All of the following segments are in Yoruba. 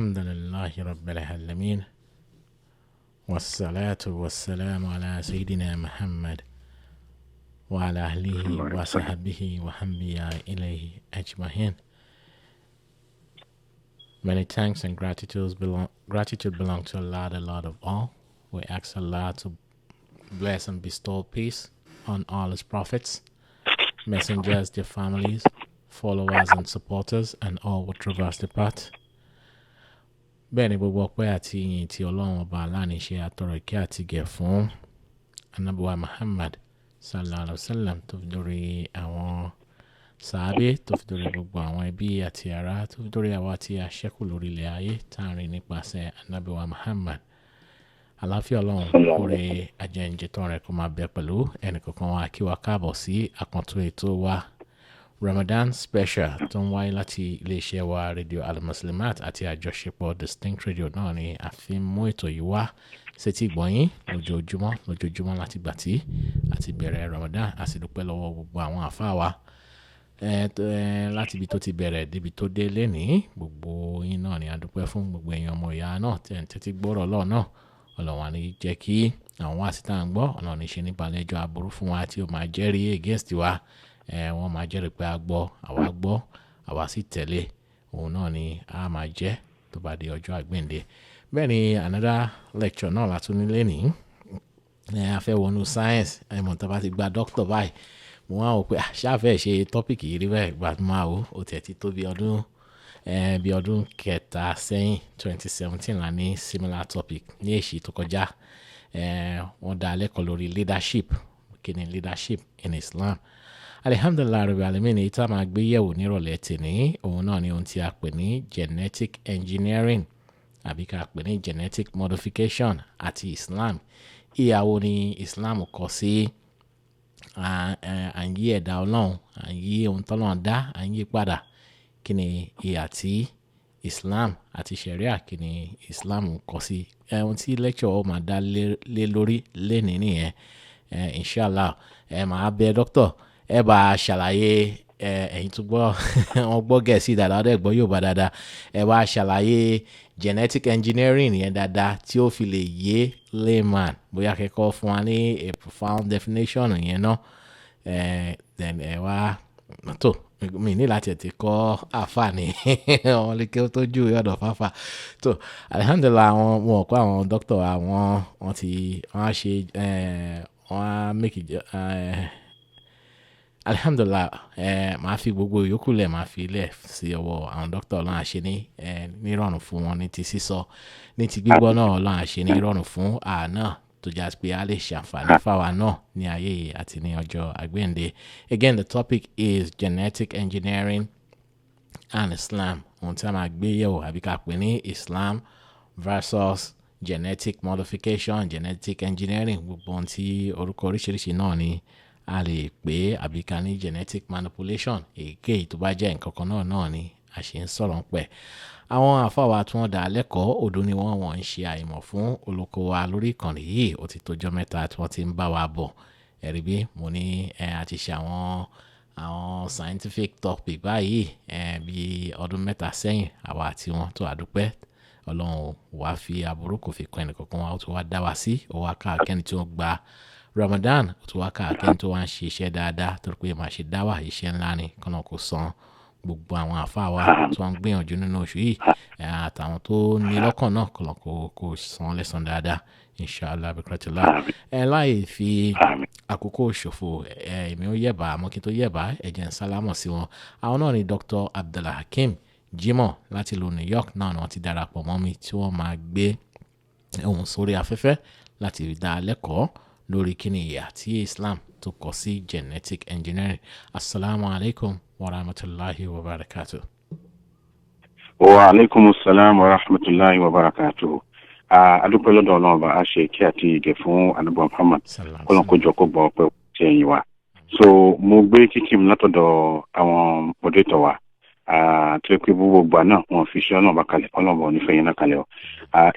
الحمد لله رب العالمين والصلاة والسلام على سيدنا محمد وعلى أهله وصحبه وحمبيا إليه أجمعين. Many thanks and gratitude belong to Allah, the Lord of all. We ask Allah to bless and bestow peace on all His prophets, messengers, their families, followers and supporters, and all who traverse the path. Bẹ́ẹ̀ni gbogbo ọpẹ́ àti ìyìn tí Ọlọ́run ọba aláàníṣe àtọrọ ìkẹ́ àti gẹ̀ fún Ànábì wa Muhammad sallallahu alaihi wasallam tó fi dórí àwọn sàábé, tó fi dórí gbogbo àwọn ẹbí àti ará, tó fi dórí àwa tí a ṣẹ́kù lórí ilẹ̀ ayé tá à ń rìn nípasẹ̀ Ànábì wa Muhammad. Àláfíà Ọlọ́run oore ajẹ́njẹ́tọ́ rẹ̀ kó máa bẹ pẹ̀lú ẹnìkọ̀ọ̀kan wa kí wa káàbọ̀ sí àkàntún ètò wa Ramadan special tó ń wáyé láti iléeṣẹ́ wa rédíò MUSLIMAT àti àjọṣepọ̀ Distinct Radio náà ni a fi ń mú ètò yìí wá sétí ìgbọ̀nyín lójoojúmọ́ láti gbà tí àti bẹ̀rẹ̀ Ramadan. A sì dúpẹ́ lọ́wọ́ gbogbo àwọn àfáà wa láti ibi tó ti bẹ̀rẹ̀ débi tó dé lénìí. Gbogbo yín náà ni a dúpẹ́ fún, gbogbo èèyàn ọmọ ìyá náà tẹ́tí gbọ́rọ̀ lọ́ọ̀ náà. Ọlọ́run á ní jẹ́ kí àwọn wá sí tá à ń gbọ́ ọ̀nà ní ṣe nípa lẹ́jọ́ aburú fún wa tí ó máa jẹ́rìí against wa. Wọ́n máa jẹ́rìí pé àwa sì tẹ̀lé, òun náà ni a máa jẹ́ tó bá di ọjọ́ àgbéǹde. Bẹ́ẹ̀ ni another lecture náà látún nílé ní a fẹ́ wọnú science. Ẹ̀mọ̀ tó bá ti gba doctor báyìí, mo wá wò pé ṣáfẹ́ ṣe topic yìí rí bẹ́ẹ̀ gbà máa wò ó tiẹ̀ ti tó bí ọdún kẹta sẹ́yìn 2017 la ní similar topic ní èṣì tó kọjá. Wọ́n dá lẹ́kọ̀ọ́ lórí leadership, kí ni leadership in Islam. Alhamdulillah rabbil alamin, èyí tá máa gbé yẹ̀wò nírọ̀lẹ́ tèní òun náà ni ohun tí a pè ní genetic engineering àbí ká pè ní genetic modification àti Islam. Ìyàwó ni Islam kọ sí à ń yí ẹ̀dá Ọlọ́run, à ń yí ohun tọ́lọ́run dá, à ń yí padà. Kí ni ìhà tí Islam àti Sharia, kí ni Islam kọ sí? Ohun tí lecture ó máa dá lé lórí lénìí nìyẹn. Inshallah máa bẹ doctor ẹ bá ṣàlàyé ẹ̀yin tó gbọ́ wọn gbọ́ Gẹ̀ẹ́sì dáadáa, ọdẹ gbọ́ Yorùbá dáadáa. Ẹ bá ṣàlàyé genetic engineering yẹn dáadáa tí ó fi lè yé layman. Bóyá kẹ́kọ̀ọ́ fún wa ní a profound definition yẹn náà. Then ẹ wá tó mi ní láti ti kọ́ àfà ní àwọn lè kí ó tó jù ọ̀dọ̀ fáfà tó. Alhamdulillah àwọn wọn kọ́ àwọn doctor àwọn wọ́n á ṣe wọ́n á make alhamdulillah máa fi gbogbo yòókù lẹ̀ máa fi lẹ̀ sí ọwọ́ àwọn dókítà. Ọlọ́run á ṣe ní nírọ̀rùn fún wọn ní ti sísọ, ní ti gbígbọ́ náà Ọlọ́run á ṣe ní nírọ̀rùn fún àná tó já pé a lè ṣàǹfààní fáwa náà ní ayé yìí àti ní ọjọ́ àgbéǹde. Again, the topic is genetic engineering and Islam. Ohun tí a máa gbé yẹ̀wò àbí ká pè ní Islam versus genetic modification, genetic engineering. Gbogbo ohun tí orúkọ oríṣiríṣi náà ni a lè pè àbí ká ní genetic manipulation. Èyíkéyìí tó bá jẹ́ nǹkan kan náà ni a ṣe ń sọ̀rọ̀ ń pẹ̀. Àwọn àfáwà tí wọ́n dá lẹ́kọ̀ọ́ òdo ni wọ́n ń ṣe àìmọ̀ fún olóko wa lórí ìkànnì yìí. Ó ti tójọ́ mẹ́ta tí wọ́n ti ń bá wa bọ̀. Ẹ̀rí bí mo ní àti ṣe àwọn scientific topic báyìí bí ọdún mẹ́ta sẹ́yìn. Àwa àti wọn tó àdúpẹ́. Ọlọ́run wá fi aburú kò fi kan ẹnìkankan wa, ó tún wá dá wa sí. Ó wá ká akẹ́ni tí ó gba Ramadan, ó tún wá ká akẹ́ni tó wá ń ṣe iṣẹ́ dáadáa torí pé máa ṣe dáwà iṣẹ́ ńlá ni. Kọ́nà kò san gbogbo àwọn àfáà wa tó ń gbìyànjú nínú oṣù yìí àtàwọn tó ní lọ́kàn náà kọ́nà kò san lẹ́san dáadáa inshallah bikratullah. Láì fi àkókò ṣòfò èmi ó yẹ̀bà, àmọ́ kí n tó yẹ̀bà ẹ̀jẹ̀ ń sálámọ̀ sí wọn. Àwọn náà ni Dr. Abdulhakeem Jimoh láti ìlú New York náà ni wọ́n ti darapọ̀ mọ́ mi tí wọ́n máa gbé ohun sórí afẹ́fẹ́ láti dá lẹ́kọ̀ọ́ lórí kíni ìyà tí Islam tó kọ sí genetic engineering. Assalamu alaikum wa rahmatullahi wa barakatuh. Wa alaikum assalam wa rahmatullahi wa barakatuh. Adúpẹ́ lọ́dọ̀ Ọlọ́run bá a ṣe kí àti ìgẹ̀ fún Ànábì Muhammad kọ́lọ́n kó jọ kó gbọ́ ọpẹ́ tí ẹ̀yìn wa. So mo gbé kíkì mi látọ̀dọ̀ àwọn moderator wa tó pé gbogbo gbà náà wọn fi iṣẹ́ náà bá kalẹ̀ Ọlọ́run ò ní fẹ́ yẹn náà kalẹ̀ o.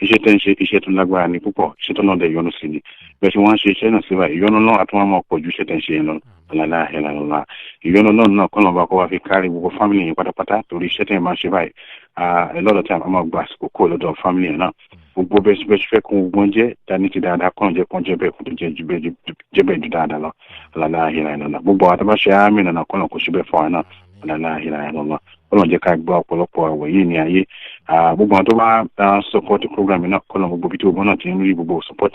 Iṣẹ́ tẹ́ ń ṣe iṣẹ́ tó lágbára ní púpọ̀, iṣẹ́ tó náà dẹ̀ yọ́nú sí ni. Bẹ́ẹ̀ tí wọ́n ń ṣe iṣẹ́ náà sí báyìí ìyọ́nú náà àtúwọ́n máa pọ̀ ju iṣẹ́ tẹ́ ń ṣe yẹn lọ. Ìyọ́nú náà kọ́ lọ́ba kó wá fi kárí gbogbo fámìlì yẹn pátápátá torí iṣẹ́ tẹ́ máa ń ṣe báyìí a lot of time I'm a gbà àsìkò kó lọ́dọ̀ family náà gbogbo bẹ́ẹ̀ fẹ́ kún gbọ́n jẹ́ dání ti dáadáa kàn jẹ́ bẹ́ẹ̀ kó tó jẹ́ bẹ́ẹ̀ ju dáadáa lọ la ilaha illallah gbogbo àwọn àtàbáṣe àmì náà kọ́nà kò síbẹ̀ fún wa náà la ilaha illallah kọ́nà jẹ́ ká gbọ́ ọ̀pọ̀lọpọ̀ àwẹ̀ yìí ní ayé gbogbo àwọn tó bá support program náà kọ́nà gbogbo bí tí gbogbo náà ti ń rí gbogbo support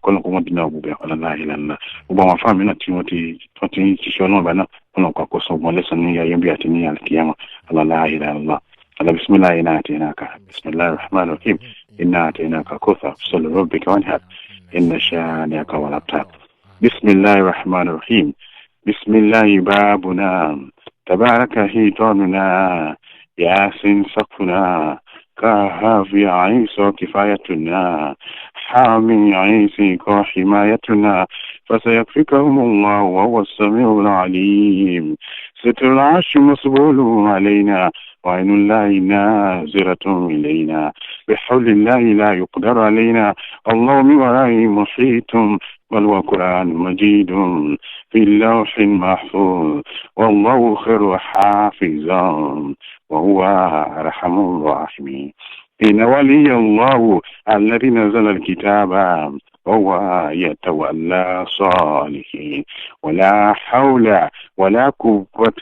kọ́nà kó wọ́n dín náà gbogbo la ilaha illallah gbogbo àwọn fáàmì náà tí wọ́n ti ń ṣiṣẹ́ ọlọ́ọ̀bá náà kọ́nà kó àkóso ọgbọ́n lẹ́sàn ní ayé bí àti ní alkiyama la ilaha illallah بسم الله إنا أتيناك بسم الله الرحمن الرحيم إنا أتيناك كوثر صل ربك وانهر إن شانئك والأبتر بسم الله الرحمن الرحيم بسم الله بابنا تبارك هيطاننا ياسين سقفنا كهافي عيسى كفايتنا حامي عيسى حمايتنا فسيكفيكهم الله وهو السميع العليم ستر العرش مصبول علينا وعين الله نازرة إلينا بحول الله لا يقدر علينا الله من ورائه محيط بل وقرآن مجيد في اللوح محفوظ والله خير حافظا وهو أرحم الراحمين إن ولي الله الذي نزل الكتاب وهو يتولى صالحين ولا حول ولا قوة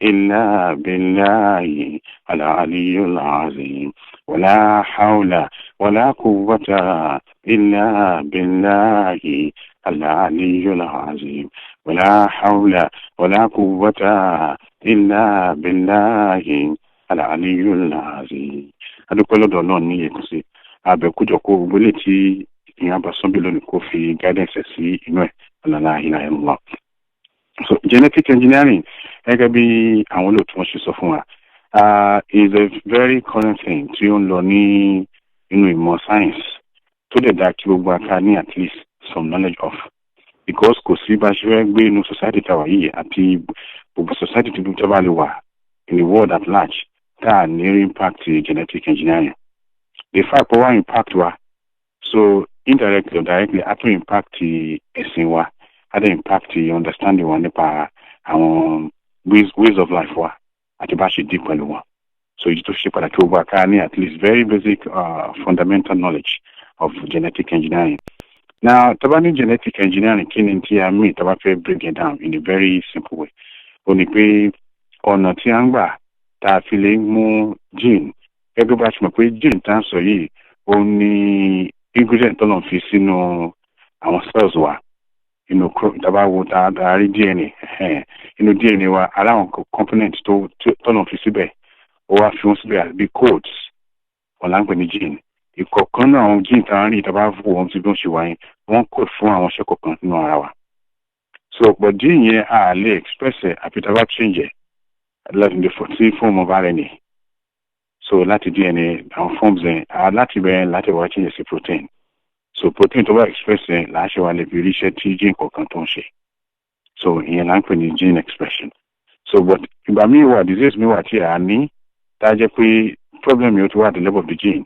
إلا بالله العلي العظيم ولا حول ولا قوة إلا بالله العلي العظيم ولا حول ولا قوة إلا بالله العلي العظيم adúpẹ́ lọ́dọ̀ Ọlọ́run ní èkúsí abẹ́kújọkó gbogbo lè tí ìyẹn bá sọ́bí lónìí kó fi guidance sí inú ẹ̀ la ilaha illallah. So genetic engineering gẹ́gẹ́ bí àwọn olóòtú wọn ṣe sọ fún wa is a very current thing tí ó ń lọ ní inú ìmọ̀ science tó dẹ̀ dá kí gbogbo aka ní at least some knowledge of because kò sí bá ṣe fẹ́ gbé inú society tàwa yìí àti gbogbo society tó tó bá lè wà in the world at large that near impact genetic engineering. The fact power impact wa so indirectly or directly at impact ẹ̀sìn wa at impact understanding wa nípa àwọn ways of life wa àti bá ṣe deep pẹ̀lú wa. So ìdí tó ṣe pàtàkì gbogbo àká ní at least very basic fundamental knowledge of genetic engineering. Now tabani genetic engineering kí ni tí a mí taba fẹ́ break it down in a very simple way. Ó ní pé ọ̀nà tí a ń gbà tá a fi lè mú gene gẹ́gẹ́ bá ṣe mọ̀ pé gene tá a sọ yìí ó ní ingredient tó lọ́n fi sínú àwọn cells wa inú tàbá wo tá a rí DNA inú DNA wa aláwọn component tó lọ́n fi síbẹ̀ ó wá fi wọ́n síbẹ̀ bí codes ọ̀la ń pè ní gene ìkọ̀ọ̀kan náà àwọn gene tá a rí tàbá fò wọ́n ti bí wọ́n ṣe wáyé wọ́n code fún àwọn iṣẹ́ kọ̀ọ̀kan nínú ara wa so but gene yẹn a lè express ẹ̀ àfi tàbá change ẹ̀ láti the form of RNA so láti DNA àwọn forms ẹ̀ láti bẹ̀rẹ̀ láti wá change sí protein so protein tó bá express ẹ̀ láṣẹ wa lè fi ríṣẹ́ tí gene kọ̀ọ̀kan tó ń ṣe so ìyẹn là ń pè ní gene expression so but ìgbà míì wà disease mi wà tí a ní tá a jẹ́ pé problem yóò ti wà at the level of the gene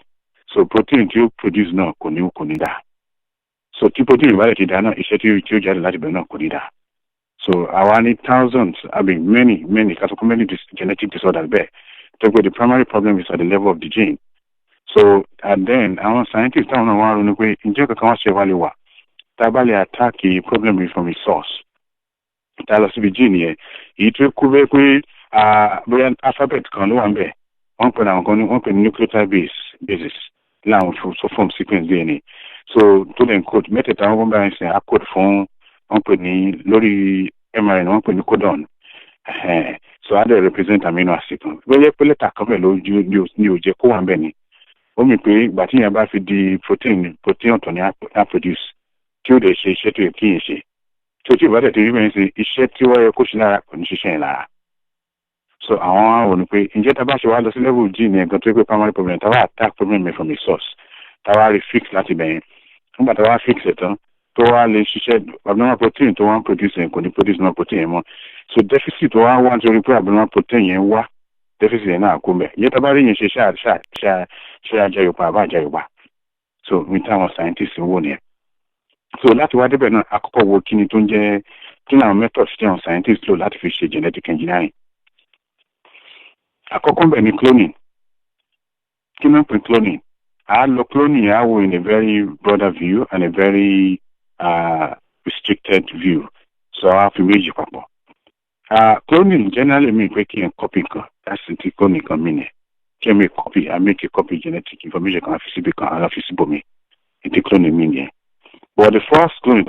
so protein tí ó produce náà kò ní dá so tí protein ìbálẹ̀ ti dá náà iṣẹ́ tí ó jáde láti bẹ̀rẹ̀ náà kò ní dá. So our need thousands, many genetic disorders there. So the primary problem is at the level of the gene. So and then our scientists don't know how to say inject a cancer value. Tabali attack the problem from its source. Tell us the gene here. It will cover the alphabet can do one be. One nucleotide basis. Now so form sequence DNA. So to the encode method I want to say I code from wọ́n pè ní lórí mRNA wọ́n pè ní codon so adé represent amino acid kan bóyá pé lẹ́tà kan bẹ̀ lójú ní òjẹ́ kó wà ń bẹ̀ ni ó mì pé ìgbà tí yẹn bá fi di protein ọ̀tọ̀ ní á produce tí ó lè ṣe iṣẹ́ tó yẹ kí yẹn ṣe tí ó tí ìbá tẹ̀tẹ̀ rí bẹ́ẹ̀ ṣe iṣẹ́ tí wọ́n yẹ kó ṣe lára kò ní ṣiṣẹ́ yẹn lára so àwọn ò ní pé ǹjẹ́ tá a bá ṣe wá lọ sí level gene yẹn gan tó yẹ pé primary problem tá a wá attack problem from the source tá a wá rí fix láti bẹ̀yẹn nígbà tá a wá fix ẹ̀ tán tó wá lè ṣiṣẹ́ abnormal protein tó wá ń produce yẹn kò ní produce normal protein yẹn mọ́ so deficit tó wá wá nítorí pé abnormal protein yẹn wá deficit yẹn náà kó mẹ́ yẹ tá a bá rí yẹn ṣe ṣe àjẹyọ̀pá àbá àjẹyọ̀pá so ní táwọn scientists wò nìyẹn so láti wá débẹ̀ náà àkọ́kọ́ wo kí ni tó ń jẹ́ kí ni àwọn methods tí àwọn scientists lò láti fi ṣe genetic engineering àkọ́kọ́ bẹ̀ ni cloning cloning. Cloning in a very broader view and a very restricted view. So I have to read you. Cloning generally means making a copy. That's the cloning meaning. Can make copy. I make a copy genetic information can feasible me. It's cloning meaning. But the first clone,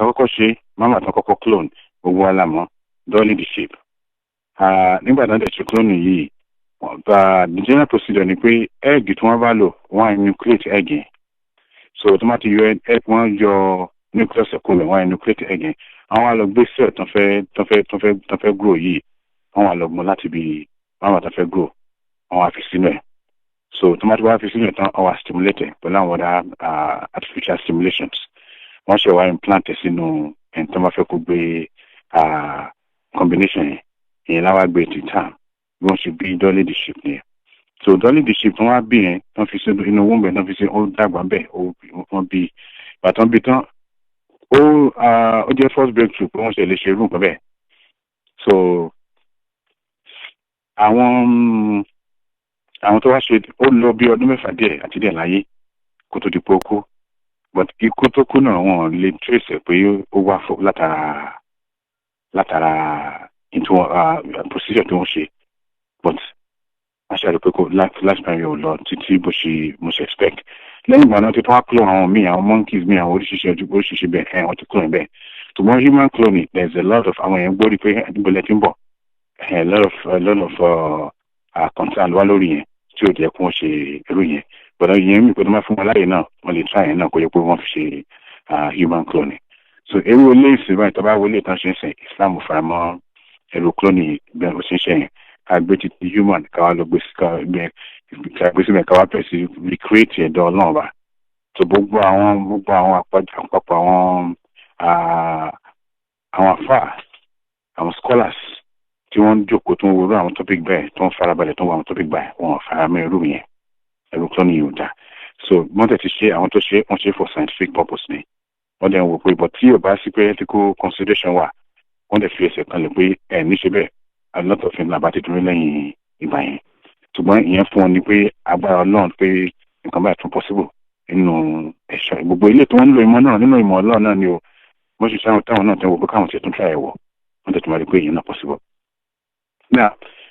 Mama Toko clone, Uwalamo, Dolly the sheep. Nígbà tí wọ́n clone yìí, the general procedure ni pé egg tí wọ́n bá lò wọ́n nucleate egg yẹn. So automatic egg wọ́n yọ nucleus ẹ̀kọ́ rẹ̀ wọ́n nucleate egg yẹn. Àwọn àlọ́ gbé cell tó fẹ́ grow yìí, àwọn àlọ́ mọ láti bí mama tó fẹ́ grow, àwọn àfi sínú ẹ̀. So automatic wọ́n àfi sínú ẹ̀ tán àwọn stimulated pẹ̀lú àwọn artificial stimulations. Wọ́n ṣe wá implant sínú ẹni tó máa fẹ́ kó gbé combination yẹn. In our great time, we should be dolly the ship there. So dolly the ship won't be don't feel in a woman, don't feel all that one be won't be, but on beton the first breakthrough once the room of it. So I want to watch it all lobby or no for day at the lie go to the poco, but it could to kuno one lead trace for you over for latara into a procedure to she, but I shall look last time you Lord to see what she must expect. Let me not to talk on me, our monkeys, me, and what she should be, and what to clone be. To more human cloning, there's a lot of our body pay and bulletin board, a lot of concern, Wallory, still their conscious ruin. But I am put my phone now, only try and not go your she human cloning. So every lives right about will let us say Islam for more. Cloning ben oshinche agbeti human ka lo gbe ka gbe me ka wa pesi recreate do Ọlọ́run ba so gbogbo àwọn àpapọ̀ àwọn afa àwọn scholars tí wọ́n jókòó tó wo àwọn topic bẹ́ẹ̀ tó farabalẹ̀ tó àwọn topic bẹ́ẹ̀ wọ́n fara mọ́ irú yẹn cloning yóò dá so wọ́n tẹ̀ ti ṣe àwọn tó ṣe wọ́n ṣe for scientific purpose ni wọ́n dẹ̀ wò pé but tí ò bá sí pé ethical consideration wà wọ́n dẹ̀ fi ẹsẹ̀ kan lè pé níṣẹ́ bẹ́ẹ̀ a lot of things about it lẹ́yìn ìgbà yẹn ṣùgbọ́n ìyẹn fún ọ ni pé agbára Ọlọ́run pé nǹkan báyìí tún possible nínú ẹ̀ṣọ́ gbogbo ilé tó ń lo ìmọ̀ náà nínú ìmọ̀ Ọlọ́run náà ni o wọ́n ṣe sáwọn táwọn náà tẹ́ wọ́n pé káwọn ti tún try ẹ̀wọ̀ wọ́n tẹ̀ tún máa rí pé ìyẹn náà possible. Now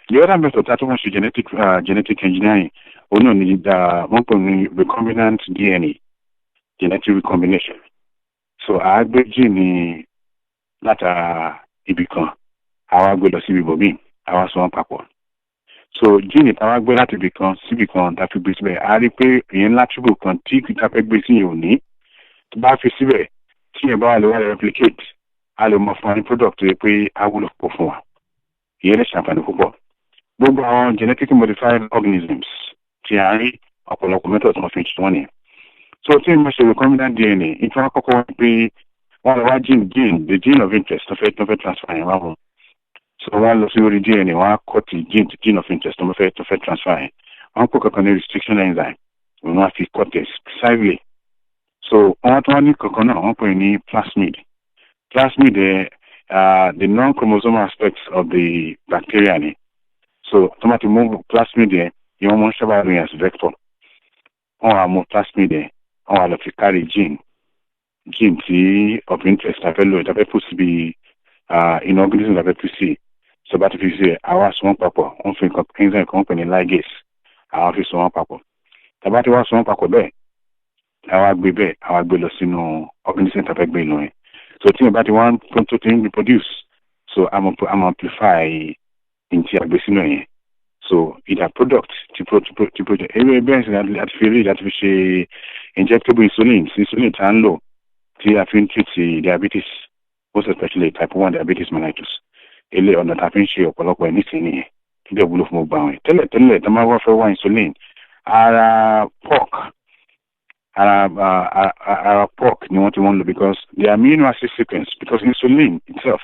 the other method that wọ́n ṣe genetic engineering òun náà ni wọ́n pè ní recombinant DNA genetic recombination so àágbé gene látara ibì kan àwa gbé lọ síbi bòmí àwa sọ wọn papọ̀ so gene táwa gbé láti ibì kan síbì kan tá a fi gbé síbẹ̀ a rí pé ìyẹn látribù kan tí kìtà fẹ́ gbé sí yẹn ò ní tó bá fi síbẹ̀ tí yẹn bá wà lè wá replicate a lè mọ fún wa ní product tó yẹ pé a wúlò pọ̀ fún wa ìyẹn lè ṣàǹfààní púpọ̀ gbogbo àwọn genetically modified organisms tí a rí ọ̀pọ̀lọpọ̀ method wọn fi ṣe wọ́n nìyẹn so tí mo ṣe recombinant DNA ìtura kọ́kọ́ pé wọ́n lọ wá the gene of interest tó fẹ́ transfer yẹn wá wọn so wọ́n lọ sí orí DNA wọ́n á kọ́ ti gene of interest tó fẹ́ transfer yẹn wọ́n kó kankan ní restriction enzyme wọ́n á fi kọ́ test precisely so wọ́n tó wá ní kankan náà wọ́n pè ní plasmid the non-chromosomal aspects of the bacteria ni so tó máa ti mú plasmid yẹn wọ́n mọ̀ ń sábà rìn as vector wọ́n á mú plasmid yẹn wọ́n á lọ fi carry gene tí of interest tàfẹ́ lò tàfẹ́ put síbi in organism tàfẹ́ put sí so bá ti fi sí àwọn àsùnwọ̀n papọ̀ wọ́n fi enzyme kan pè ní ligase àwọn fi sùn wọ́n papọ̀ tàbá ti wá sùn wọ́n papọ̀ bẹ́ẹ̀ àwọn àgbẹ̀ lọ sínú organism tàfẹ́ gbé lọ yẹn so tí wọ́n bá ti wá tó ti ń reproduce so I'm amplify in ti àgbẹ̀ sínú yẹn so either product ti project ewé bẹ́ẹ̀ sì láti fi rí láti fi ṣe injectable insulin tá ń lò tí a fi ń treat diabetes most especially type 1 diabetes mellitus ilé ọ̀nà tá a fi ń ṣe ọ̀pọ̀lọpọ̀ ẹ̀ nísìnyí nìyẹn tí dẹ̀ wúlò fún gbogbo àwọn ẹ̀ tẹ́lẹ̀ tá máa wá fẹ́ wá insulin ara pork ni wọ́n ti wọ́n lò because the amino acid sequence because insulin itself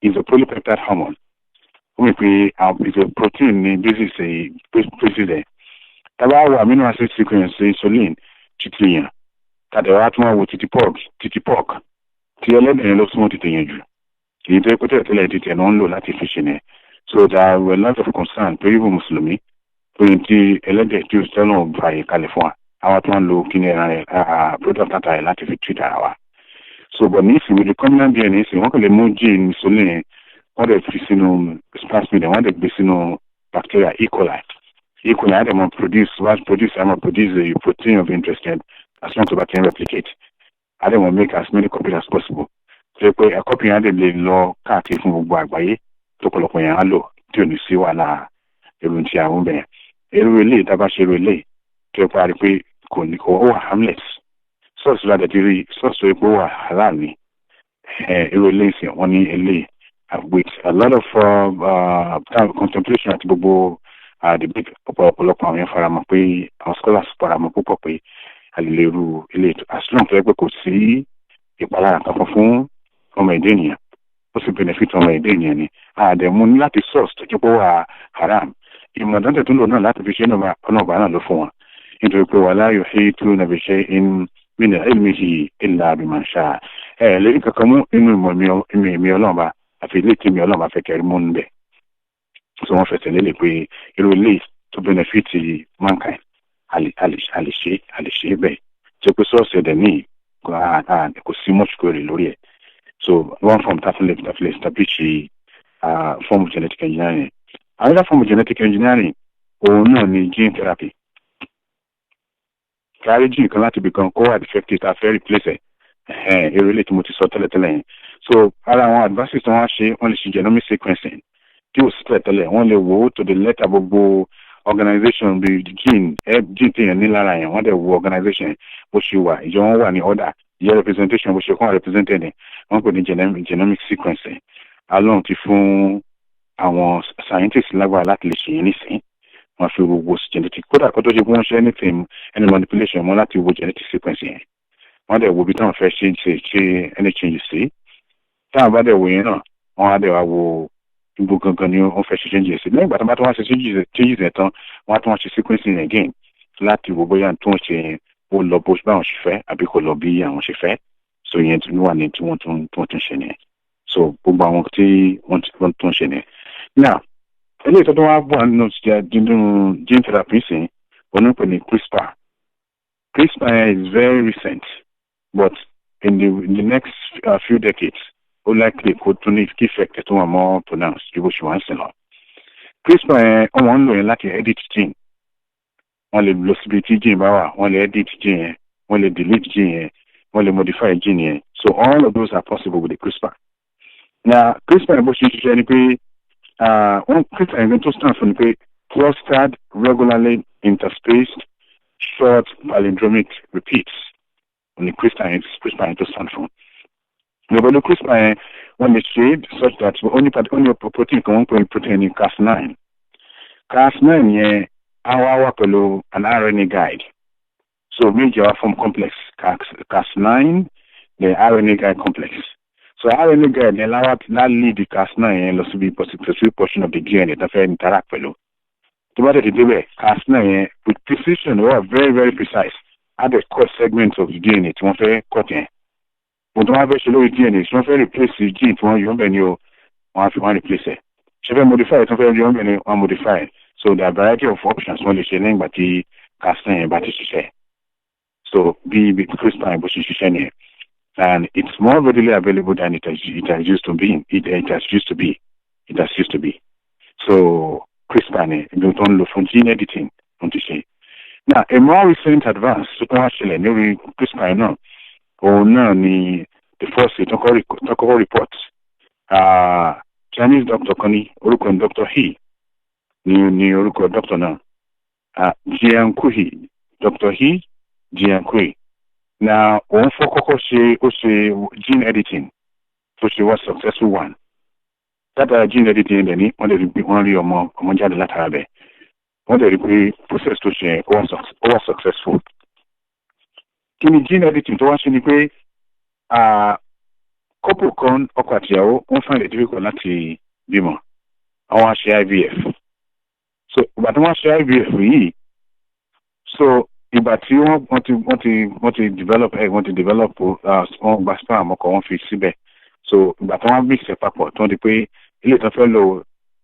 is a polypeptide hormone ó mi pe is a protein ní basis ẹ̀ tàbá wọ amino acid sequence insulin títí yẹn tàbí wàá tún wá wo títí pork tí ẹlẹ́dẹ̀ẹ́ ló súnmọ́ títí yẹn jù èyí tó kó tẹ̀lé títí ẹ̀ náà ń lò láti fi ṣe ní so there were a lot of concern pé ibò mùsùlùmí tí ẹlẹ́dẹ̀ tí ó sẹ́nu fàyè kalẹ̀ fún wa àwọn tó ń lo kíní ẹran product àtàrẹ láti fi treat ara wa. So but ní ìsìn with the recombinant DNA ìsìn wọ́n kò lè mú gene insulin yẹn wọ́n dẹ̀ fi sínú plasmid wọ́n dẹ̀ gbé sínú bacteria E. coli á dẹ̀ mọ̀ produce the protein of interest as long as it can replicate á dẹ̀ mọ̀ make as many copies as possible. Ṣé pé ẹ̀kọ́ pìyàn á dẹ̀ lè lọ káàkiri fún gbogbo àgbáyé tó pọ̀lọpọ̀ yẹn á lò tí ò ní sí wàhálà èrò tí àwọn bẹ̀yẹn. Èrò ilé ìdábà ṣe èrò ilé tó yẹ parí pé kò ní kó wà harmless. Sọ́ọ̀sì ládẹ̀ ti rí sọ́ọ̀sì pé ó wà halal ni èrò ilé ìsìn wọn ní ilé with a lot of contemplation àti gbogbo debate ọ̀pọ̀lọpọ̀ àwọn yẹn faramọ́ pé àwọn scholars faramọ́ púpọ̀ pé àlèlérú ilé ètò as long tó yẹ pé kò sí ìpalára kankan fún ọmọ èdè ènìyàn ó sì benefit ọmọ èdè ènìyàn ni àdẹ̀mú ní láti source tó jẹ́ pé ó wà haram ìmọ̀ dáńtẹ̀ tó lò náà láti fi ṣe ọ̀nà ọ̀bà náà ló fún wọn nítorí pé wala yuhituna bi shay'in min ilmihi illa bima sha'a lórí kankan mú inú ìmọ̀ ọlọ́ọ̀bà àfi ilé tí ìmọ̀ ọlọ́ọ̀bà fẹ́ kẹrí mú níbẹ̀ tí wọ́n fẹsẹ̀ lélẹ̀ pé irú ilé tó benefit mankind àlèṣe bẹ́ẹ̀ tí ó pé sọ́ọ̀sì ẹ̀dẹ̀ ní kò sí much query lórí ẹ̀. So one form that will establish a form of genetic engineering. Another form of genetic engineering òun náà ni gene therapy. Kárí gene kan láti become co-defective tá a fẹ́ replace èrò ilé tí mo ti sọ tẹ́lẹ̀tẹ́lẹ̀ yẹn. So ara àwọn advances tí wọ́n lè ṣe genomic sequencing tí ò sí tẹ́lẹ̀ wọ́n lè wò ó to the letter gbogbo organization bí gene téèyàn ní lára yẹn wọ́n dẹ̀ wo organization bó ṣe wà ìjọ wọn wà ní order ìyẹn representation bó ṣe kọ́ represented ni wọ́n pè ní genomic sequencing alone ti fún àwọn scientists lágbára láti lè ṣe yẹn nísìnyí wọ́n fi wo genetic kódà kó tó ṣe wọ́n ṣe any manipulation wọn láti wo genetic sequencing yẹn wọ́n dẹ̀ wo bí táwọn fẹ́ ṣe any changes sí táwọn bá dẹ̀ wo yẹn náà wọ́n á dẹ̀ wá wo gbogbo gangan ni wọ́n fẹ́ ṣe changes sí lẹ́yìn ìgbà tó bá tó wọ́n ṣe changes yẹn tán wọ́n á tó wọ́n ṣe sequencing again láti wo bóyá tó ń ṣe yẹn ó lọ bó báwọn ṣe fẹ́ àbí kò lọ bí àwọn ṣe fẹ́ so yẹn tó wà ní tí wọ́n tún ṣe nìyẹn so gbogbo àwọn tí wọ́n tún ṣe nìyẹn. Now eléyìí tó wá bọ̀ nínú gene therapy sí wọ́n ń pè ní CRISPR. CRISPR is very recent but in the next few decades ó likely kó tún ní kí effect tó wà more pronounced ju bó ṣe wà ń sìn lọ. CRISPR yẹn ọmọ ń lò yẹn láti edit gene wọ́n lè lọ síbi tí gene bá wà wọ́n lè edit gene yẹn wọ́n lè delete gene yẹn wọ́n lè modify gene yẹn so all of those are possible with the CRISPR. na CRISPR bó ṣe ṣiṣẹ́ ni pé wọ́n CRISPR yẹn tó stand for ni pé clustered regularly interspaced short palindromic repeats ní CRISPR yẹn tó stand for. Pẹ̀lú CRISPR yẹn wọ́n lè ṣe such that only protein kan wọ́n pè ní protein ní Cas9. Cas9 yẹn our work pẹ̀lú an RNA guide. So méjì our form complex Cas9 the RNA guide complex. So RNA guide yẹn la lead the Cas9 yẹn lọ síbi specific portion of the DNA tó fẹ́ interact pẹ̀lú. Tó bá tètè débẹ̀ Cas9 yẹn with precision they are very very precise at the core segments of the DNA tí wọ́n fẹ́ cut yẹn. But wọ́n fẹ́ ṣe lórí DNA tí wọ́n fẹ́ replace the gene tí wọ́n yọ ọ́n bẹ̀ ni o wọ́n á fi wọ́n replace ẹ̀. Ṣé fẹ́ modify tí wọ́n fẹ́ yọ ọ́n bẹ̀ ni wọ́n modify. So there are variety of options wọ́n lè ṣe lẹ́yìn ìgbà tí Cas9 yẹn bá ti ṣiṣẹ́. So bí CRISPR bó ṣe ṣiṣẹ́ nìyẹn. And it's more readily available than it has used to be. So CRISPR ni ibi tó ń lò fún gene editing ló ti ṣe. Now a more recent advance tó tún wá ṣẹlẹ̀ lórí CRISPR náà òun náà ni the first tọkọ report Chinese doctor kan ní orúkọ ní Dr. He ní orúkọ doctor náà Jiankui Dr. He Jiankui na òun fọ́ kọ́kọ́ ṣe gene editing tó ṣe wá successful one látara gene editing dẹ̀ ní wọ́n lè rí pé wọ́n rí ọmọ jáde látara bẹ̀ wọ́n lè rí pé process tó ṣe ó wá successful. Kí ni gene editing tó wá ṣe ni pé couple kan ọkọ àtìyàwó wọ́n find it difficult láti bímọ àwọn ṣe IVF so ìgbà tí wọ́n ṣe IVF yìí so ìgbà tí wọ́n ti develop egg wọ́n ti develop wọ́n gba sperm ọkọ wọ́n fi síbẹ̀ so ìgbà tí wọ́n mix ẹ̀ papọ̀ tí wọ́n di pé ilé ìtàn fẹ́ lò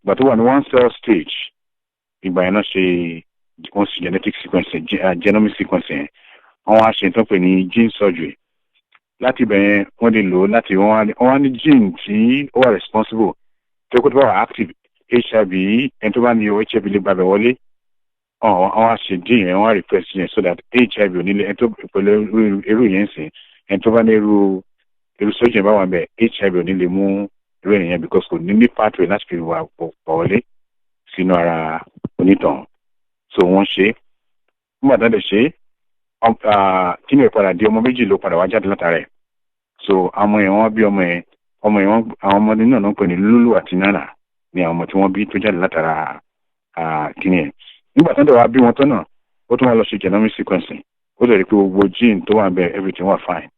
ìgbà tó wà ní one cell stage ìgbà yẹn náà ṣe wọ́n ṣe genetic sequencing genomic sequencing wọ́n á ṣe tó pè ní gene surgery láti bẹ̀yẹn wọ́n lè lò láti wọ́n wá ní gene tí ó wà responsible tó kó tó bá wà active HIV ẹni tó bá ní HIV lè gbàgbẹ́ wọlé wọ́n á ṣe gene yẹn wọ́n á repress gene so that HIV ò nílé ẹni tó pẹ̀lú irú yẹn sìn ẹni tó bá ní irú surgery bá wà bẹ́ẹ̀ HIV ò nílé mú irú yẹn because kò ní pathway láti fi wà wọlé sínú ara onítàn so wọ́n ṣe nígbà tó ń ṣe kí ni ìpadà di ọmọ méjì ló padà wá jáde látara ẹ̀ so àwọn yẹn wọ́n bí ọmọ yẹn àwọn ọmọdé náà ń pè ní Lulu àti Nana ni àwọn ọmọ tí wọ́n bí tó jáde látara kí ni ẹ̀ nígbà tó ń wá bí wọn tán náà ó tún wá lọ ṣe genomic sequencing ó dẹ̀ rí pé gbogbo gene tó wà bẹ́ẹ̀ everything wà fine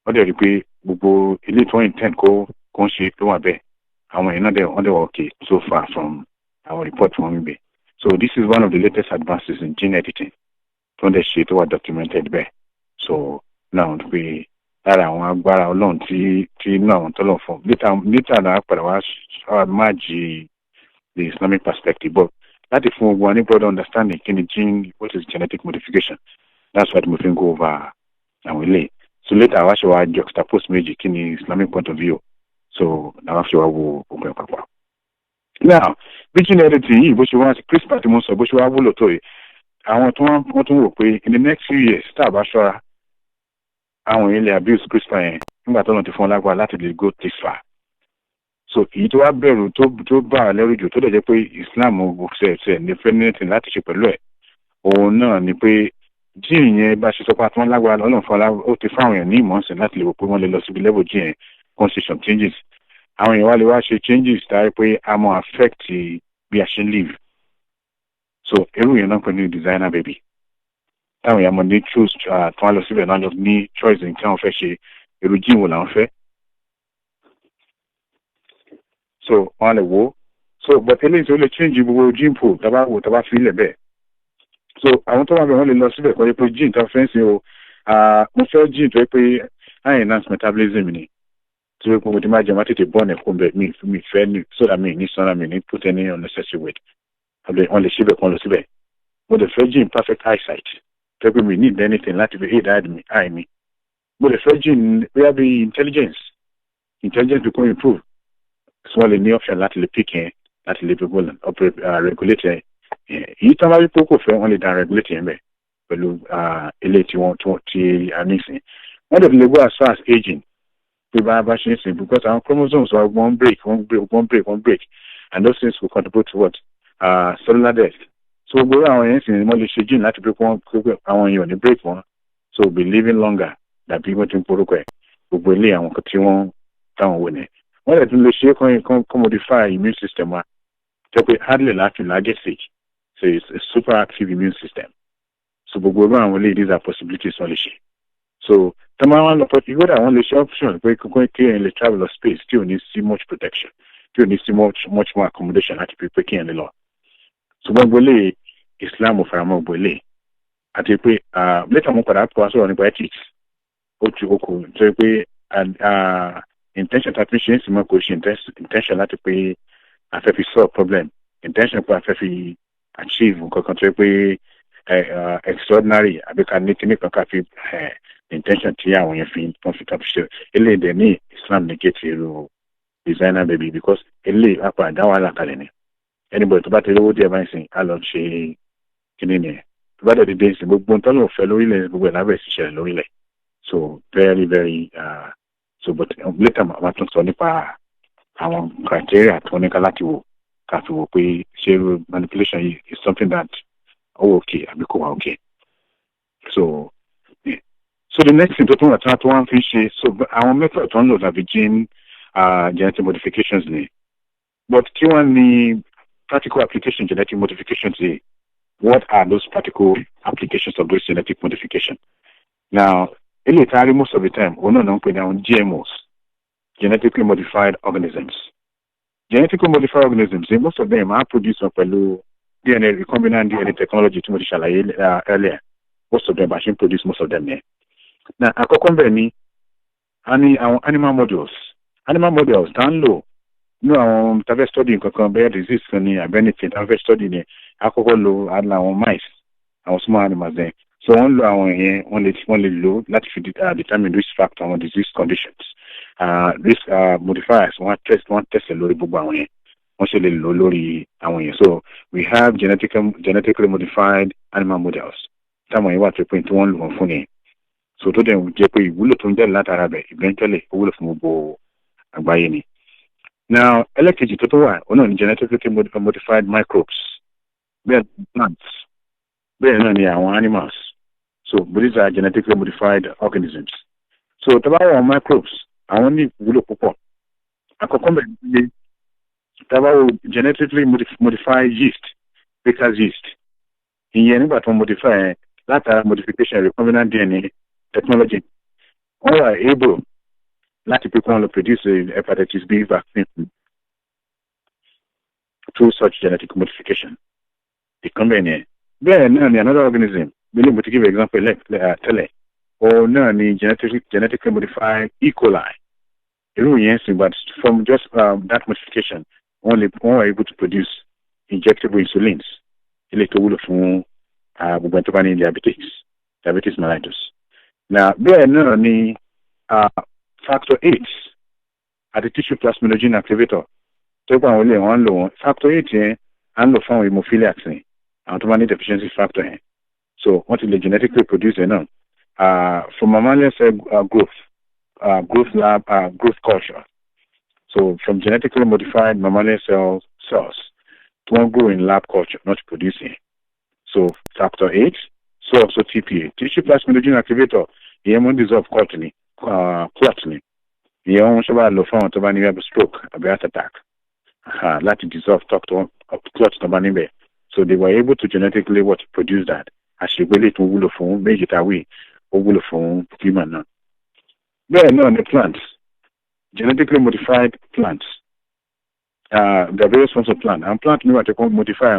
ó dẹ̀ rí pé gbogbo ilé tí wọ́n intend kó ń ṣe tó wà bẹ́ẹ̀ àwọn yẹn náà wọ́n dẹ̀ wà okay so far from our report from Mbe. So this is one of the latest advances in gene editing. From the sheet were documented there. So now we are àwọn agbára Ọlọ́run tí inú àwọn tọ́lọ̀ fún. Later náà padà wá merge the Islamic perspective. But that is for one broader understanding in the gene, what is genetic modification. That's what we can go over and we lay. So later I show juxtapose magic in the Islamic point of view. So now I will open up. Now, gene editing, which you want to CRISPR to most of which you are will to I want to work with in the next few years. Start by sure I want really abuse CRISPR and I'm to phone like to go this far. So it will be to buy leverage to the Islam will say independent and that shape away. Or no, ni pe gene ba se so pa ton lagwa Ọlọ́run fún la o ti fáwọn ní months láti lè wo pé wọ́n lè lọ sí level gene constitution changes. Àwọn èèyàn wá lè wá ṣe changes tàbí pé a mọ affect bí a ṣe live. So irú yẹn náà pẹ̀lú designer baby. Táwọn èèyàn mọ̀ ní choose tí wọ́n lọ síbẹ̀ náà lọ ní choice ní tí wọ́n fẹ́ ṣe irú gene wo làwọn fẹ́. So wọ́n lè wo. So but eléyìí tó lè change gbogbo gene pool tàbá fi ilẹ̀ bẹ́ẹ̀. So àwọn tó wà bẹ̀ wọ́n lè lọ síbẹ̀ kọ́ pé gene tó fẹ́ sí o mo fẹ́ gene tó yẹ pé high enhanced metabolism ni. So we put the jam at born a home me fair so that me need son me need put any unnecessary weight. Only shibe on the but the virgin perfect eyesight. People me need anything like to be eye me. But the virgin we have the intelligence. Intelligence become improve. So the new option like the picking, like the people operate regulator. You tell me people for only than regulating me. But elite you want to anything. One of the level as far as aging. Because our chromosomes are one break, and those things will contribute to what cellular death. So we are in the gene to break one, the break one, so we'll be living longer than people in Portugal. We will lay and continue down with it. What I do is modify immune system. We hardly like legacy, so it's a super active immune system. So we go around with these are possibilities only. So Tamawan you got only option where you can clear in the travel of space, still need see much protection, still need see much more accommodation at people in the law. So when we Islam of Ramo Bole at a pay later on for also on antibiotics. Oku so we and intention to appreciate some question intention to pay a solve problem. Intention to achieve control extraordinary because need to intention to when you feel comfortable. Ele de ni Islam negate you designer baby because ele apa dawala kalene. Anybody to battle what they are saying, I love she kinene. But the days we won't all fellow ile we will have a share loile. So very so but later ma tun so nípa àwọn criteria to ní kala ti wo ka fi wo pé ṣe manipulation is something that okay abiko okay. So the next thing to attack one fish is so our method to know that the gene genetic modifications ni. But the practical application genetic modifications ni, what are those practical applications of those genetic modification? Now, most of the time, we don't put down GMOs, genetically modified organisms. Genetically modified organisms, most of them are produced on DNA, recombinant DNA technology to modify earlier. Most of them actually produce most of them there. Now, any animal models. Animal models down low. No, I've studied rare disease any benefit. I've studied àkọ́kọ́ lo àwọn mice àwọn small animals then so wọ́n lo àwọn yẹn wọ́n lè lò láti fi determine risk factor àwọn disease conditions risk modifiers wọ́n test lórí gbogbo àwọn yẹn wọ́n ṣe lè lò lórí àwọn yẹn so we have genetically modified animal models táwọn yẹn wà tó pé tí wọ́n lò wọ́n fún yẹn so tó dẹ̀ jẹ́ pé ìwúlò tó ń jáde látara bẹ̀ eventually ó wúlò fún gbogbo àgbáyé ni. Now ẹlẹ́kejì tó wà ó náà ní genetically modified microbes bẹ́ẹ̀ plants bẹ́ẹ̀ náà ni àwọn animals so but these are genetically modified organisms so tó bá wọ microbes àwọn ní ìwúlò púpọ̀ àkọ́kọ́ bẹ́ẹ̀ ni tó bá wọ genetically modified yeast baker's yeast ìyẹn nígbà tó modify látara modification recombinant DNA technology wọ́n wà able láti pé kí wọ́n lọ produce a hepatitis B vaccine through such genetic modification. Ìkànnbẹ̀ bẹ́ẹ̀ náà ni another organism really mo ti give example tẹ́lẹ̀ or náà ni genetically modified E. coli irú yẹn sì but from just that modification wọ́n were able to produce injectable insulins ilé tó wúlò fún gbogbo ẹni tó bá ní diabetes mellitus. Now bẹ́ẹ̀ náà ni factor 8 àti tissue plasminogen activator tó gbà wọ́n lè wọ́n lò wọ́n factor 8 yẹn à ń lò fún àwọn hemophiliacs ni àwọn tó bá ní deficiency factor yẹn so wọ́n ti lè genetically produce ẹ̀ náà from mammalian cell growth culture so from genetically modified mammalian cells to wọ́n grow in lab culture not producing so factor 8 so also TPA tissue plasminogen activator ìyẹn mo ń dissolve clot ni ìyẹn wọ́n sábà lò fún àwọn tó bá ní web stroke àbí heart attack láti dissolve clot tó bá níbẹ̀ so they were able to genetically produce that àṣegbélé tó wúlò fún méjì táwí ó wúlò fún human náà. Bẹ́ẹ̀ náà ni plants genetically modified plants there are various forms of plants and plant nígbà tó kọ́ modify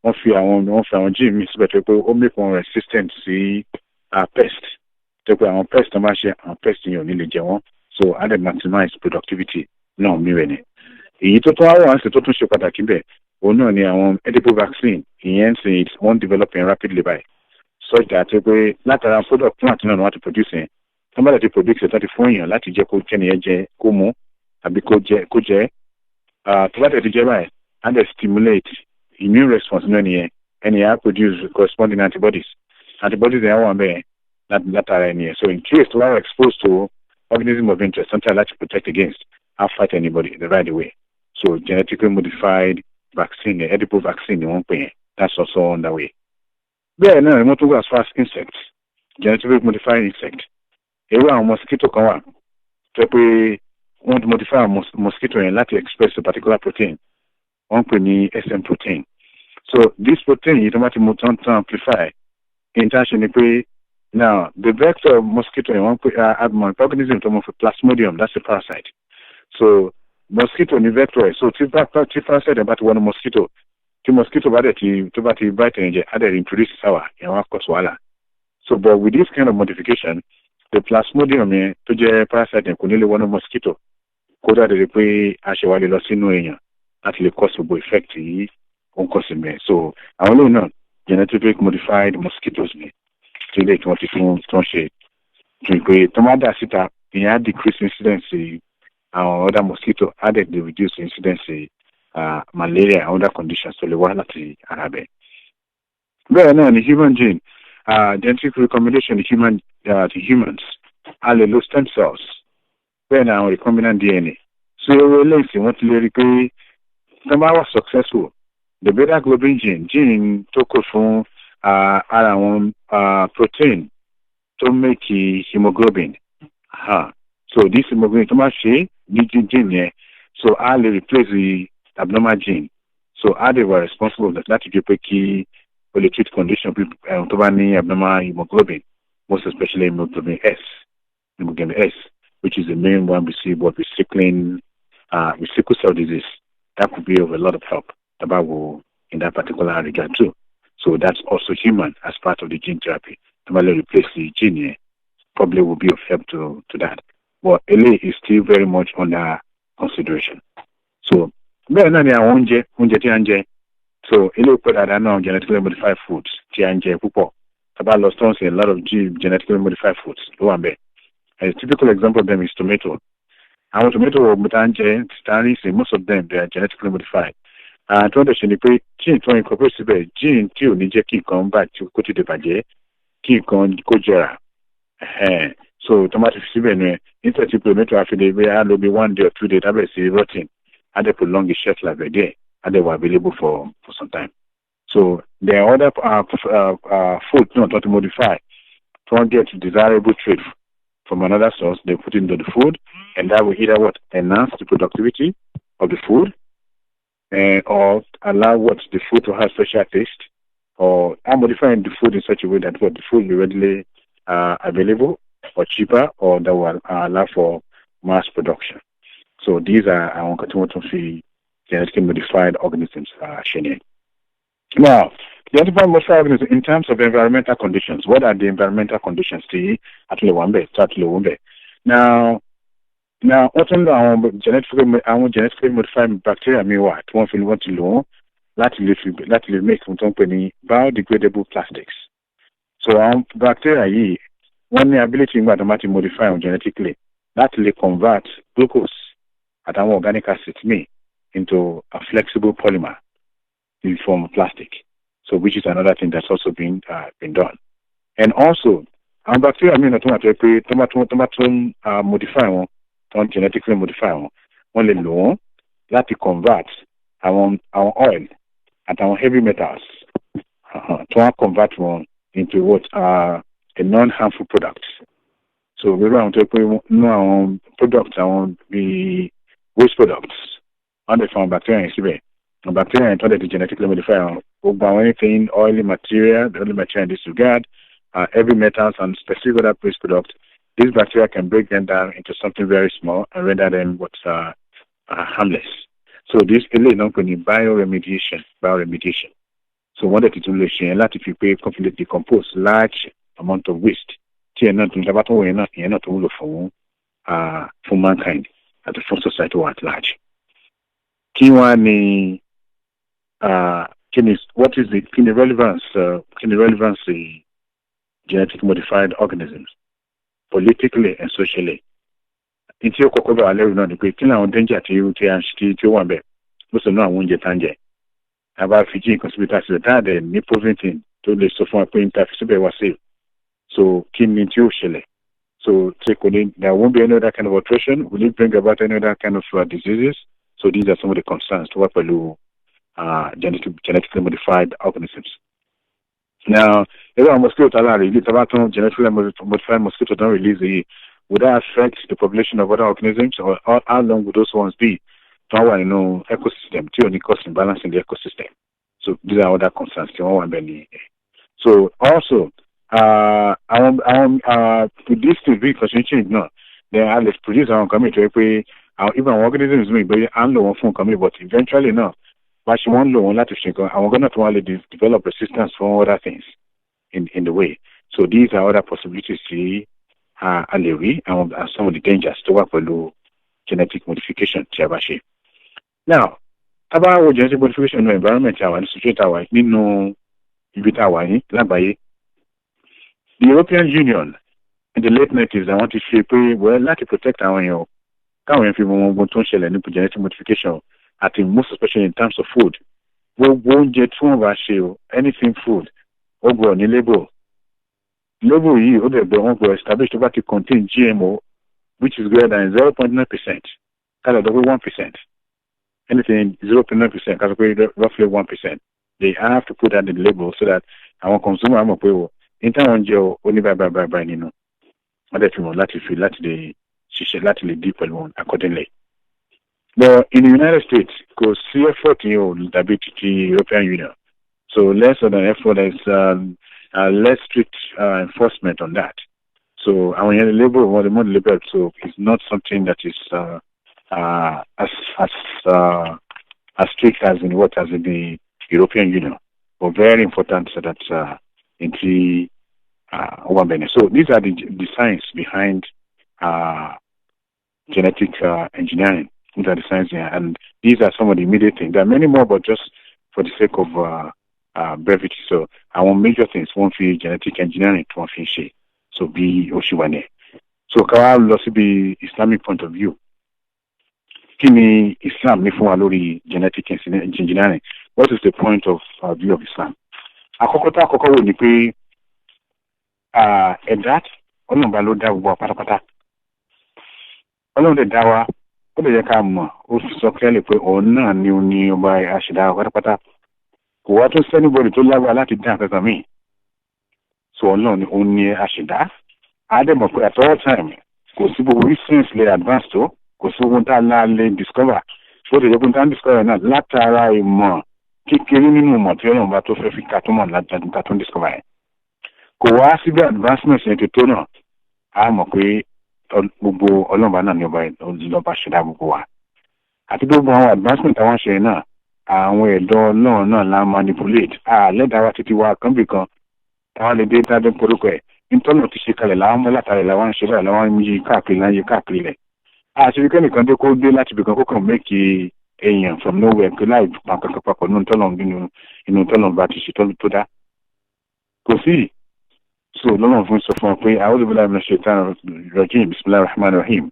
wọ́n fi àwọn gene mi síbẹ̀ tó pé ó make wọn resistant sí pest tó pé àwọn pest tó máa ṣe àwọn pest yẹn ò ní lè jẹ wọ́n so and they maximize productivity náà mìíràn ni. Èyí tó tún àwọn àǹsì tó tún ṣe pàtàkì bẹ́ẹ̀ òun náà ni àwọn edible vaccine ìyẹn sì wọ́n developing rapidly by such that pé látara product plant náà ni wọ́n ti produce yẹn tó bá ti produce láti fún èèyàn láti jẹ́ kó kẹ́niyẹn jẹ kó mú àbí kó jẹ tó bá ti jẹ báyìí and they stimulate immune response náà nìyẹn ẹnìyẹn produce corresponding antibodies yẹn wà bẹ́ẹ̀ látara ẹnìyẹn so in case tó wà exposed to organism of interest sometimes like to protect against and fight anybody the right way so genetically modified vaccine edible vaccine ni wọ́n pè yẹn that's also on the way. Bẹ́ẹ̀ náà ni wọ́n tún go as far as insects genetically modified insect irú àwọn mosquito kan wà tó pé wọ́n modify àwọn mosquito yẹn láti express a particular protein wọ́n pè ní SM protein so this protein yìí tó bá ti mú tán amplify intention ni pé now the vector of mosquito yẹn wọ́n pè organism tó mọ̀ for plasmodium that's a parasite so mosquito ni vector ẹ̀ so tí parasite ẹ̀ bá ti wọnú mosquito tí mosquito bá dẹ̀ tó bá ti bite ẹ̀ jẹ́ á dẹ̀ introduce sour yẹn wá cause wàhálà so but with this kind of modification the plasmodium yẹn tó jẹ́ parasite yẹn kò ní lè wọnú mosquito kódà dẹ̀ pé aṣèwálé lọ sínú èèyàn láti lè cause gbogbo effect yìí ó ń cause mẹ́ so àwọn olóyìn náà genetically modified mosquitoes ni tí ilé tí wọ́n ti fún tí wọ́n ṣe tún pé tó má dà síta ìyẹn á decrease incidence àwọn other mosquito á dẹ̀ dey reduce incidence malaria and other conditions tó lè wá láti ara bẹ́ẹ̀. Bẹ́ẹ̀ náà ni human gene genetic recombination to humans a lè lo stem cells bẹ́ẹ̀ ni àwọn recombinant DNA so eléyìí tí wọ́n ti lè rí pé tó bá wà successful the beta globin gene tó kù fún ara àwọn protein tó make hemoglobin so this hemoglobin tó máa ṣe ní gene yẹn so a lè replace the abnormal gene so a dey were responsible láti jẹ́ pé kí o lè treat condition tó bá ní abnormal hemoglobin most especially hemoglobin S which is the main one we see with sickle cell disease that could be of a lot of help in that particular regard too so that's also human as part of the gene therapy to replace the gene probably will be of help to that but LA is still very much under consideration so bẹ́ẹ̀ náà ni àwọn oúnjẹ tí a ń jẹ So, ilé put that now genetically modified foods, TNJ, púpọ̀. About lost on a lot of genetically modified foods. A typical example of them is tomato. Our tomato, most of them they are genetically modified. To understand the gene to incorporate the gene to nije ki kan ba ti ko ti de baje ki kan ko jera. So tomato sibe no instead of tomato after they be one day or 2 days that be rotting and they prolong the shelf life again and they were available for some time. So there are other food not to modify to get desirable trait from another source. They put into the food, and that will either enhance the productivity of the food, or allow the food to have special taste, or modifying the food in such a way that the food will be readily available or cheaper, or that will allow for mass production. So these are our genetically modified organisms. Now, genetically modified organisms in terms of environmental conditions. What are the environmental conditions? Now, our genetically modified bacteria may want to learn that make something biodegradable plastics. So our bacteria one the ability to modify genetically that convert glucose at our organic acid into a flexible polymer in form of plastic. So which is another thing that's also been done. And also our bacteria modify genetically modify only low that convert our oil and our heavy metals to convert one into what are a non-harmful products. So we want to know products the waste products under from bacteria and bacteria and the genetically modify anything oily material, the only material in this regard, heavy metals and specific other waste products. These bacteria can break them down into something very small and render them harmless. So this is bioremediation. So what that is relation, a lot of people completely decompose large amount of waste. Not for mankind at the full society at large. What is the relevance the genetically modified organisms politically and socially? In your cocoa, I learned the great danger to you to one bed. Most of no one get tangent. About Fiji conspirators that the nipple thing to the so far point that was safe. So, so there won't be any other kind of alteration. Will it bring about any other kind of diseases? So these are some of the concerns to work with genetically modified organisms. Now, if a mosquito genetically modified mosquito don't release would that affect the population of other organisms, or how long would those ones be? Ecosystem, cost imbalance in the ecosystem. So these are other concerns. So also, this to be change no. They are let's produce our community even organisms may be low from community, but eventually no. But she won't low on that to shake. I'm gonna develop resistance for other things in the way. So these are other possibilities and some of the dangers to work with genetic modification. Now, about genetic modification in the environment and situation the European Union in the late 90s, I want to say, like to protect our genetic modification, I think most especially in terms of food. We won't get anything food, or go on the label. Label you established to contain GMO, which is greater than 0.9%, kind of 1%. Anything 0.9%, roughly 1%. They have to put that in the label so that our consumer in time only by other people let the deep one accordingly. But in the United States, because CF14 the European Union, so less of an effort is less strict enforcement on that. So I mean, the label or the more label, so it's not something that is as strict as in the European Union, but very important so that into so these are the science behind genetic engineering. These are the science here, and these are some of the immediate things. There are many more, but just for the sake of brevity. So our major things won't be genetic engineering to one thing. So be Oshiwane. So ká lọ síbi Islamic point of view. Kí ni Islam ní fún wa lórí genetic engineering? What is the point of view of Islam? Àkọ́kọ́ wò ni pé ẹ̀dá Ọlọ́run bá ló dá gbogbo pátápátá. Ọlọ́run dẹ̀ dá wa, ó lè yẹ ká mọ̀, ó sọ clearly pé òun náà ni ó ní ọba àṣẹdá pátápátá. Kò wá tó sẹ́nibọ̀dì tó lágbára láti dá nǹkan kan míì. So Ọlọ́run ni òun ní àṣẹdá. A dẹ̀ mọ̀ pé at all time kò sí gbogbo reasons lè advance tó, kò sí ohun tá a lè discover. Ó lè jẹ́ pé tá a discover náà látara ìmọ̀ kékeré nínú ìmọ̀ tí Ọlọ́run bá tó fẹ́ fi ká tó mọ̀ látara ká tó discover yẹn. Kò wá síbi advancement yẹn tó náà, a mọ̀ pé gbogbo Ọlọ́run bá náà ní ọba ṣẹ̀dá gbogbo wa. Àti gbogbo àwọn advancement àwọn ṣe náà, àwọn ẹ̀dọ́ Ọlọ́run náà la manipulate. Lẹ́dàá wa títí wa kan bì kan, táwọn lè dé dáadé porúkọ ẹ̀. Nítorí ti ṣe kalẹ̀ láwọn mọ́látàrí làwọn ń ṣe báyìí láwọn ń yí káàkiri lẹ̀. Àṣírí kẹ́nìkan dé kó dé láti ibìkan kó kàn mẹ́kì èèyàn from nowhere pé láì pa kankan papọ̀ inú tọ́lọ̀ bá ti ṣe tó dá. Kò sí. So lọ́nà fún sọ fún ọ pé a'udhu billahi minash shaitanir rajim, bismillahir rahmanir rahim.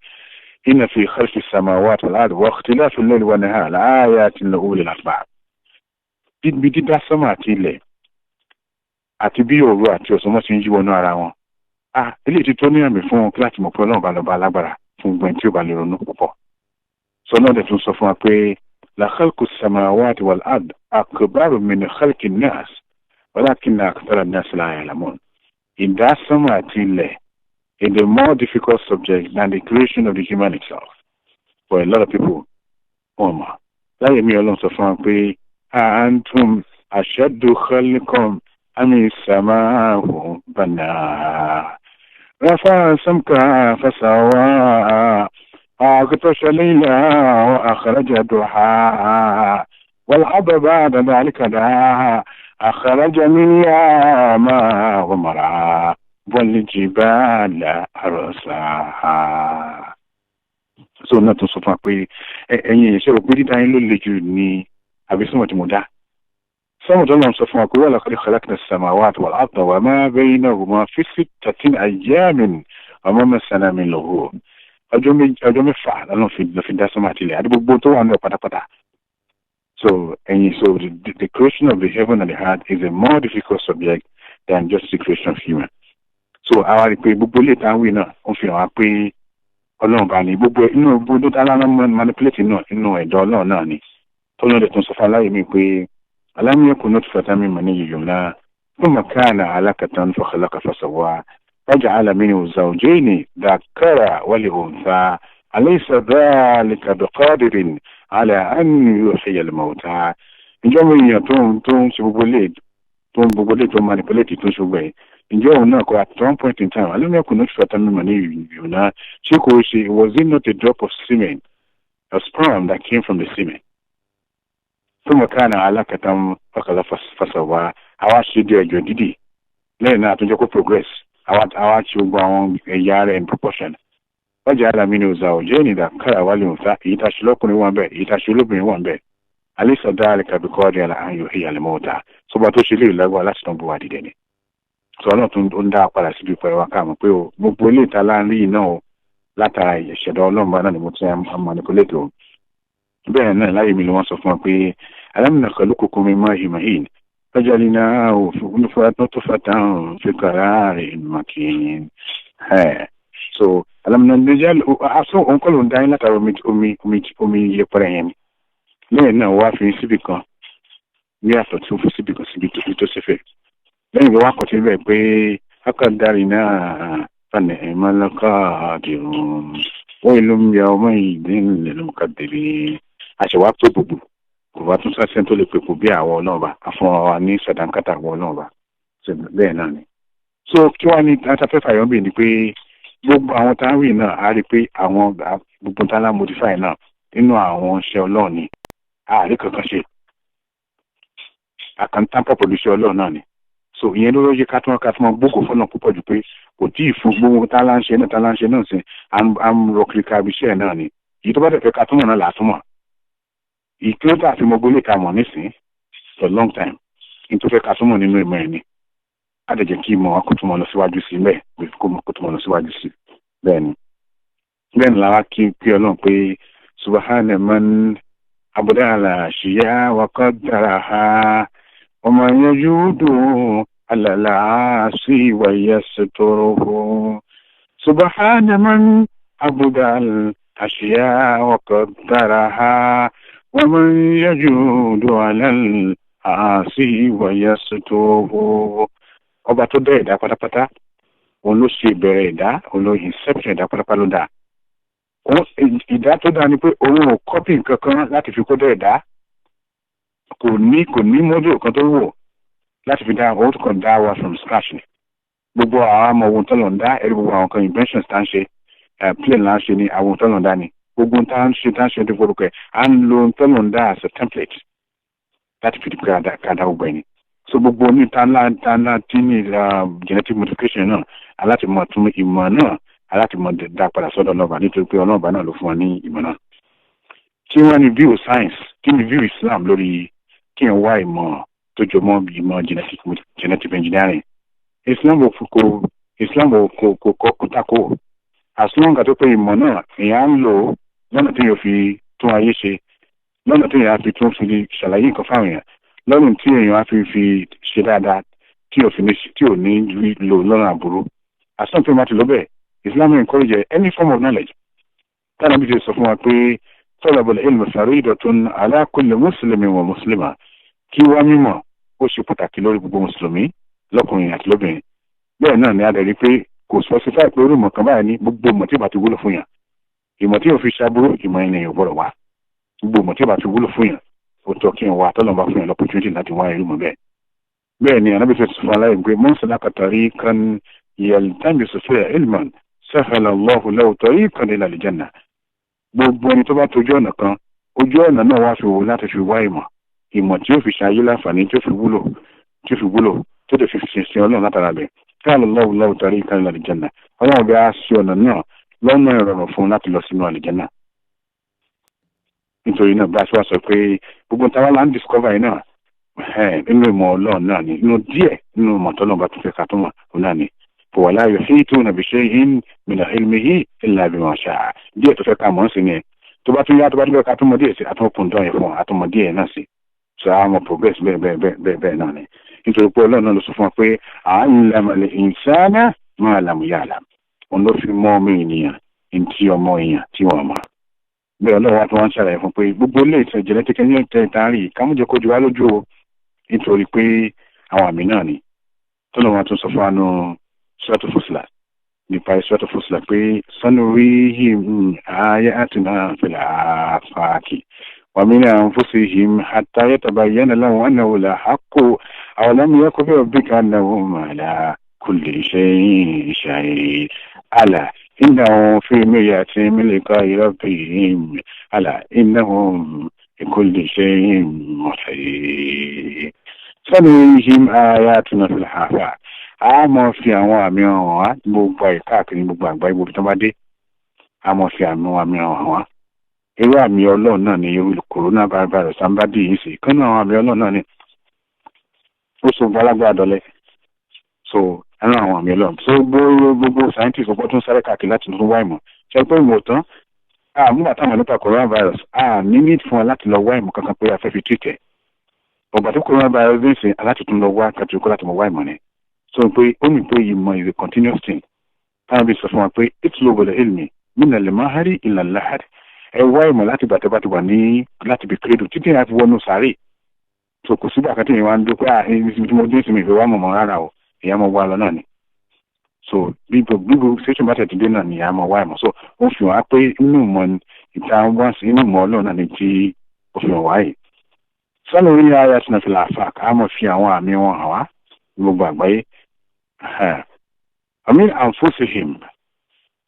Inna fi khalqis samawati wal ardi wa ikhtilafil layli wan nahari la'ayatin li ulil albab. Bí dídá sánmà àti ilẹ̀ àti bí òru àti ọ̀sán wọ́n ti ń yíwọ́nú ara wọn. Eléyìí ti tó ní àmì fún wọn láti mọ̀ pé Ọlọ́run bá lọ́ba alágbára fún gbẹ̀n tí ó bá lè ronú púpọ̀. Sọ náà dẹ̀ tún sọ fún wa pé la khalqus samawati wal ardi akbaru min khalqin nas walakinna akthara an-nas la ya'lamun. Ìdásánmà àti ilẹ̀ is a more difficult subject than the creation of the human itself. For a lot of people, láyé mi Ọlọ́run sọ fún wa pé antum ashaddu khalqan أم السماء بناها رفع سمكها فسواها وأغطش ليلها وأخرج ضحاها والأرض بعد ذلك دعاها أخرج منها ماءها ومرعاها والجبال أرساها. So náà tún sọ fún wa pé ẹ̀yin ìṣe òpin dídá yín ló le jù ní àbísùnmọ̀ tí mo dá. Some of them sọ fún wa pé ولقد خلقنا السماوات والأرض وما بينهما في 6 أيام وما مسنا من لغوب. ọjọ́ mẹ́fà ló fi dá sánmà àti ilẹ̀ àti gbogbo tó wà ní pátápátá. So the creation of the heaven and the earth is a more difficult subject than just the creation of human. So àwa rí pé gbogbo ilé ìtàn wí náà ó fi hàn wá pé Ọlọ́run bá ní gbogbo inú gbogbo tó dáná manipulate náà inú ẹ̀dọ́ Ọlọ́run náà ni. Tọ́lọ́ dẹ̀ tún sọ fún aláyè mi pé ألم يكن نطفة من مني يمنى ثم كان علقة فخلق فسوى فجعل منه زوجين ذكر والأنثى أليس ذلك بقادر على أن يحيي الموتى. Ǹjẹ́ mo yàn tó ń ṣe gbogbo lè tó manipulate tó ń ṣùgbọ́n ǹjẹ́ òun náà kọ́ at one point in time ألم يكن نطفة من مني يمنى ṣé kò ṣe was it not a drop of semen, a sperm that came from the semen? ثم كان علاقة فخلق فسوى. àwa ṣe di ẹjọ́ dídì lẹ́yìn náà àtúnjẹ́ kó progress àwa ṣe gbogbo àwọn ẹ̀yà rẹ̀ in proportion. wọ́n jẹ́ àdàmì ní ọ̀zà òjẹ́ ìnìdá kára wálé òǹfà èyí tá a ṣe lọ́kùnrin wọn bẹ́ẹ̀ èyí tá a ṣe olóbìnrin wọn bẹ́ẹ̀. alisa dhalika biqadiri ala an yuhyiya al-mawta. sọba tó ṣe lè lágbára láti tán bó wa dìde ni. sọ náà tún ń dá padà síbi ìpẹ́ wa káàmù pé o gbogbo ilé ìta láàrin náà o látara ìṣẹ̀dá Ọlọ́run bá náà ni mo ti manipulate o. bẹ́ẹ̀ náà láyé mi ni wọ́n sọ fún wa pé alam nakhluqukum min ma'in mahin fajalnahu nutfatan fi qararin makin. So alam najal aso onko ló ń dá yín látara omi yẹpẹrẹ yẹn ni. lẹ́yìn náà wá fi síbi kan ní àtọ̀ tí ó fi síbi kan síbi tó ṣe fẹ́. lẹ́yìn wá kọ̀ sí bẹ́ẹ̀ pé aqaddarna فنعم القادرون ويل يومئذ للمكذبين. àṣewà pé gbogbo kò bá tún sáṣẹ́ tó lè pèpò bí àwọn ọlọ́ọ̀bà àfọwọ́ wa ní sàdánkátà àwọn ọlọ́ọ̀bà bẹ́ẹ̀ náà ni. So kí wọ́n ní atafẹ́fà yọ̀ bí ni pé gbogbo àwọn táwì náà á rí i pé àwọn gbogbo tálá modify náà nínú àwọn iṣẹ́ Ọlọ́run ni àárí kankan ṣe àkàntàpọ̀ pẹ̀lú iṣẹ́ Ọlọ́run náà ni. So ìyẹn ló yẹ ká tún gbogbo fọ́nà púpọ̀ jù pé kò tí ì fún gbogbo tálá ń ṣe náà sí àmúrọ̀kìlìkà iṣẹ́ náà ni. èyí tó bá dẹ̀ fẹ́ ká túmọ̀ náà là á túmọ̀. ìkílódé àti mọ̀gbó lè ka mọ̀ nísìn for a long time into fẹ́ ká súnmọ́ nínú ìmọ̀ ẹni á dẹ̀ jẹ́ kí ìmọ̀ wa kó tó mọ̀ lọ síwájú sí bẹ́ẹ̀ kó tó mọ̀ lọ síwájú sí bẹ́ẹ̀ ni làwa kí Ọlọ́run pé subhana man abda ala shiya wa qaddaraha wa man yajudu ala al-asi wa yasturuhu subhana man abda al-ashiya wa qaddaraha wa man yajudu ala al-asi wa yasturuhu. Ọba tó dá ẹ̀dá pátápátá òun ló ṣe ìbẹ̀rẹ̀ ẹ̀dá òun ló inception ẹ̀dá pátápátá ló dá. Ìdá tó dá ni pé òun ò kọ́pì nǹkan kan láti fi kó dá ẹ̀dá kò ní mọ́dúlù kan tó wò láti fi dá òun tó kàn dá wa from scratch ni. Gbogbo àwọn ọmọ ohun tó lọ ń dá ẹ̀rí gbogbo àwọn kan inventions tá ń ṣe plane là ń ṣe ni àwọn ohun tó lọ ń dá ni gbogbo ohun tá ń ṣe tó forúkọ ẹ̀ à ń lo ohun tó lọ ń dá as a template láti fi ká dá gbogbo ẹ̀ ni. So gbogbo ní tánlá tí ní genetic modification náà aláti mọ̀ tún ìmọ̀ náà aláti mọ̀ dá padà sọ́dọ̀ ọlọ́ba nítorí pé ọlọ́ba náà ló fún wa ní ìmọ̀ náà. Kí wọ́n ní view science kí ni view Islam lórí kí n wá ìmọ̀ tó jọ mọ́ ìmọ̀ genetic engineering. Islam kò tako as long as tó pé ìmọ̀ náà èèyàn ń lò lọ́nà tí yóò fi tún ayé ṣe lọ́nà tí èèyàn fi tún fi ṣàlàyé nǹkan fáwọn èèyàn lọ́rùn tí èèyàn á fi ṣe dáadáa tí ò ní lò lọ́nà àbúrò àsán tó máa ti lọ bẹ́ẹ̀ Islam encourage any form of knowledge táwọn àbí ti sọ fún wa pé talabul ilmi faridatun ala kulli muslimin wa muslima kí wá mímọ̀ ó ṣe pàtàkì lórí gbogbo mùsùlùmí lọ́kùnrin àti lóbìnrin bẹ́ẹ̀ náà ni a dẹ̀ rí pé kò specify pé orí ìmọ̀ kan báyìí ní gbogbo ìmọ̀ tí ó bá ti wúlò fún yàn ìmọ̀ tí yóò fi ṣàbúrò ìmọ̀ ènìyàn ò gbọ́dọ̀ wá gbogbo ìmọ̀ tí ó bá ti wúlò fún yàn ó tọ́ kí n wá tọ́lọ́mbà fún yàn l'opportunity láti wá irú mọ̀ bẹ́ẹ̀ ni anábì fẹ́ sọ fún aláì pé man salaka tariqan yaltamisu fihi ilman sahala Allahu lahu tariqan ila al-jannah gbogbo ẹni tó bá tójú ọ̀nà kan ojú ọ̀nà náà wá fi wò láti fi wá ìmọ̀ tí ó fi ṣayé láǹfààní tí ó fi wúlò tó lè fi ṣe ọlọ́run látara bẹ̀ sahala Allahu lahu tariqan ila al-jannah ọlọ́run bí a ṣe ọ̀nà náà lọ́nà ìrọ̀rùn fún láti lọ sínú al-jannah. Nítorí náà bá a ṣe wá sọ pé gbogbo táwa là ń discover yìí náà nínú ìmọ̀ ọlọ́run náà ni inú díẹ̀ nínú ìmọ̀ tọ́lọ́run bá tún fẹ́ ká tó mọ̀ òun náà ni wala yuhituna bi shay'in min ilmihi illa bima sha'a díẹ̀ tó fẹ́ ká mọ̀ sí ni tó bá tún yá tó bá tún fẹ́ ká tó mọ̀ díẹ̀ sí àtúnkùn dán yẹn fún àtúmọ̀ díẹ̀ náà sí so àwọn progress bẹ́ẹ̀ náà ni nítorí pé ọlọ́run náà ló sọ fún wa pé allama al-insana ma lam ya'lam òun ló fi mọ́ ọmọ ènìyàn ntí ọmọ èèyàn tí wọ́n mọ̀ bẹ́ẹ̀ ọlọ́run tó wọ́n ń ṣàlàyé fún pé gbogbo ilé ìtẹ̀ genetic engineering tààrí kámújẹ kó ju wá lójú o nítorí pé àwọn àmì náà ni tó lọ́wọ́ tó sọ fún àánú suratul Fussilat nípa suratul Fussilat pé sanurihim ayatina fil afaqi wa min anfusihim hatta yatabayyana lahum annahu al-haqqu aw lam yakun fi rabbika annahum ala kulli shay'in shahid ala إنهم في مرية من لقاء ربهم ألا إنهم بكل شيء محيط سنريهم آياتنا في الآفاق àmọ́ fi àwọn àmì hàn wá gbogbo káàkiri gbogbo àgbáyé gbogbo tó bá dé àmọ́ fi àmì hàn wá irú àmì ọlọ́run náà ni irú coronavirus àmbádì yìí sí kan náà àwọn àmì ọlọ́run náà ni ó so gbalagbà dọ́lẹ̀ so ẹnu àwọn àmì ọlọ́run so gbogbo scientist ọgbọ́n tó ń sáré káàkiri láti tún wá ìmọ̀ ṣe pé ìmọ̀ tán nígbà táwọn nípa coronavirus ní need fún wa láti lọ wá ìmọ̀ kankan pé a fẹ́ fi treat ẹ̀ ọgbà tó coronavirus ń sìn aláti tún lọ wá kàtí kó láti mọ̀ wá ìmọ̀ ni so pé ó mì pé ìmọ̀ is a continuous thing táwọn bí sọ fún wa pé itlubu al-ilmi min al-mahdi ila al-lahd ẹ wá ìmọ̀ láti bàtẹ́ bá ti wà ní láti bí kérédù títí yẹn fi wọnú sáré so kò sígbà kan tí yẹn wá ń dúpẹ́ ibi tí mo dé sí mi ìfẹ́ wá mọ̀ rárá o ìyá mọ̀ wá lọ náà ni so gbígbó station bá tẹ̀tí dé náà ni ìyá mọ̀ wá ìmọ̀ so ó fi hàn á pé inú ìmọ̀ ìta wá sí inú ìmọ̀ ọlọ́run náà ni tí ó fi hàn wáyé sọ́nà orí ayé àti nàfẹ̀lá àfàk á mọ̀ fi àwọn àmì wọn hàn wá gbogbo àgbáyé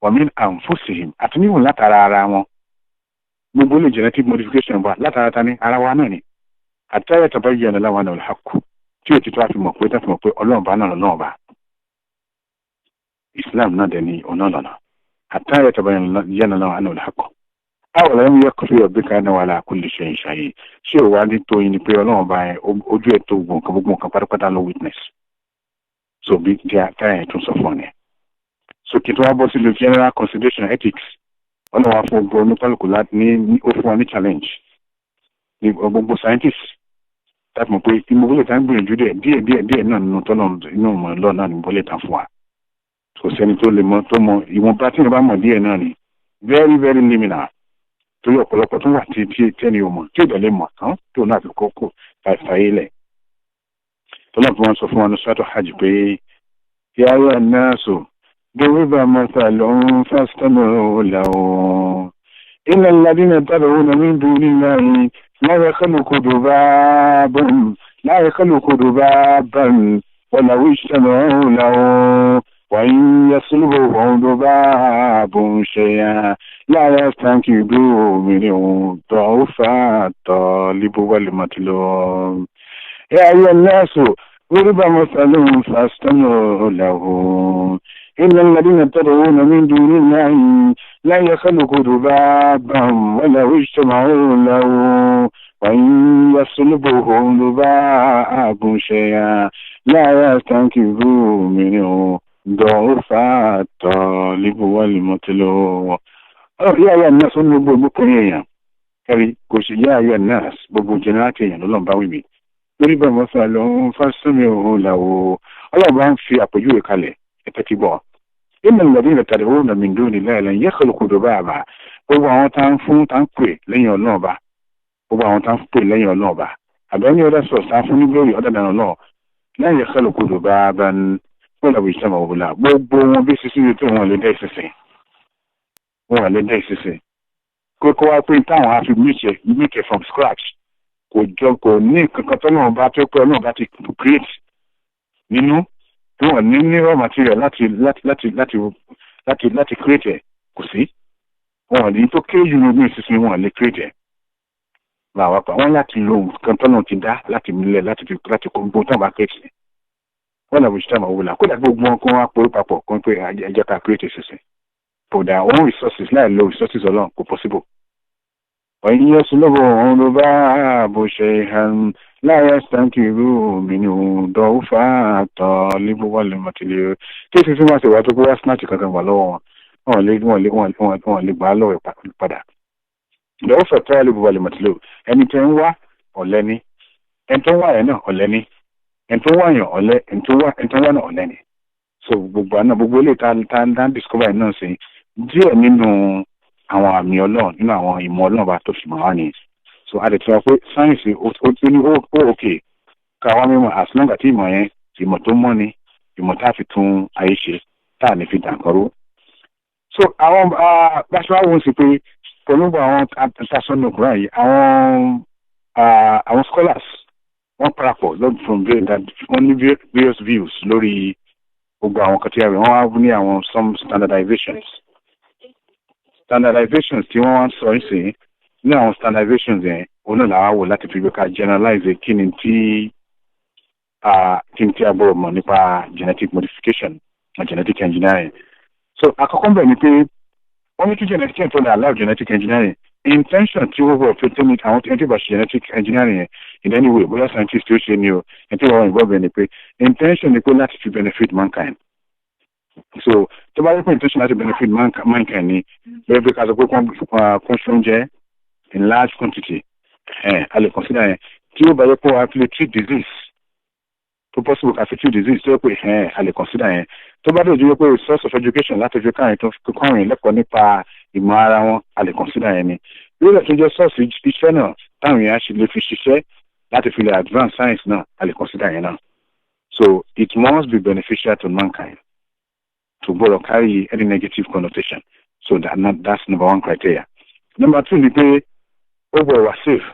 wàmín àǹfóṣìhìm àti níwọ̀n látara ara wọn gbogbo lè genetic modification wa látara ta ní ara wa náà ni àtàyà tàbáyé ẹ̀nà láwọn náà lẹ́hàkù tí ó ti tó àfi mọ̀ pé dáfì mọ̀ pé ọlọ́run bá náà lọ́nà ọba Islam náà dẹ̀ ní ọ̀nà lọ́nà àtàyà tàbáyé ẹ̀nà láwọn náà lẹ́hàkù àwọn ẹ̀mí ẹ̀kọ́ fi ọ̀gbẹ́ kan náà wà láàkú lè ṣe ìṣàyè ṣé ò wá ní tó yín ni pé ọlọ́run bá yẹn ojú ẹ̀ tó gbogbo nǹkan pátápátá ló witness so bí káyà yẹn tún sọ fún ọ ni so kí tó wá bọ́ sílùú general consideration ethics ọlọ́run wá fún gbogbo oníkálukú láti ní ó fún wa ní challenge ní gbogbo scientists láti mọ̀ pé ìmọ̀gbọ́lẹ̀ tá ń gbìyànjú díẹ̀ náà nínú tọ́lọ̀ inú ọmọ ọlọ́run náà ní ìmọ̀gbọ́lẹ̀ tá fún wa kò sẹ́ni tó lè mọ̀ tó mọ̀ ìwọ̀nba tí wọ́n bá mọ̀ díẹ̀ náà ni very very liminal torí ọ̀pọ̀lọpọ̀ tó wà tí tẹ́ni o mọ̀ tí ò dẹ̀lé mọ̀ tán tó náà fi kókó fàyè lẹ̀ tọ́lọ̀ fún wọn sọ fún wọn ní sọ́tọ̀ hajj pé yáyà náà sọ ضرب مثل فاستمعوا له إن الذين تدعون من دون الله لا يخلقوا ذبابا ولو اجتمعوا له وإن يسلبهم ذباب شيئا لا يستنكبوا منه ضعف الطالب والمطلوب يا أيها الناس ضرب مثل فاستمعوا له إن الذين تدعون من دون الله لا يخلقوا ذبابا ولو اجتمعوا له وإن يسلبهم ذباب شيئا لا يستنكبوا منه ضعف الطالب والمطلوب. يا أيها الناس gbogbo èèyàn kẹrí kò sí yá ayé nas gbogbo jẹnẹrátì èèyàn lọ́lọ́run bá wí mi lórí bẹ́ẹ̀ mọ́sá ló ń fásitì òun làwọ̀ ọlọ́run bá ń fi àpèjúwe kalẹ̀ ẹ̀tẹ́ ti bọ̀ ìmọ̀ ìgbàdí ìrẹ̀tàdé ó nà mí dúró ní láìláì yẹ kọlùkù dò bá àbá gbogbo àwọn tá ń fún tá ń pè lẹ́yìn ọlọ́ọ̀ba gbogbo àwọn tá ń pè lẹ́yìn ọlọ́ọ̀ba àbẹ́ni ọ̀dà sọ̀rọ̀ tá ń fún ní lórí ọ̀dà dáná náà láì yẹ kọlùkù dò bá àbá ní wọ́n ìṣẹ́mọ̀ òwúlà gbogbo wọn bí sísí tó wọn lè dá ìṣẹ̀ṣẹ̀ kókó wá pé táwọn á fi make it from scratch kò ní kankan tó náà bá tó pé ọlọ́run bá ti create nínú tí wọ́n ní raw material láti create ẹ̀ kò sí wọ́n ní tó kéré jù ní ìsinsin wọ́n lè create ẹ̀ báwa pa wọ́n láti lo nǹkan tó náà ti dá láti mílẹ̀ láti kó gbogbo tó bá create ẹ̀ wọ́n làwọn òṣìṣẹ́ àmọ́ wò lá kódà gbogbo wọn kó wá pòrò papọ̀ kó pé ẹjẹ́ ká create ìsinsin for their own resources láì lo resources ọlọ́run kò possible. وإن يسلبهم ذباب شيئا لا يستنكروا منه ضعف الطالب والمطلوب. kí sísí máa ṣe wá tó kó wá snatch kankan wà lọ́wọ́ wọn lè gbà á lọ́wọ́ padà. ضعف الطالب والمطلوب ẹni tó ń wá ọ̀lẹ ni ẹni tó ń wá yẹn náà ọ̀lẹ ni ẹni tó ń wá yàn ọ̀lẹ ẹni tó ń wá náà ọ̀lẹ ni. so gbogbo ilé tá ń discover náà sí díẹ̀ nínú àwọn àmì ọlọ́run nínú àwọn ìmọ̀ ọlọ́run bá tó fi mọ̀ wá ní so a lè tọ́ pé sáyẹ̀nsì ó ní ó òkè káwọn mímọ̀ as long as ìmọ̀ yẹn ìmọ̀ tó mọ́ ni ìmọ̀ tá a fi tún ayé ṣe tá a ní fi dànkọ́rọ́ so àwọn báṣọ àwọn sì pé pẹ̀lú àwọn àtàsọ́nù kúrò yìí àwọn scholars wọ́n parapọ̀ lọ́dún from wọ́n ní various views lórí gbogbo àwọn kan tí a rẹ̀ wọ́n wá ní àwọn some standardizations tí wọ́n wá ń sọ ìsìn ní àwọn standardizations yẹn òun náà làwọn wò láti fi gbé ká generalize kí ni tí a gbọ́dọ̀ mọ̀ nípa genetic modification and genetic engineering. so àkọ́kọ́ bẹ̀ ni pé wọ́n ní kí genetic engineering allow genetic engineering intention tí wọ́n wọ̀ pé tó ní àwọn tí wọ́n ṣe genetic engineering yẹn in any way bóyá scientist tí ó ṣe ni o ẹni tí wọ́n involve ni pé intention ni pé láti fi benefit mankind. so tó bá yẹ pé intention láti benefit mankind ni bẹ́ẹ̀ bí ká sọ pé kún ṣóúnjẹ in large quantity a lè consider yẹn tí ó bá yẹ pé wàá fi lè treat disease tó possible ká fi treat disease tó yẹ pé a lè consider yẹn tó bá dé ojú pé source of education láti fi káyìn tó kọ́rin lẹ́kọ̀ọ́ nípa ìmọ̀ ara wọn a lè consider yẹn ni lórí ẹ̀ tó jẹ́ source iṣẹ́ náà táwọn èèyàn ṣe lè fi ṣiṣẹ́ láti fi lè advance science náà a lè consider yẹn náà so it must be beneficial to mankind to carry any negative connotation so that's number one criteria. Number two ni pé ó gbọ́dọ̀ wà safe.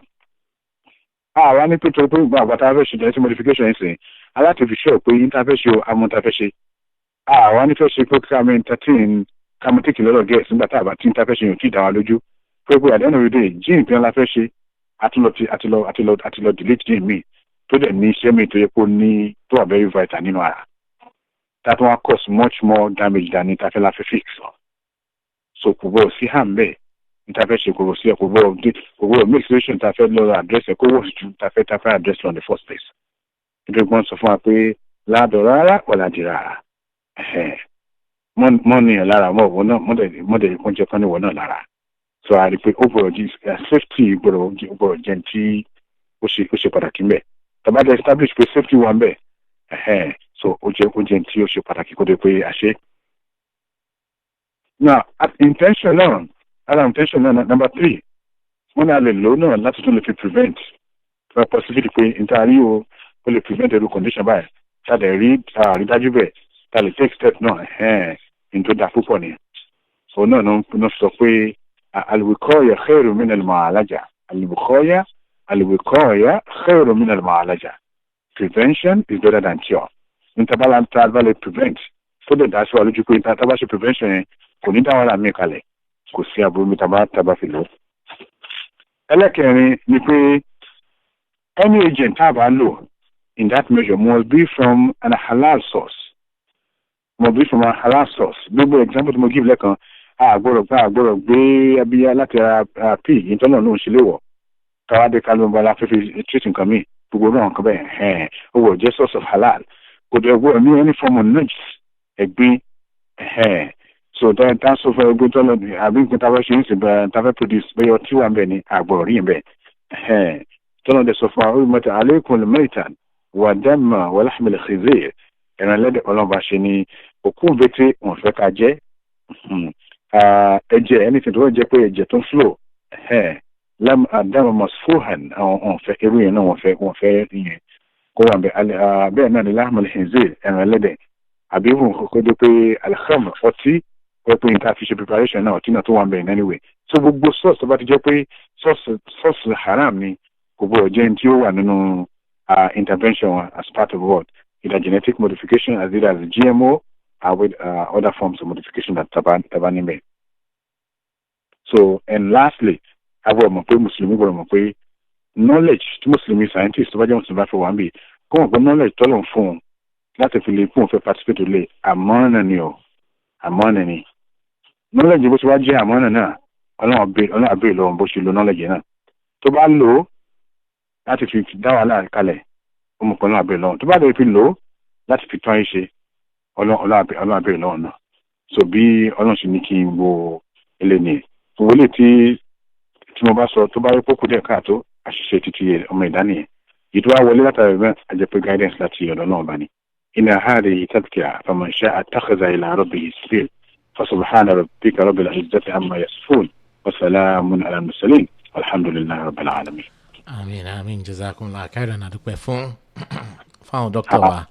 Àwa ní pé tó gbà àgbàtà fẹ́ ṣe genetic modification yẹn sìn aláti fi ṣe pé yín tá fẹ́ ṣe amọ̀ tá fẹ́ ṣe. Àwa ní fẹ́ ṣe pé kámi entertain kámi take lọ́lọ́ gẹ̀ẹ́sì nígbà tá àbá tí ń tá fẹ́ ṣe yàn tí ì dá wa lójú. Pé at the end of the day gene kan la fẹ́ ṣe àtìlọ delete gene mi tó dẹ̀ ní iṣẹ́ mi tó yẹ kó ní tó wà very vital nínú ara. That one cause much more damage than it after fix. So kò bọ̀ sí hàn bẹ́ẹ̀ interface ṣe kò sí kò gbọ́dọ̀ make situation ta fẹ́ lọ address ẹ̀ kó wọ̀ ju ta fẹ́ address on the first place. Nítorí wọ́n sọ fún wa pé ládọ̀rọ̀ rárá wọ̀lá di rárá mọ́ ní ẹ̀ lára mọ́ òun náà mọ́dẹ̀ kún jẹ́ kán ní wọ́n náà lára. So a rí pé overall safety gbọ́dọ̀ jẹ́ tí ó ṣe pàtàkì mbẹ̀. Tàbá dẹ̀ establish pé safety wà mbẹ̀ so ó jẹ́ tí ó ṣe pàtàkì kó dé pé àṣẹ. Now intention náà number 3 wọ́n náà lè lò náà láti tún lè fi prevent possibility pé nítorí ó lè prevent ẹrú condition báyìí ṣáàdẹ̀ rí àrídájú bẹ́ẹ̀ ta lè take step náà ní tó dáa púpọ̀ ni. So náà ló sọ pé al-wiqaya khairu min al-mu'alaja al-wiqaya khairu min al-mu'alaja. Prevention is better than cure. Nítabàlá ń ta àbálẹ̀ prevent tó lè dá sí wa lójú pé tábà ṣe prevention yẹn kò ní dáwọn àmì kalẹ̀ kò sí aburú mi tábà fi lò. Ẹlẹ́kẹrin ni pé any agent tá a bá lò in that measure must be from a halal source. Gbogbo example tí mo give lẹ́kan àgbọ̀rọ̀ gbé abíyá láti ra pig ìtọ́nà ló ń ṣe léwọ̀ káwádé kálóńbala fífi treat nǹkan mi gbogbo náà nǹkan bẹ́ẹ̀ ó wọ̀ jẹ́ source of halal kò dẹ̀ gbọ́ ní any form of najis ẹ̀gbin so that sọ fún ẹgbẹ́ tọ́lọ̀ àbí nǹkan tábà ṣe ń sìn bẹ́ẹ̀ tábà produce bẹ́ẹ̀ ọtí wà ń bẹ̀ ní àgbọ̀rọ̀ rí bẹ́ẹ̀ tọ́lọ̀ dẹ̀ sọ fún àwọn olùmọ̀tà alaykum al-maytan wa damma wa lahm al-khinzir ẹ̀ràn lẹ́dẹ̀ ọlọ́ba ṣe ni òkú bẹ́tẹ̀ wọ́n fẹ́ ká jẹ́ ẹ̀jẹ̀ anything tó wọ́n jẹ́ pé ẹ̀jẹ̀ tó ń flow lam adama masfuhan àwọn ọ̀fẹ́ irú yẹn náà wọ́n fẹ́ yẹn kó wà bẹ́ẹ̀ náà ni lahm al-khinzir ẹ̀ràn lẹ́dẹ̀ àbí wọn kọ́kọ́ dé pé al-khamr ọtí pé nǹkan àfi ṣe preparation náà ọtí náà tó wà ń bẹ̀ in anyway so gbogbo source tó bá ti jẹ́ pé source haram ni kò gbọ́dọ̀ jẹ́ tí ó wà nínú intervention as part of what either genetic modification as either as GMO or with other forms of modification that taba níbẹ̀. So and lastly agbọ́dọ̀ mọ̀ pé mùsùlùmí gbọ́dọ̀ mọ̀ pé knowledge tí mùsùlùmí scientist tó bá jẹ́ mùsùlùmí bá fẹ́ wà ń bì kó wọ́n pé knowledge tọ́lọ̀ fún un láti fi lè fún òun fẹ́ participate lè àmọ́nà ni knowledge bó ṣe wá jẹ́ àmọ́nà náà ọlọ́run àbẹ̀rẹ̀ lọ́wọ́ bó ṣe lo knowledge náà tó bá lò ó láti fi dá wàhálà kalẹ̀ ọmọkùnrin náà àbẹ̀rẹ̀ lọ́wọ́ tó bá lè fi lò ó láti fi tán ṣe ọlọ́run àbẹ̀rẹ̀ lọ́wọ́ náà so bí ọlọ́run ṣe ní kí n wo eléyìí òwò lè tí mo bá sọ tó bá rí pókù díẹ̀ káàtó àṣìṣe títí ọmọ ìdánìyẹn ìdúrà wọlé látàrí bẹ́ẹ̀ àjẹpẹ́ guidance láti ọ̀dọ̀ náà bá ní. إن هذه تذكرة فمن شاء اتخذ إلى ربه سبيل فسبحان ربك رب العزة عما يصفون وسلام على المرسلين والحمد لله رب العالمين. آمين جزاكم الله خيرا adúpẹ́ fún dókítà wa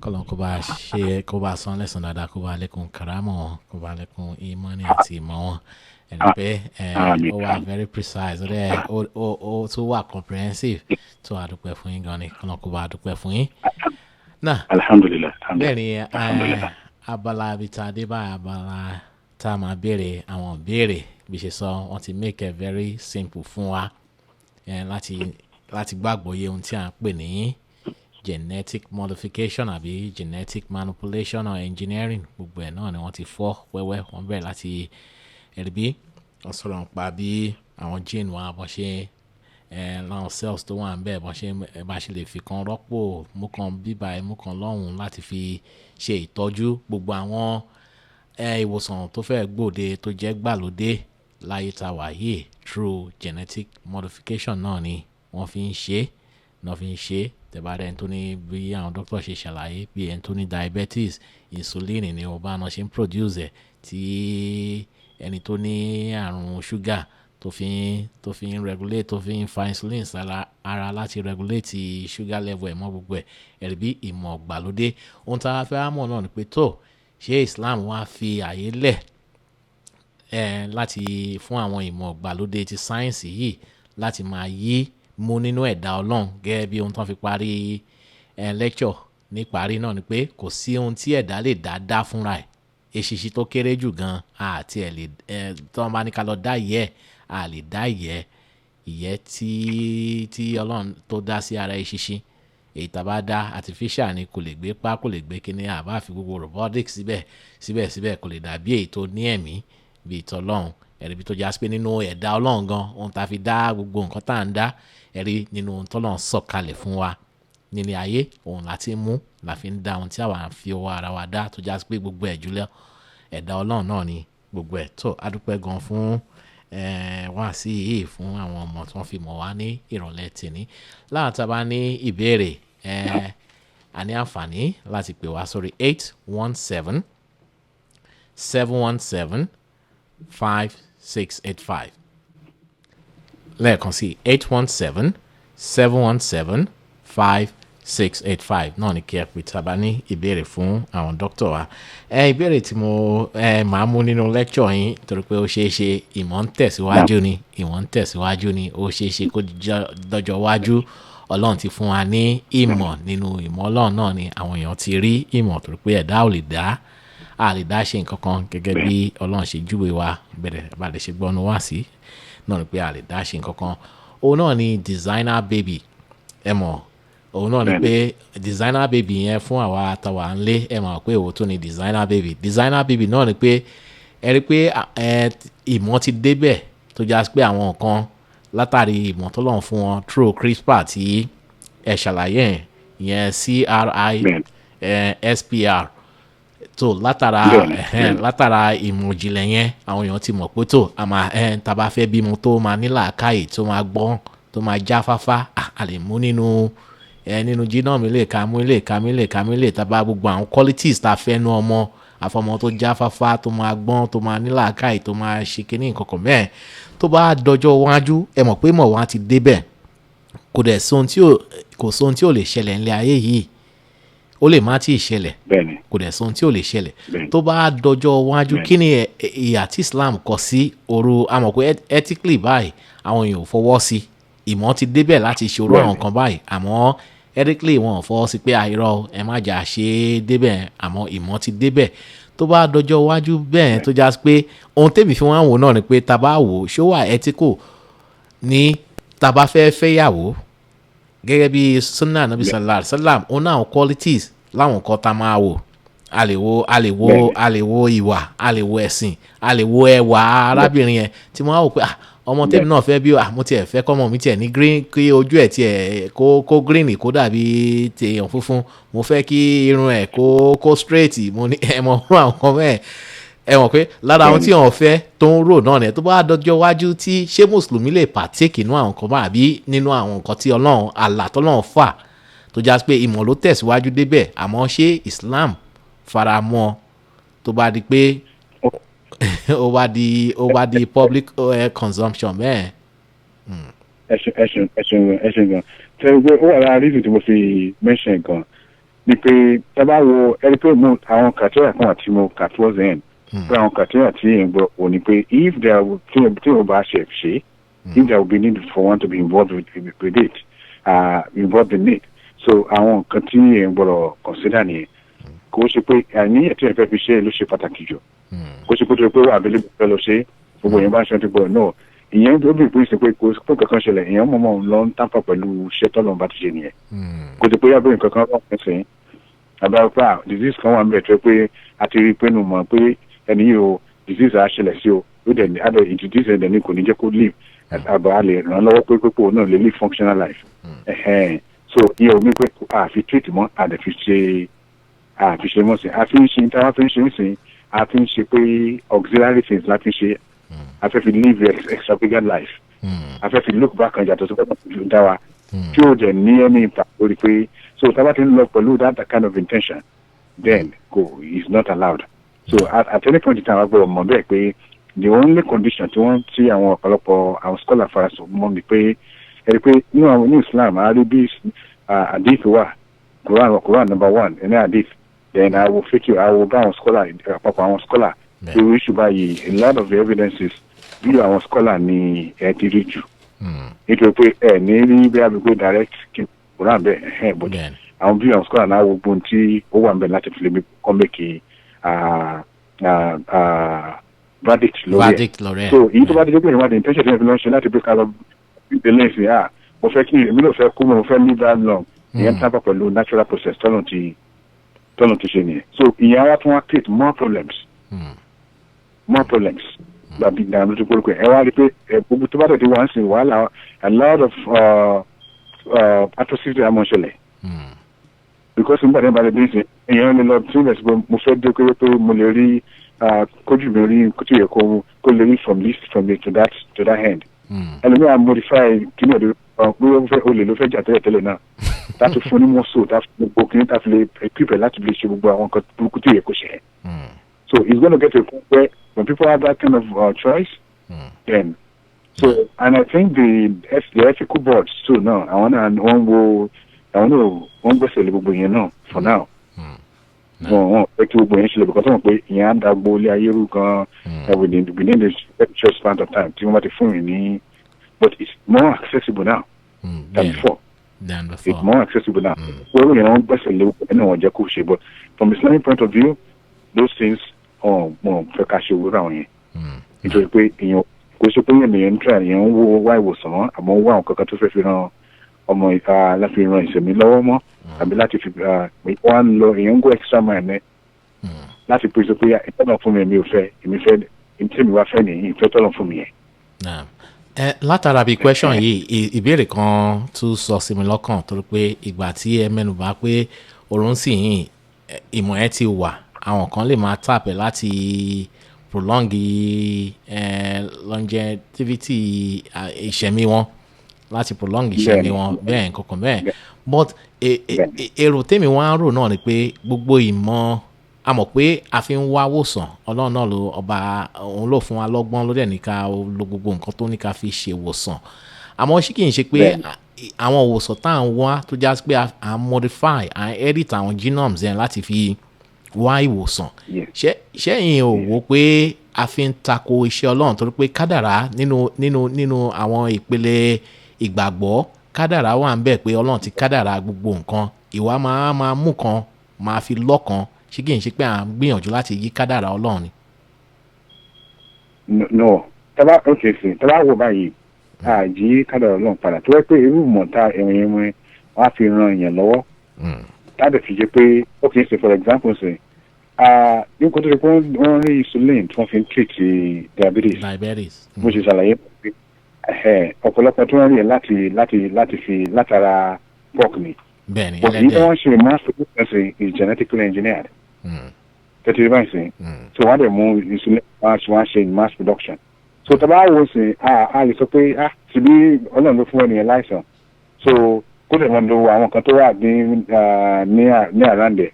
kọ́lọ́n kó bá san lẹ́san dáadáa kó bá lékún karamọ́ kó bá lékún ìmánì àti ìmọ̀ wọn ẹni pé ó wà very precise ó tó wà comprehensive tó adúpẹ́ fún yín gan ni kọ́lọ́n kó bá adúpẹ́ fún yín. Alhamdulillah. Bẹ́ẹ̀ ni abala abitade bá abala tá a máa béèrè àwọn béèrè bí ṣe sọ wọ́n ti make it very simple fún wa láti gbàgbọ́ yé ohun tí a ń pè ní genetic modification àbí genetic manipulation or engineering gbogbo ẹ̀ náà ni wọ́n ti fọ́ wẹ́wẹ́ wọ́n bẹ̀rẹ̀ láti ẹ̀rí wọ́n sọ̀rọ̀ nípa bí àwọn gene wa bọ́ ṣe láwọn cells tó wà ń bẹ́ẹ̀ bá ṣe lè fi kan rọ́pò mú kan bíbá mú kan lọ́hùn láti fi ṣe ìtọ́jú gbogbo àwọn ìwòsàn tó fẹ́ gbòde tó jẹ́ gbàlódé láyé tá wà yìí through genetic modification náà ni wọ́n fi ń ṣe tẹ̀bárẹ̀ ẹni tó ní bí àwọn dókítà ṣe ṣàlàyé bí ẹni tó ní diabetes insulin ni ọba náà ṣe ń produce ẹ̀ tí ẹni tó ní àrùn ṣúgà tó fi ń regulate tó fi ń fa insulin sára ara láti regulate sugar level ẹ̀ mọ́ gbogbo ẹ̀ ẹ̀rí bí ìmọ̀ gbàlódé ohun tá a fẹ́ mọ̀ náà ni pé tó ṣé Islam wá fi àyè lẹ̀ láti fún àwọn ìmọ̀ gbàlódé ti sáyẹ́ǹsì yìí láti máa yí mú nínú ẹ̀dá Ọlọ́run gẹ́gẹ́ bí ohun tó fi parí lecture níparí náà ni pé kò sí ohun tí ẹ̀dá lè dá fúnra ẹ̀ èṣìṣì tó kéré jù gan àti ẹ̀ lè tó wọn bá ní ká lọ dá ìyẹ́ a lè dá ìyẹ́ tí Ọlọ́run tó dá sí ara èṣìṣì èyí tá a bá dá artificial ni kò lè gbé kò lè gbé kíní àbá fi gbogbo robotics síbẹ̀ kò lè dàbí èyí tó ní ẹ̀mí bíi tọ́lọ́run ẹ̀rí bí tó já sí pé nínú ẹ̀dá ọlọ́run gan ohun tá a fi dá gbogbo nǹkan tá à ń dá ẹ̀rí nínú ohun tọ́lọ́run sọ̀kalẹ̀ fún wa nílé ayé òun láti mú la fi ń dá ohun tí àwa fi ọwọ́ ara wa dá tó já sí pé gbogbo ẹ̀ jùlọ ẹ̀dá ọlọ́run náà ni gbogbo ẹ̀ tó adúpẹ́ gan fún wá sí yìí fún àwọn ọmọ tí wọ́n fi mọ̀ wá ní ìrọ̀lẹ́ tìní láti bá ní ìbéèrè a ní àǹfààní láti pè wá sórí 817-717-5685 lẹ́ẹ̀kan sí 817-717-5685 náà ni kí ẹ pè tá a bá ní ìbéèrè fún àwọn dókítà wa ìbéèrè tí mo máa mú nínú lecture yín torí pé ó ṣeé ṣe ìmọ̀ ń tẹ̀síwájú ni ó ṣeé ṣe kó dọjọ́ wájú ọlọ́run ti fún wa ní ìmọ̀ nínú ìmọ̀ ọlọ́run náà ni àwọn èèyàn ti rí ìmọ̀ torí pé ẹ̀dá ò lè dá ṣe nǹkan kan gẹ́gẹ́ bí ọlọ́run ṣe júwe wa bẹ̀rẹ̀ bá lè ṣe gbọ́nu wá sí náà ni pé a lè dá ṣe nǹkan kan òun náà ni designer baby ẹ mọ̀ òun náà ni pé designer baby yẹn fún àwa àtàwà ńlé ẹ mọ̀ pé òun tó ni designer baby náà ni pé ẹ rí pé ìmọ̀ ti débẹ̀ tó já pé àwọn nǹkan látàrí ìmọ̀ tó lọ́n fún wọn through CRISPR tí ẹ ṣàlàyé yẹn CRISPR tó látara ìmọ̀ ìjìnlẹ̀ yẹn àwọn èèyàn ti mọ̀ pé tó àmà tá bá fẹ́ bímọ tó máa ní làákàyè tó máa gbọ́n tó máa jáfáfá a lè mú nínú genome lè ka mú lè tàbá gbogbo àwọn qualities tá a fẹ́ nú ọmọ àfọmọ tó jáfáfá tó máa gbọ́n tó máa ní làákàyè tó máa ṣe kíní nǹkan kan bẹ́ẹ̀ tó bá dọjọ́ wájú ẹ mọ̀ pé mọ̀ wá ti débẹ̀ kò sóhun tí ò lè ṣẹlẹ̀ nílé ayé yìí ó lè má tí ì ṣẹlẹ̀ kò dẹ̀ sóhun tí ò lè ṣẹlẹ̀ tó bá dọjọ́ wájú kí ni ìhà tí Islam kọ sí òru àmọ̀ pé ethically báyìí àwọn èèyàn ò fọwọ́ sí ìmọ̀ ti débẹ̀ láti ṣòro àwọn nǹkan báyìí àmọ́ ethically wọn ò fọwọ́ sí pé àìrọ̀ ẹ má jà ṣe é débẹ̀ àmọ́ ìmọ̀ ti débẹ̀ tó bá dọjọ́ wájú bẹ́ẹ̀ tó já sí pé ohun tèmi fi wọ́n wò náà ni pé tá bá wò ṣó wà ethical ní tá bá fẹ́ yàwó gẹ́gẹ́ bí sunnah nabi sallallahu alaihi wasallam ó náà qualities láwọn nǹkan tá máa wò a lè wo ìwà a lè wo ẹ̀sìn a lè wo ẹwà arábìnrin yẹn tí wọ́n á wò pé ọmọ tèmi náà fẹ́ bí mo tiẹ̀ fẹ́ kọ́mọ mi tiẹ̀ ní green kí ojú ẹ̀ tiẹ̀ kó green kó dàbí tèèyàn funfun mo fẹ́ kí irun ẹ̀ kó straight mo ní ẹ̀mọ̀ fún àwọn kan bẹ́ẹ̀ ẹ mọ̀ pé lára àwọn tí wọ́n fẹ́ tó ń rò náà nìyẹn tó bá dọjọ́ wájú tí ṣé mùsùlùmí lè partake nínú àwọn nǹkan bá àbí nínú àwọn nǹkan tí ọlọ́run àlà tọ́lọ́run fà tó já pé ìmọ̀ ló tẹ̀síwájú débẹ̀ àmọ́ ṣé Islam fara mọ́ tó bá di pé ó bá di public consumption bẹ́ẹ̀. ẹ ṣe gan tẹ́lẹ̀ pé ó wà lára reason tí mo fi mention gan ni pé tá bá wo ẹni pé mo àwọn kàtíwà kan àti mo kà towards the end pé àwọn kàtíwà tí èèyàn gbọ́ wò ni pé if there tí o bá ṣe if there will be need for one to be involved with it involved in it so àwọn nǹkan tí èèyàn gbọ́dọ̀ consider nìyẹn kò ṣe pé àníyàn tí èèyàn fẹ́ fi ṣe ló ṣe pàtàkì jù kò ṣe pé tó pé available fẹ́ lọ ṣe gbogbo èèyàn bá ṣe ti gbọ́dọ̀ náà ìyẹn tó bí ìpín pé kò pé kankan ṣẹlẹ̀ èèyàn mọ̀mọ́ lọ ń tàǹfà pẹ̀lú iṣẹ́ tọ́lọ́run bá ti ṣe nìyẹn kò ti pé yàgbé nǹkan kan wà fún sẹ́yìn àbáwọ̀pá disease kan wà ń bẹ̀ tó pé a ti rí pé nù mọ̀ pé ẹni yìí o disease á ṣẹlẹ̀ sí o ó dẹ̀ ní adẹ̀ introduce ẹ̀ dẹ̀ ní kò ní jẹ́ kó live àbá a lè ràn lọ́wọ́ pé pé òun náà lè live functional life so ìyẹn ò ní pé àfi treat mọ́ àdẹ̀fi ṣe mọ́ sí àfi ń ṣe ní táwọn fi ń ṣe ń sìn àfi ń ṣe pé auxiliary things láti ṣe afẹ́ fi live extravagant life afẹ́ fi look back and yàtọ̀ sí pẹ́ẹ́pẹ́ fi dá wa tí ó jẹ́ ní any impact lórí pé so tá a bá ti ń lọ pẹ̀lú that kind of intention then is not allowed so at any point in time wá gbọ́dọ̀ mọ̀ bẹ́ẹ̀ pé the only condition tí wọ́n ti àwọn ọ̀pọ̀lọpọ̀ àwọn scholar farasọ mọ́ ni pé ẹ̀rí pé ní Islam àárí bí hadith wà Quran number 1 ẹ̀ní hadith then I will fake you I will bá àwọn scholar àpapọ̀ àwọn scholar tí ó issue báyìí a lot of the evidences bí àwọn scholar ni ẹ ti rí jù nítorí pé ẹ ní rí bí a bí pé direct Quran bẹ́ẹ̀ but àwọn bí àwọn scholar náà wo gbóhùn tí ó wà ń bẹ̀ láti fi lè kọ́ mẹ́kì verdict lórí ẹ̀ so èyí tó bá dé pé ìwádìí intention tí wọ́n fi lọ́ọ́ ṣe láti bí ká lọ ìdílé ìsìn mo fẹ́ kí èmi náà fẹ́ kú mo fẹ́ live that long ìyẹn tábà pẹ̀lú natural process tọ́nà ti ṣe nìyẹn so ìyẹn wá tún wá create more problems gbàbí ìdáná ló ti polúkọ ẹ wá rí pé gbogbo tó bá tẹ̀ tí wọ́n ń sìn wàhálà a lot of atrocities àmọ́ ṣẹlẹ̀ because nígbà tí wọ́n bá lè bí ń sìn èèyàn lè lọ tí ìrẹsì pé mo fẹ́ dé pé mo lè rí kójú mi rí kó tí yẹ kó lè rí from this from me to that end ẹlòmíràn modify kí ni ọ̀dọ́ pé olè ló fẹ́ jà tẹ́lẹ̀ náà láti fún ní mọ́sọ̀ láti gbogbo kí ní tàfi lè pípẹ̀ láti lè ṣe gbogbo àwọn nǹkan burúkú tí yẹ kó ṣe. So it's going to get to a point where when people have that kind of choice, then and I think the ethical boards too now, I want to gbèsè lè gbogbo yẹn náà for now. Wọ́n fẹ́ kí gbogbo yẹn ṣe lè because wọ́n pé ìyẹn á dàgbò ilé ayé rú gan within the short span of time tí wọ́n bá ti fún yín ní. But it's more accessible now than before. It's more accessible now. Well, you know, best anyone just cool shit. But from Islamic point of view, those things are more precaution around here. It's a way, you know, go so pay me and try, you know, why was someone among one cockatoo, you know, or my laughing runs a milomo, and be like if you one low, you go extra man, not to preserve it for me, you say, you said, in Timmy was funny, in total for me. Látara bí question yìí ìbéèrè kan tún sọ sí mi lọ́kàn torí pé ìgbà tí ẹ mẹ́nubà pé oorun sì yìn ìmọ̀ ẹ ti wà àwọn kan lè máa tàpẹ̀ láti prolong longevity ìṣẹ̀mí wọn láti prolong ìṣẹ̀mí wọn bẹ́ẹ̀ nǹkan bẹ́ẹ̀ but èrò tèmi wá ń rò náà ni pé gbogbo ìmọ̀ a mọ̀ pé a fi ń wá wòsàn ọlọ́run náà ló ọba òun ló fún wa lọ́gbọ́n ló dẹ̀ ní ká lo gbogbo nǹkan tó ní ká fi ṣe wòsàn àmọ́ ṣé kì í ṣe pé àwọn wòsàn tá à ń wá tó já sí pé à ń modify à ń edit àwọn genomes yẹn láti fi wá ìwòsàn ṣẹ́yìn ò wò pé a fi ń tako iṣẹ́ ọlọ́run torí pé kádàrá nínú àwọn ìpele ìgbàgbọ́ kádàrá wà ń bẹ̀ pé ọlọ́run ti kádàrá gbogbo nǹkan ìwà máa mú kan máa fi lọ́kan ṣé kì í ṣe pé à ń gbìyànjú láti yí kádàrá ọlọ́run ni. no tọ́ba okay sí tọ́ba wò báyìí àjí kádàrá ọlọ́run padà tó wẹ́ pé irú mọ̀ta ẹ̀wọ̀n yẹn wọ́n á fi ran èèyàn lọ́wọ́ táàdì fi jẹ́ pé okay sí for example sí ní kó tó ṣe pé wọ́n rí insulin tí wọ́n fi ń treat diabetes mo ṣe ṣàlàyé pé ọ̀pọ̀lọpọ̀ tí wọ́n rí ẹ̀ láti fi látara pork ni. Bẹ́ẹ̀ni ẹlẹ́dẹ̀ wọ́n ṣe mass production is genetically engineered. Tẹ́tí rí báyìí sìn. So wọ́n dẹ̀ mú insulin wọ́n ṣe mass production. So tọ́ba wo sìn a lè sọ pé ti bí ọlọ́run ló fún ẹnìyẹn láìsàn. So kó dẹ̀ mọ̀ lo àwọn kan tó wà ní àràǹdẹ̀.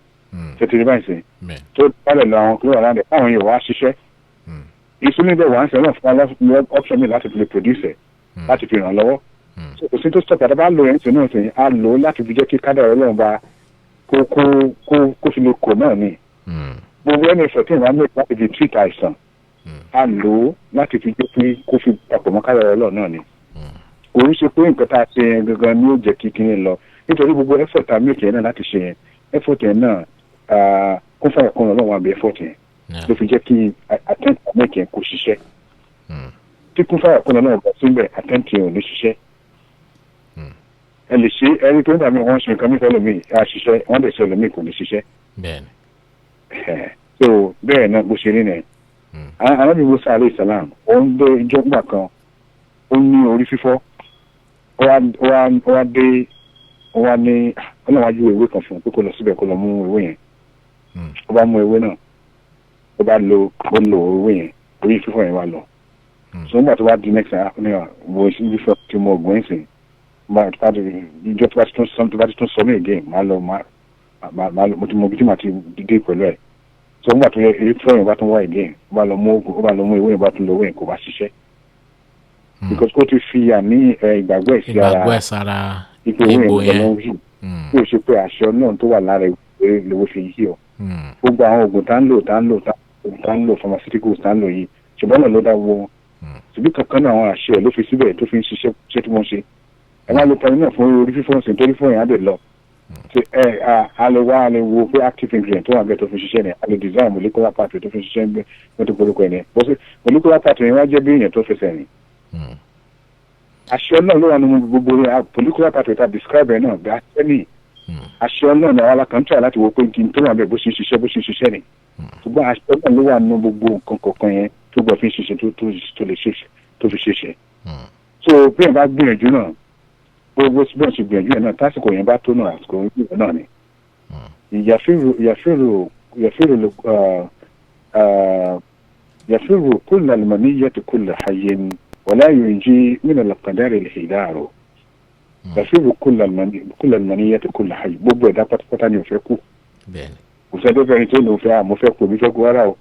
Tẹ́tí rí báyìí sìn. So bá lè lo àwọn kúrò àràǹdẹ̀ káwọn yóò wá ṣiṣẹ́. Insulin bẹ̀ wá ń sẹ́wọ̀n fún option mi láti fi produce ẹ̀ láti fi ràn lọ́wọ́. So kò sí tó sọ pàtàkì bá lo ẹ̀ ń sìn náà sìn a lò ó láti fi jẹ́ kí kádàrá ọlọ́run bá kó fi lè kò náà ni. Gbogbo ẹni ìfọ̀tí ìwà mẹ́rin láti fi treat àìsàn a lò ó láti fi jẹ́ pé kó fi papọ̀ mọ́ kádàrá ọlọ́run náà ni. Kò ń ṣe pé nǹkan tá a ṣe yẹn gangan ni ó jẹ́ kí kíní lọ nítorí gbogbo effort tá a mẹ́kẹ̀ yẹn náà láti ṣe yẹn effort yẹn náà kó fàyà kó ọlọ́run àbí effort yẹn ló fi jẹ́ kí attempt mẹ́kẹ̀ yẹn kò ṣiṣẹ́. Tí kún fàyà kó ọlọ́run bá síbẹ̀ attempt yẹn ò ní ṣiṣẹ́. Ẹ lè ṣe ẹni tó ń dàbí wọn ṣe nǹkan mi fẹ́ lómi àṣìṣe wọn lè ṣe lómi kò ní ṣiṣẹ́. So bẹ́ẹ̀ náà bó ṣe rí nìyẹn. Ànábì Mùsá alayhi salam ó ń dé ijó gbà kan ó ní orí fífọ́ ó wá dé ó wá ní ọlọ́run wájú ewé kan fún un pé kó lọ síbẹ̀ kó lọ mú ewé yẹn. Ó bá mú ewé náà ó bá lo ewé yẹn orí fífọ́ yẹn wá lọ. So nígbà tó bá di next time ní wo ibi fẹ́ kí mo gbọ́n ẹ̀sìn ìjọ tó bá ti tún sọ mí again máa lọ mo ti mọ ibi tí màá ti dé pẹ̀lú ẹ̀. So nígbà tó yẹ èyí fún yẹn bá tún wá again ó bá lọ mú ewé yẹn bá tún lọ ewé yẹn kò bá ṣiṣẹ́. Because ó ti fi àmì ìgbàgbọ́ ẹ̀ sí ara ipò ewé yẹn lọ́wọ́ yìí bí o ṣe pé àṣẹ náà tó wà lára ìwé lówó fi yí ọ. Gbogbo àwọn oògùn tá ń lò pharmaceuticals tá ń lò yìí ṣùgbọ́n náà ló dá wọ ṣùgbọ́n kankan náà àwọn àṣẹ ló fi síbẹ̀ tó fi ń ṣiṣẹ́ tí wọ́n ṣe. Ẹ máa lo pẹ̀lú náà fún orí fífọ́ ọ̀sìn torí fún yẹn á dẹ̀ lọ. A lè wo pé active ingredient tó wà bẹ́ẹ̀ tó fi ṣiṣẹ́ ni a lè design molecular pathway tó fi ṣiṣẹ́ ń gbé wọ́n tó polúkọ ẹni. Bọ́sẹ̀ molecular pathway yẹn wá jẹ́ bí èèyàn tó fẹsẹ̀ rìn. Àṣẹ náà ló wà nínú gbogbo molecular pathway tá a describe ẹ̀ náà bí àṣẹ ni. Àṣẹ náà ni àwọn alákàntà láti wo pé kí n tó wà bẹ́ẹ̀ bó ṣe ṣiṣẹ́ ni. Ṣùgbọ́n àṣẹ náà ló wà nínú gbogbo nǹkan kọ̀ọ̀kan yẹn tó gbọ́ fi ń ṣiṣẹ́ tó lè ṣiṣẹ́ tó fi ṣiṣẹ́. So bí ẹ bá gbìyànjú náà gbogbo bí wọ́n ṣe gbìyànjú ẹ̀ náà tásìkò yẹn bá tó náà àsìkò yẹn náà ni. يفر كل المنية كل حي ولا ينجي من القدر الحدار. يفر كل المنية كل حي gbogbo ẹ̀dá pátápátá ni ó fẹ́ kú. kò sẹ́dọ̀ fẹ́ni tó lò fẹ́ àmọ́ fẹ́ kú omi fẹ́ kú ara o.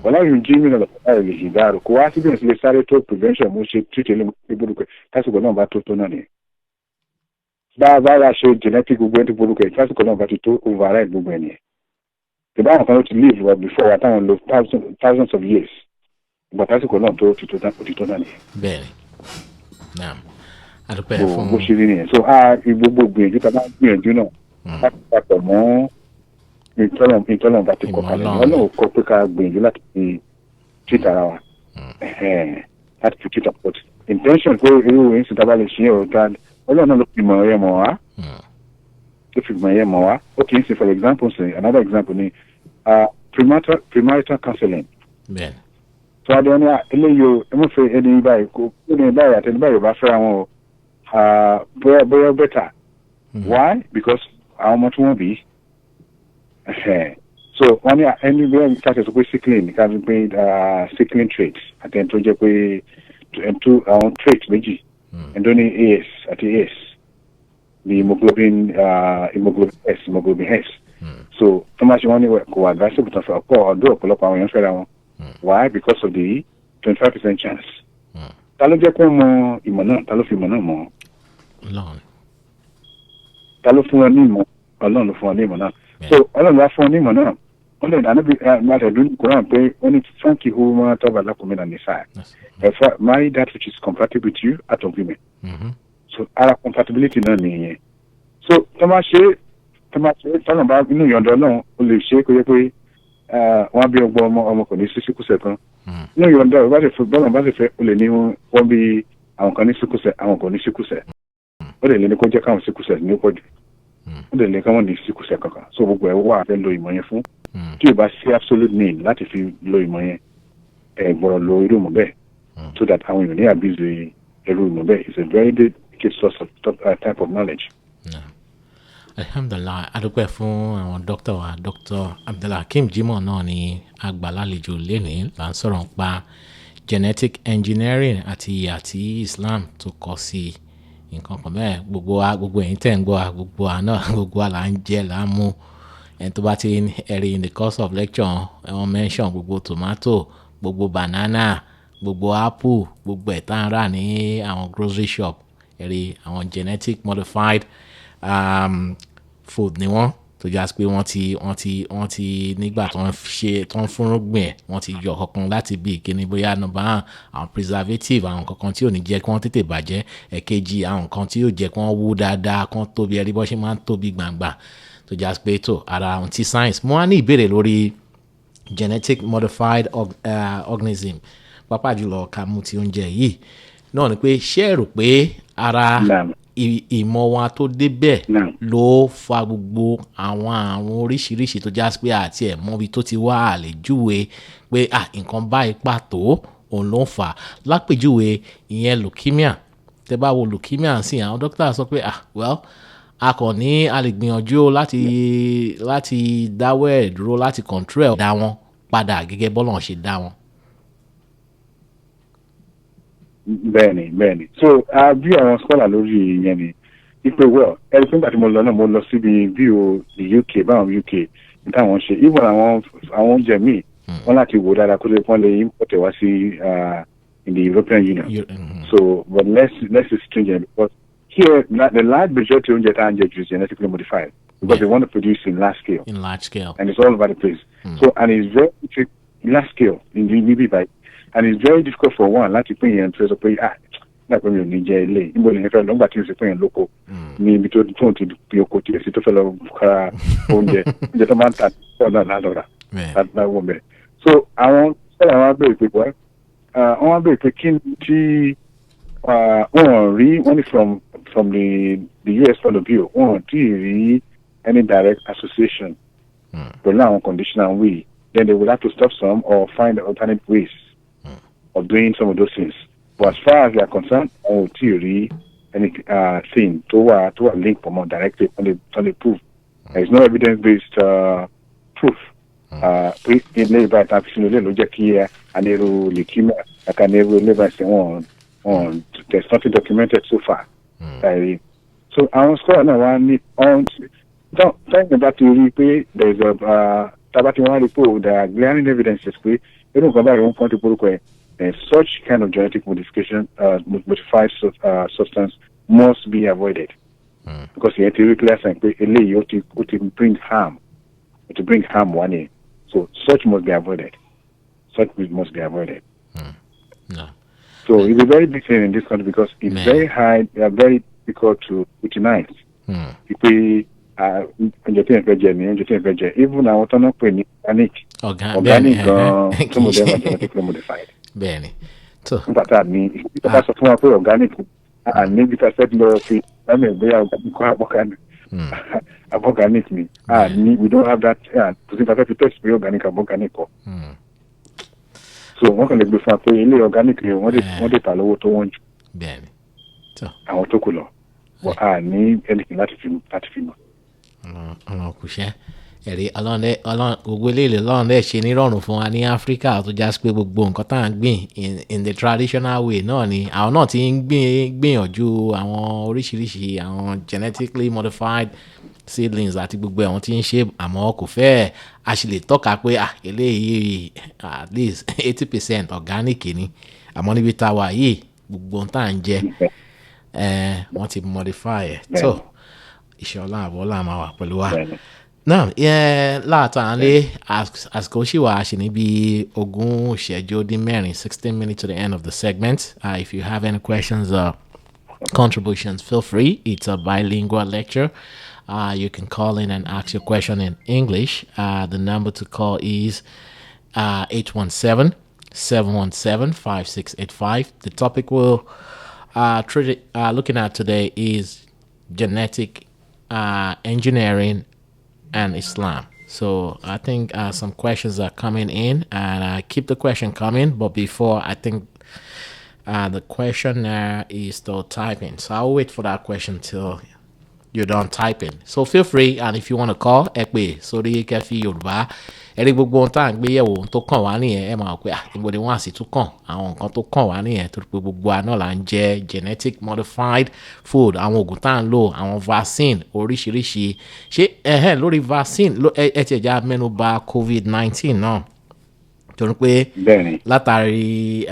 ولا ينجي من القدر الحدار kò wá síbẹ̀ sí lè sáré tó prevention mo ṣe títí lè gbódùkẹ́ tásìkò náà bá tó náà ni. bá a bá ṣe genetic gbogbo ẹni tó gbódùkẹ́ tásìkò náà bá ti tó override gbogbo ẹni. ìbáwọn kan ló ti live wa before àtàwọn lo thousands of years ìgbà tásìkò náà tó ti tó náà nìyẹn. bẹ́ẹ̀ni naam adúpẹ́ fún bó ṣe rí nìyẹn so gbogbo gbìyànjú tá a bá gbìyànjú náà láti papọ̀ mọ́ ìtọ́nà bá ti kọ̀ kalẹ̀ ọlọ́run kọ́ pé ká gbìyànjú láti fi treat ara wa láti fi treat our body intention pé irú èyí sì tábà lè ṣe é ọ̀gá ọlọ́run náà ló fi mọ̀ ẹ́ mọ̀ wá tó fi mọ̀ ẹ́ mọ̀ wá okay so for example say another example ni premarital counseling. bẹ́ẹ̀ni. so adé wọn ní eléyìí o ẹ mọ̀ fẹ́ ẹni báyìí kó ẹni báyìí àti ẹni báyìí ò bá fẹ́ra wọn o bóyá better. Why? Because àwọn ọmọ tí wọ́n bí so wọ́n ní ẹni bẹ́ẹ̀ káṣẹ̀ tó pé sickling ká fi pé sickling trait àti ẹni tó jẹ́ pé àwọn trait méjì ẹni tó ní AS àti AS ní hemoglobin S hemoglobin S so tó máa ṣe wọ́n ní kò advisable tó fẹ́ ọ̀pọ̀ ọdún ọ̀pọ̀lọpọ̀ àwọn èèyàn fẹ́ra wọn. Why? Because of the 25% chance. Ta ló jẹ́ kó mọ ìmọ̀ náà? Ta ló fi ìmọ̀ náà mọ̀? Ọlọ́run. Ta ló fún wọn ní ìmọ̀? Ọlọ́run ló fún wọn ní ìmọ̀ náà. So Ọlọ́run ló fún wọn ní ìmọ̀ náà. Wọ́n lè dáná bí àtẹ̀dún Quran pé wọ́n ní fáńkì hu máa tọ́ba lákùnmí náà ní sáà. Marry that which is compatible with you out of women. So ara compatibility náà nìyẹn. So tọ́lọ̀ bá inú ìyọ̀ǹda náà ó lè ṣe é kó yẹ pé wọ́n bí ọgbọ́n ọmọ kò ní síkúsẹ̀ kan. Inú ìyọ̀ǹda bọ́lá bá sì fẹ́ ó lè ní wọ́n bí àwọn kan ní síkúsẹ̀ àwọn kò ní síkúsẹ̀. Ó lè lé ní kó jẹ́ káwọn síkúsẹ̀ ní pọ̀jù. Ó lè lé káwọn ní síkúsẹ̀ kankan. So gbogbo ẹ̀ wà fẹ́ lo ìmọ̀ yẹn fún. Tí o bá sí absolute need láti fi lo ìmọ̀ yẹn gbọ́dọ̀ lo irú ìmọ̀ bẹ́ẹ̀ so that àwọn èèyàn ní abuse irú ìmọ̀ bẹ́ẹ̀ is a very good source of type of knowledge. Alhamdulillah adúpẹ́ fún àwọn dókítà wa Dr. Abdulhakeem Jimoh náà ní agbàlálejò lénìí là ń sọ̀rọ̀ nípa genetic engineering àti ìyà tí Islam tó kọ sí nǹkan kan bẹ́ẹ̀ gbogbo ẹ̀yin tẹ̀ ń gbọ́ gbogbo àná gbogbo là ń jẹ là ń mú ẹni tó bá ti ẹ̀rí in the course of lecture wọ́n mention gbogbo tomato gbogbo banana gbogbo apple gbogbo ẹ̀ tá ń rà ní àwọn grocery shop ẹ̀rí àwọn genetic modified food ni wọ́n tó já sí pé wọ́n ti nígbà tó ń fúnrúgbìn ẹ̀ wọ́n ti yọ kankan láti bí ìkíní bóyá nọ́mbà àwọn preservative àwọn kankan tí ò ní jẹ́ kí wọ́n tètè bàjẹ́ ẹ̀kejì àwọn nǹkan tí yóò jẹ́ kí wọ́n wú dáadáa kí wọ́n tóbi ẹ̀rí bọ́ ṣe máa ń tóbi gbàngbà tó já sí pé tó ara àwọn ti science mo wá ní ìbéèrè lórí genetic modified organism pàápàá jùlọ ká mú ti oúnjẹ yìí náà ni pé ṣé ẹ rò pé ara ìmọ̀ wa tó débẹ̀ ló fa gbogbo àwọn àrùn oríṣiríṣi tó já sí pé àti ẹ̀ mọ́bi tó ti wá àlejúwe pé nǹkan báyìí pàtó òun ló ń fà lápèjúwe ìyẹn leukemia tẹ́ bá wo leukemia sí àwọn dókítà sọ pé a kàn ní a lè gbìyànjú láti dáwọ́ ẹ̀ dúró láti control dá wọn padà gẹ́gẹ́ bọ́lọ̀ ṣe dá wọn. bẹ́ẹ̀ni so bí àwọn scholar lórí ìyẹn ni ipe ẹni pé nígbà tí mo lọ náà mo lọ síbi bí o the UK báwọn UK níta àwọn ṣe even àwọn oúnjẹ míì wọn láti wò dáadáa kó lè pọ́n lè import wá sí in the European Union so but less is stringent because here the large majority oúnjẹ tá à ń jẹ ju is genetically modified because they want to produce in large scale and it's all over the place so and it's very large scale in the by. And it's very difficult for one láti pín yẹn tó sọ pé náà pé mi ò ní jẹ ilé níbo lè fẹ́ lọ́gbà tí o sì pín yẹn lóko ní ibi tó ti pín oko tiẹ̀ sí tó fẹ́ lọ kára oúnjẹ tó máa ń ta ọ̀nà lálọ́ra láwọn bẹ̀rẹ̀. So àwọn sọ̀rọ̀ àwọn abẹ́rẹ́ pé wọ́n abẹ́rẹ́ pé kí ni tí wọ́n rí wọ́n ní from the US point of view wọ́n tí ì rí any direct association pẹ̀lú àwọn condition and way then they will have to stop some or find alternate ways of doing some of those things. But as far as they are concerned, theory, any thing to a link more directly on the proof. There is no evidence-based proof. In labor, leukemia, on there's nothing documented so far. So our score now one on talking about the there's a Tabatiwan report there are glaring evidences we don't go back one point to such kind of genetic modification modified substance must be avoided because the theoretically it bring harm one day. So such must be avoided. No. So it's a very big thing in this country because it's very high, very difficult to utilize. Even I want to know organic, some of them are genetically modified. Bene. So but that means that's a form of organic and maybe I said no I mean they are organic me. We don't have that to test be organic organic. So one can be for organically what they follow to want. Bene. So I want to cool. But I need anything that film. No, kushe. Eri alon gbogbo lele lon le ṣe ní rọrùn fún wa ní Africa tó já sí pé gbogbo nǹkan tá ń gbìn in the traditional way náà ni àwọn náà ti ń gbìyànjú àwọn oríṣiríṣi àwọn genetically modified seedlings àti gbogbo àwọn tí ń ṣe àmọ́ kò fẹ́ a sì lè tọ́ka pé eléyìí at least 80% organic ni àmọ́ níbi tá a wà yìí gbogbo tá à ń jẹ wọ́n ti modify ẹ̀ tó ìṣọ̀lá àbọ̀lá máa wà pẹ̀lú wa. Now, láàtàlẹ́ àsìkò ṣì wà ṣì níbi ogún ìṣẹ́jú dín mẹ́rin 16 minutes to the end of the segment. If you have any questions or contributions, feel free. It's a bilingual lecture. You can call in and ask your question in English. The number to call is 817-717-5685. The topic we're looking at today is genetic engineering and Islam. So I think some questions are coming in, and keep the question coming. But before, I think the questionnaire is still typing. So I'll wait for that question till you're done typing. So feel free, and if you want to call, sorry, Kefi Yoruba. Ẹ̀rí gbogbo ohun tá à ń gbé yẹ̀wò ohun tó kàn wá nìyẹn ẹ máa pé ìbòdì wọn àsì tún kàn àwọn nǹkan tó kàn wá nìyẹn torí pé gbogbo àná là ń jẹ genetic modified food àwọn oògùn tá à ń lò àwọn vaccine oríṣiríṣi ṣé lórí vaccine ẹ ti ẹ̀já mẹ́nu bà COVID-19 náà torí pé látàrí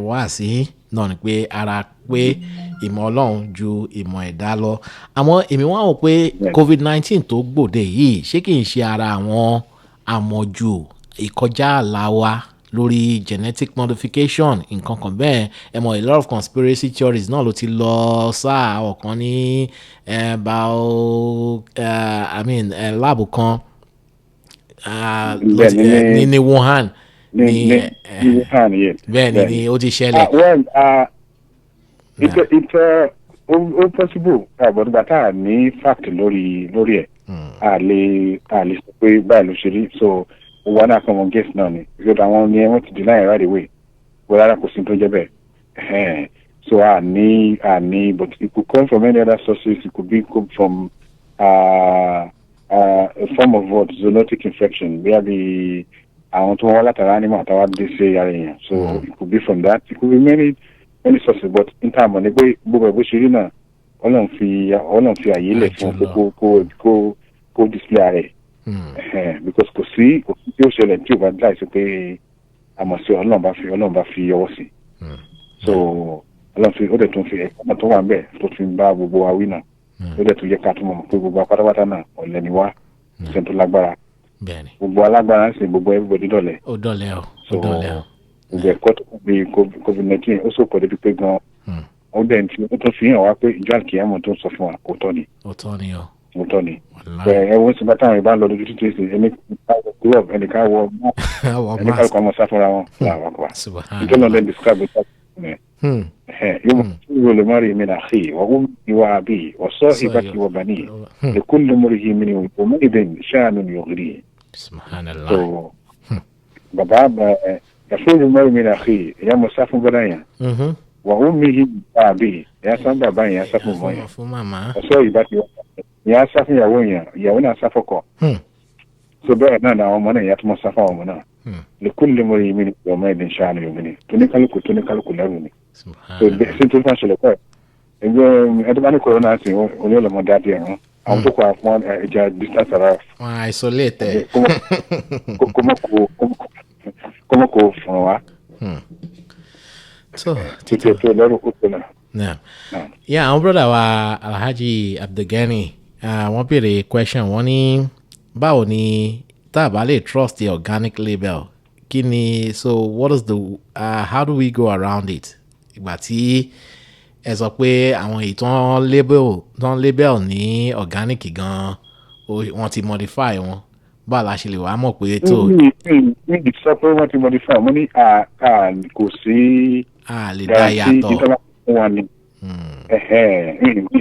wáàsí náà ni pé ara pé ìmọ̀ Ọlọ́run ju ìmọ̀ ẹ̀dá lọ àmọ́ èmi wá wò pé COVID-19 tó gbòde yìí ṣé kì í ṣe ara àwọn àmọ̀jù ìkọjá àlà wa lórí genetic modification nǹkan kan bẹ́ẹ̀ ẹ mọ̀ a lot of conspiracy theories náà ló ti lọ sáà ọ̀kan ní láàbù kan ní Wuhan ní bẹ́ẹ̀ ni ó ti ṣẹlẹ̀. It's possible but bàtà ní fact lórí ẹ̀ a lè sọ pé báyìí ló ṣe rí so wọn náà kàn wọn guess náà ni because àwọn ni wọ́n ti deny right away wọ́n rárá kò sí tó jẹ́ bẹ́ẹ̀ so a ní but it could come from any other sources. It could come from a form of what zoonotic infection where àwọn tó wọ́n látara animal àtàwọn dé sí ara èèyàn so it could be from that. It could be many sources but in time on pé gbogbo ẹ̀bùn ṣe rí náà Ọlọ́run fi àyè lẹ̀ fún kó display rẹ̀ because kò sí tí ó ṣẹlẹ̀ tí ò bá láì sí pé àmọ̀ sí Ọlọ́run bá fi ọwọ́ sí so Ọlọ́run fi ó dẹ̀ tún fi ẹ̀kọ́ tó wà ń bẹ̀ tó fi ń bá gbogbo wa wí náà ó dẹ̀ tún yẹ ká tún mọ̀ pé gbogbo apátápátá náà ọ̀lẹ ni wá ṣe tó lágbára gbogbo alágbára ń sìn gbogbo everybody dọ̀lẹ. Ó dọ̀lẹ o. gbogbo ẹ̀kọ́ tó bí COVID-19 ó sọ pọ̀ débi pé gan ó dẹ̀ tí ó tó fi hàn wá pé ìjọ àkìyàmọ̀ tó ń sọ fún wa òótọ́ ni. òótọ́ ni o. òótọ́ ni. ẹ̀wọ̀n sì bá táwọn ìbá lọ lójú títí sí ẹnìkan wọ ẹnìkan kọ́ ọmọ sáfúnra wọn làwọn kọ́ ìjọba lẹ́nu describe it yóò lè mọ́rí mi náà xì wọ́n ìwà àbí ọ̀sọ́ ìbákí wọ bani lẹ́kùn lómọ́rí yìí mi ni òun ìdè ṣáàánú ni ògiri. Subhanallah. So bàbá يفعل المرء من أخيه يا مسافر بدايا وأمه أبيه يا سامبا باين يا سافر مويا أسوي باتي يا سافر يا وين يا وين سافر كو سبعنا نا ومنا يا تمسافر ومنا لكل مرء من يومين إن شاء الله يومين توني كالو لاروني so sinto fa shele ko edubani corona sin oni lo mo dadi en àwọn tó kọ àfọn ẹja distance ara wọn isolate como kò fún wa so títí tó lọ́rùn kó tó náà. Yeah, àwọn brother wa Alhaji Abdulgani wọ́n béèrè question wọ́n ní báwo ni tá a bá lè trust the organic label kí ni so what is the how do we go around it ìgbà tí ẹ sọ pé àwọn ìtàn label ní organic gan wọ́n ti modify wọn báwo la ṣe lè wá mọ̀ pé tó. ní sọ pé wọ́n ti modify wọ́n ní kò sí lè dá yàtọ̀ ìtọ́lá fún wọn ni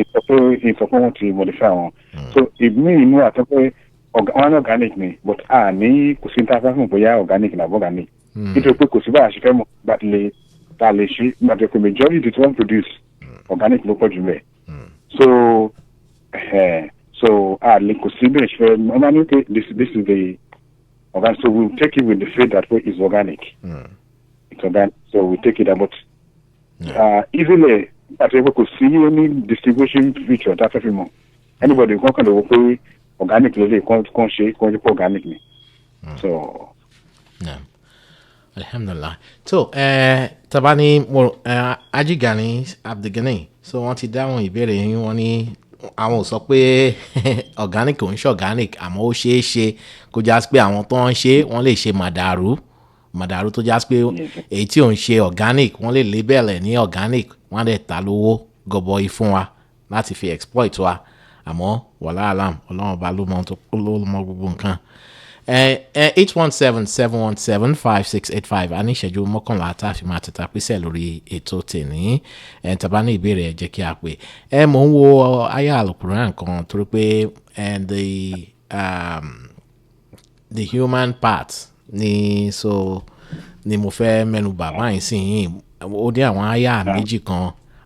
ìsọ pé wọ́n ti modify wọn so ìmí inú àtọ́ pé wọn organic ni but ní kò sí ní ta fẹ́ fún bóyá organic na organic nítorí pé kò sí báyà ṣe fẹ́ mọ̀ ta lè ṣe gbàtẹ́ pé majority tí wọ́n produce organic ló pọ̀ jù mẹ́ so lè kò sí bẹ́ẹ̀ ṣe fẹ́ ọmọ ní pé this is the organic so we take it with the faith that way is organic it's organic so we take it about easily gbàtẹ́ pé kò sí any distribution feature tá a fẹ́ fi mọ̀ anybody kan kàn lè wọ pé organic lè kàn ṣe kàn jẹ́ pé organic ni so. Alhamdulillah so tabani Ajigani Abdulgani so wọ́n ti dáhùn ìbéèrè yín wọ́n ní àwọn ò sọ pé organic ò ń ṣe organic àmọ́ ó ṣeé ṣe kó já sí pé àwọn tó ń ṣe wọ́n lè ṣe màdàrú tó já sí pé èyí tí ò ń ṣe organic wọ́n lè label ẹ̀ ní organic wọ́n lè ta lówó gọbọi fún wa láti fi exploit wa àmọ́ wàhálà alam ọlọ́run ọba ló mọ gbogbo nǹkan. 817-717-5685 a ní ìṣẹ́jú mọ́kànlá tá a fi máa tètè pèsè lórí ètò tèní tàbá ní ìbéèrè ẹ jẹ́ kí a pè mò ń wo àyá Al-Qur'an kan torí pé the human part ni mo fẹ́ mẹ́nu bàbá yìí sí yìí ó ní àwọn àyá méjì kan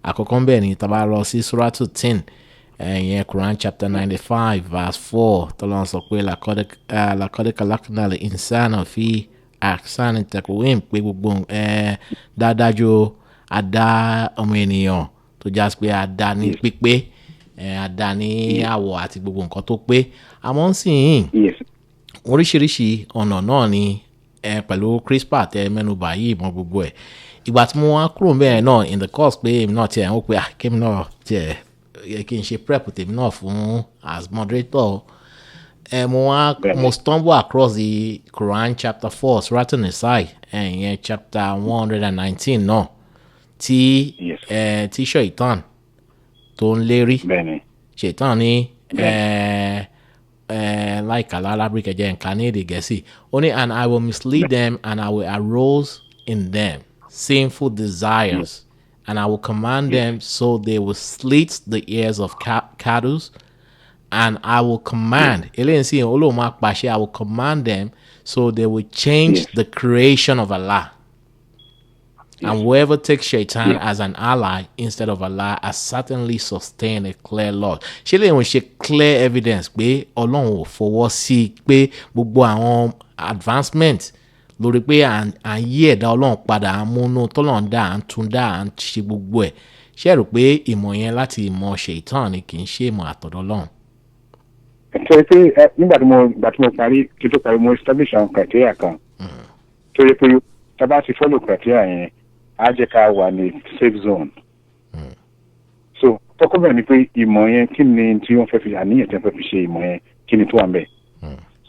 àkọ́kọ́ bẹ́ẹ̀ ni tá bá lọ sí suratu 10 in Quran chapter 95 verse 4 tọ́lọ́n sọ pé laqad khalaqnal insana fi ahsani taqwim pé gbogbo dáadájú adá ọmọ ènìyàn tó já sí pé adá ní pípé adá ní àwọ̀ àti gbogbo nǹkan tó pé àmọ́ sì oríṣiríṣi ọ̀nà náà ni pẹ̀lú CRISPR tẹ mẹ́nubà yìí mọ́ gbogbo ẹ̀ ìgbà tí mo wá kúrò bẹ́ẹ̀ náà in the course pé èmi náà tiẹ̀ ń pè kémi náà tiẹ̀ kí n ṣe prep tèmi náà fún as moderator mo stumble across the Quran chapter 4 Surat An-Nisa ìyẹn chapter 119 náà tí Shaitan tó ń lérí Shaitan ní láìka lálábíríkẹ jẹ́ nǹkan ní èdè Gẹ̀ẹ́sì ó ní and I will mislead them and I will arouse in them sinful desires and I will command them so they will slit the ears of cattle and I will command I will command them so they will change the creation of Allah and whoever takes Shaitan as an ally instead of Allah has certainly sustained a clear loss. Ṣé lè wọ́n ṣe clear evidence pé Ọlọ́run ò fọwọ́ sí pé gbogbo àwọn advancement lórí pé à ń yí ẹ̀dá Ọlọ́run padà à ń múnú tọ́lọ́run dá à ń tún dá à ń ṣe gbogbo ẹ̀ ṣe rò pé ìmọ̀ yẹn láti ìmọ̀ Ṣaitan ni kì í ṣe ìmọ̀ àtọ̀dọ̀ Ọlọ́run. ṣe pé nígbà tí mo parí kí tó parí mo establish àwọn criteria kan tó yẹ pé tá bá ti follow criteria yẹn á jẹ́ ká wà ní safe zone. So tọ́kọ́ bẹ́ẹ̀ ni pé ìmọ̀ yẹn kí ni tí wọ́n fẹ́ fi àníyàn tí wọ́n fẹ́ fi ṣe ìmọ̀ yẹn kí ni tó wà ń bẹ̀.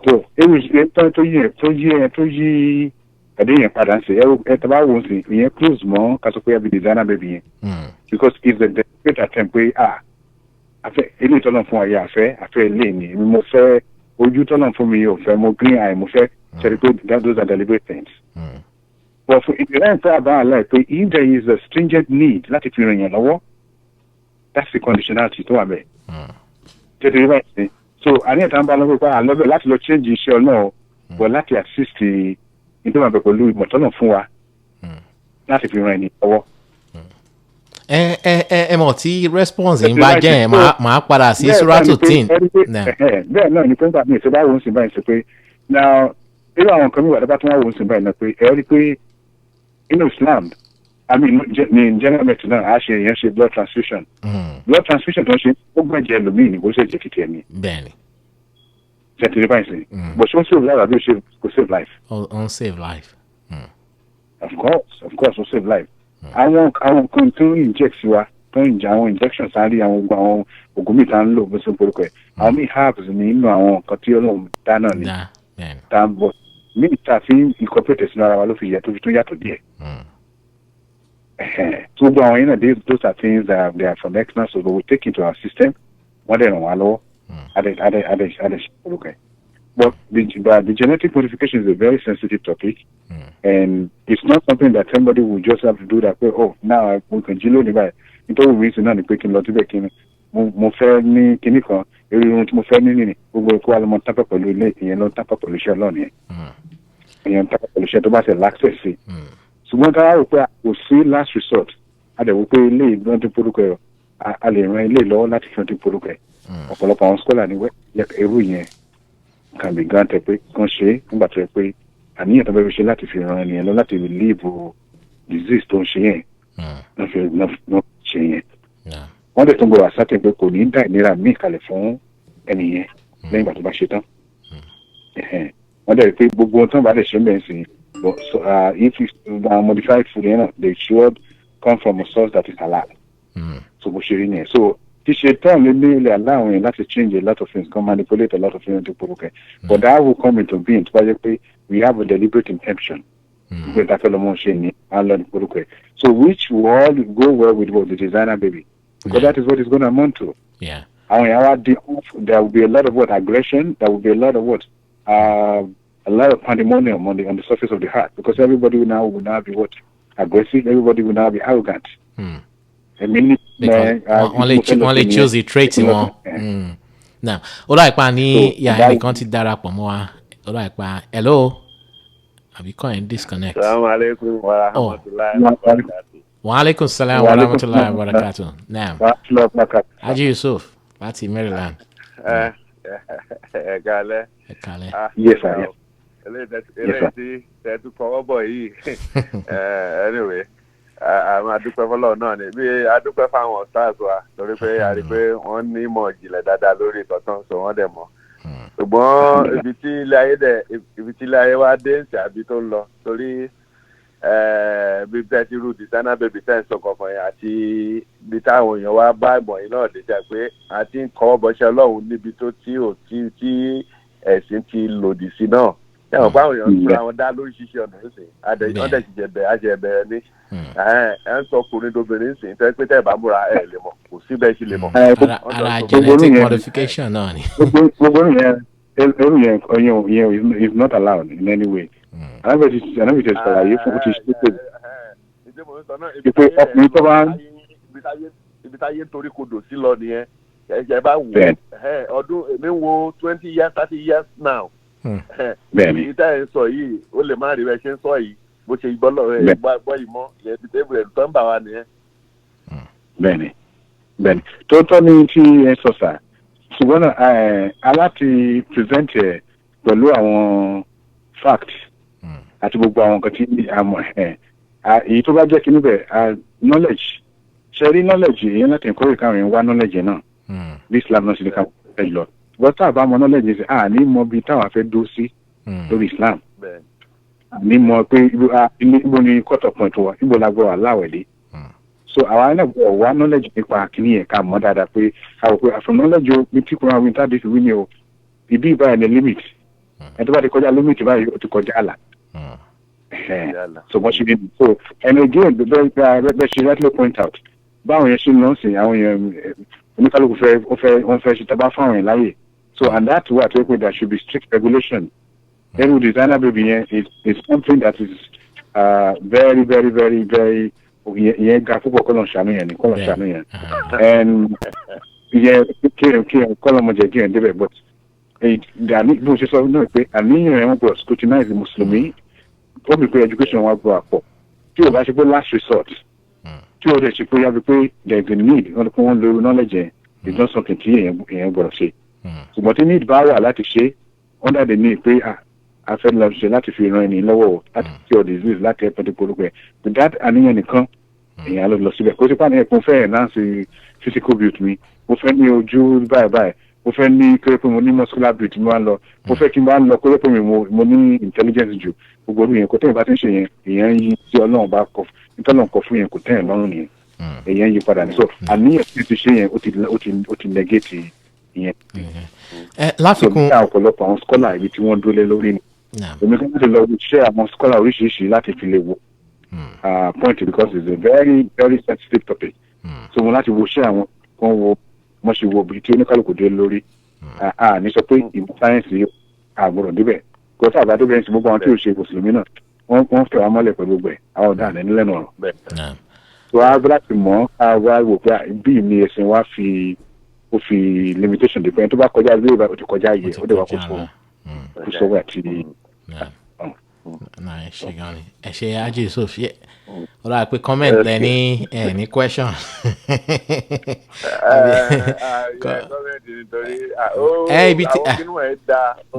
So ewu tó yí ẹ̀dẹ́ yẹn padà ń ṣe ẹ tàbá wò ó sí ìyẹn close mọ́ ká sọ pé ẹbí designer baby yẹn because it's a great attempt pé afẹ́ ilé ìtọ́nà fún ayé afẹ́ ilé ni mo fẹ́ ojú tọ́nà fún mi ò fẹ́ mo green eye mo fẹ́ ṣe pé those are deliberate things. But for ìpínlẹ̀ ìfẹ́ àbá àlá pé if there is a stringent need láti fi ràn yàn lọ́wọ́ that's the conditionality tó wà bẹ́ẹ̀. Tètè rí báyìí so àníyàn tá ń bá lọ́wọ́ pé àlọ́bẹ̀ láti lọ change iṣẹ́ ọ̀nà but láti assist nítorí wọn bẹ pẹ̀lú ìmọ̀tọ́nà fún wa láti fi ran ẹni lọ́wọ́. ẹ mọ̀ tí response yín bá jẹ́ ẹ̀ máa padà sí suratu tin. bẹ́ẹ̀ náà ni pé nígbà míì ṣe bá wọ́n sì báyìí ṣe pé now irú àwọn nǹkan mi wà dábàá tí wọ́n wọ́n sì báyìí náà pé ẹ rí pé inú Islam ní general medicine náà a ṣe èèyàn ṣe blood transfusion. Blood transfusion tó ń ṣe ó gbẹ̀jẹ̀ ẹlòmíì ní bó ṣe jẹ́ kìtì ẹ̀mí. bẹ́ẹ̀ni. ṣètìlẹ́ báyìí sí bó ṣe ń save life àbí ó ṣe kò save life. ó save life. of course ó save life. àwọn nǹkan tó ń inject sí wa tó ń jẹ àwọn injections àárín àwọn oògùn míì tá ń lò bó ṣe ń porúkọ ẹ̀ àwọn míì herbs ní inú àwọn nǹkan tí Ọlọ́run dá náà ni tá ń bọ̀ míì tá a fi incorporate sínú ara wa ló fi yẹ tó fi tó yàtọ̀ díẹ̀. So gbogbo àwọn yẹn náà those are things that they are from excellence so we take into our system wọ́n dẹ̀ ràn wá lọ́wọ́ adẹ̀ porúkọ ẹ̀. But the genetic modification is a very sensitive topic. And it's not something that somebody will just have to do that. Oh, now we can jilo ni báyìí. Nítorí reason náà ni pé kí n lọ síbẹ̀ kí ni mo fẹ́ ní kíní kan eré ohun tí mo fẹ́ ní nìyí gbogbo ẹ̀kọ́ wa ló mọ tápà pẹ̀lú ilé ìyẹn ló ń tápà pẹ̀lú iṣẹ́ Ọlọ́run yẹn. Ìyẹn ń tápà pẹ̀lú iṣẹ́ tó bá ṣe láṣẹ̀ sí. Ṣùgbọ́n ká rò pé kò sí last resort a dẹ̀ wò pé ilé ìgbọ́n ti porúkọ ẹ̀ a lè ran ilé lọ́wọ́ láti fi hàn ti porúkọ ẹ̀. Ọ̀pọ̀lọpọ̀ àwọn scholar ni irú yẹn can be granted pé kàn ṣe nígbà tó yẹ pé àníyàn tó bẹ́ẹ̀ fi ṣe láti fi ran ẹnìyẹn lọ láti relieve disease tó ń ṣe yẹn náà ṣe yẹn. Wọ́n dẹ̀ tún gbọ́dọ̀ àṣàtẹ̀ pé kò ní dá ìnira míì kalẹ̀ fún ẹnìyẹn lẹ́yìn ìgbà tó bá ṣe tán. Wọ́n dẹ̀ rí pé gbogbo ohun tó ń bá lè ṣe mẹ́rin sí if you modify food yẹn náà they should come from a source that is halal. So bó ṣe rí yẹn so ṣe tán lé ilé aláwọn yẹn láti change a lot of things can manipulate a lot of things to porúkẹ but that will come into being tó bá jẹ́ pé we have a deliberate intention pé dáfẹ́ lọ́mọ ṣe ní alọ́ ní porúkẹ so which will all go well with what the designer baby because that is what it's going to amount to. àwọn yẹn wá di there will be a lot of what aggression there will be a lot of what a lot of pandemonium on the surface of the heart because everybody will now be what aggressive everybody will now be arrogant. wọ́n lè choose the trait wọn. now ó dà ipa ní yàrá nìkan ti darapọ̀ mọ́ wa ó dà ipa hello àbí kọ́ ẹ̀ ń disconnect. salaamaleykum wa rahmatulahi wa barakatu. wa aleykum salaam wa rahmatulahi wa barakatu. naam Haji Yusuf láti Maryland. ẹ kálẹ́. ẹ kálẹ́. yes sir. eléyìí tí tẹ́tù kọ́wọ́ bọ̀ yìí anyway. Àwọn adúpẹ́ fọlọ́ náà ni bí adúpẹ́ fáwọn stars wa torí pé a rí pé wọ́n ní ìmọ̀ ìjìnlẹ̀ dáadáa lórí ìtọ́tán so wọ́n dẹ̀ mọ̀. ṣùgbọ́n ibi tí ilé ayé wa dé ṣe àbí tó ń lọ torí bí bẹ́ẹ̀ ti rú designer baby ten sọ kankan yẹn àti bí táwọn èèyàn wa bá ìmọ̀ yìí náà dé jà pé a ti ń kọ́wọ́ bọ́ṣẹ́ Ọlọ́run níbi tó tí ẹ̀sìn ti lòdì sí náà. Ẹ̀wọ̀n pé àwọn èèyàn ń tura wọn dá lóríṣiríṣi ọ̀nà ìsìn ọ̀dẹ̀ àjẹbẹ̀rẹ̀ ní ẹ̀ ń sọ ọkùnrin dobìnrin sìn tẹ́ pé tẹ́ ẹ̀ bá múra ẹ̀ lè mọ̀ kò sí bẹ́ẹ̀ sí lè mọ̀. ara genetic modification náà ni. gbogbo yẹn is not allowed in any way. anábì ti ṣàlàyé fún ti ṣe pé ọkùnrin tó bá ń. ibi táyé torí kodò sí lọ nìyẹn ẹ bá wò ọdún èmi wo 20 years 30 years now. Bẹ́ẹ̀ni. ìta ẹ̀ ń sọ yìí ó lè má rí bẹ́ẹ̀ ṣe ń sọ yìí bó ṣe gbọ́ yìí mọ́ ìyẹn ti tẹ́bù rẹ̀ tó ń bà wá nìyẹn. Bẹ́ẹ̀ni tó tọ́ ní tí ẹ sọ sà ṣùgbọ́n náà aláti present ẹ̀ pẹ̀lú àwọn fact àti gbogbo àwọn nǹkan tí a mọ̀ èyí tó bá jẹ́ kí níbẹ̀ knowledge ṣe rí knowledge èyí láti encourage káwọn èèyàn wá knowledge náà bí Islam náà ṣe lè ká ẹ lọ. But tá a bá mọ knowledge ṣe ní mọ bí táwọn afẹ́ dó sí lórí Islam ní mọ pé ibo ni cut off point wa ibo la gbọ́ aláwẹ̀dẹ́ so àwa náà gbọ́ wá knowledge nípa kìíní yẹn ká mọ̀ dáadáa pé àwọn pé àfọ knowledge o ní tí kò máa wí tá a dé fi wí ni o ibi ìbáyà ní limit ẹ tó bá ti kọjá limit báyìí o ti kọjá àlà so bọ́ ṣe ní so and again bẹ́ẹ̀ ṣe rightly point out báwọn yẹn ṣe ń lọ sí àwọn yẹn oníkálukú wọ́n fẹ́ ṣe tábà fáwọn yẹn láyè. So and that's what I think there should be strict regulation. Every designer baby is something that is very, very, very, very and but they are not no scrutinize the Muslimi ó mi pé education wa gbọ́ àpọ̀ tí o bá ṣe pé last resort tí o dẹ̀ ṣe pé yàgbé pé there is a need wọ́n lo knowledge yẹn is not something tí èèyàn gbọ́dọ̀ ṣe ṣùgbọ́n tí need bá wà láti ṣe under the need pé a fẹ́ lọ ṣe láti fi ran ẹni lọ́wọ́ láti cure disease láti ẹ̀ pẹ́ẹ́tẹ́ polówó ẹ̀ with that àníyàn nìkan èèyàn lọ síbẹ̀ kó sì pàdé ẹ̀kún fẹ́ enhance physical beauty mi mo fẹ́ ní ojú báyìí mo fẹ́ ní kéré pé mo ní muscular beauty mi wá lọ mo fẹ́ kí n bá lọ kéré pé mo ní intelligence jù gbogbo orí yẹn kò tẹ́yìn bá ti ń ṣe yẹn èèyàn yí tí ọlọ́run bá kọ nítorí kọ fún yẹn kò tẹ́yìn lọ́rùn nìyẹn èèyàn yí padà ní so àníyàn tí ti ṣe yẹn ó ti negate ìyẹn. láfikún ọ̀pọ̀lọpọ̀ àwọn scholar ibi tí wọ́n dúró lé lórí ni èmi kan ti lọ ṣe àwọn scholar oríṣiríṣi láti fi lè wo point because it's a very very sensitive topic so mo láti wo ṣe àwọn kan wo mo ṣe wo ibi tí oníkálukú dé lórí ní sọ pé ìmọ̀ sáyẹ́nsì àgbọ̀rọ̀ débẹ̀ kó tá àbá débẹ̀ ní gbogbo àwọn tí ò ṣe mùsùlùmí náà wọ́n fẹ́ wá mọ́lẹ̀ pẹ̀lú gbẹ̀ àwọn ọ̀dà àná nílẹ̀ náà bẹ́ẹ̀. so a bá láti mọ̀ a wá wò pé bí mi ẹ̀sìn wa ó fi limitation dé pé tó bá kọjá ilé ìbá ó ti kọjá yẹ ó dẹ̀ wá kó sọ́wọ́ àti. ẹ ṣe gan ni ẹ ṣe ajé sófì ó rà pé comment lẹ ní question.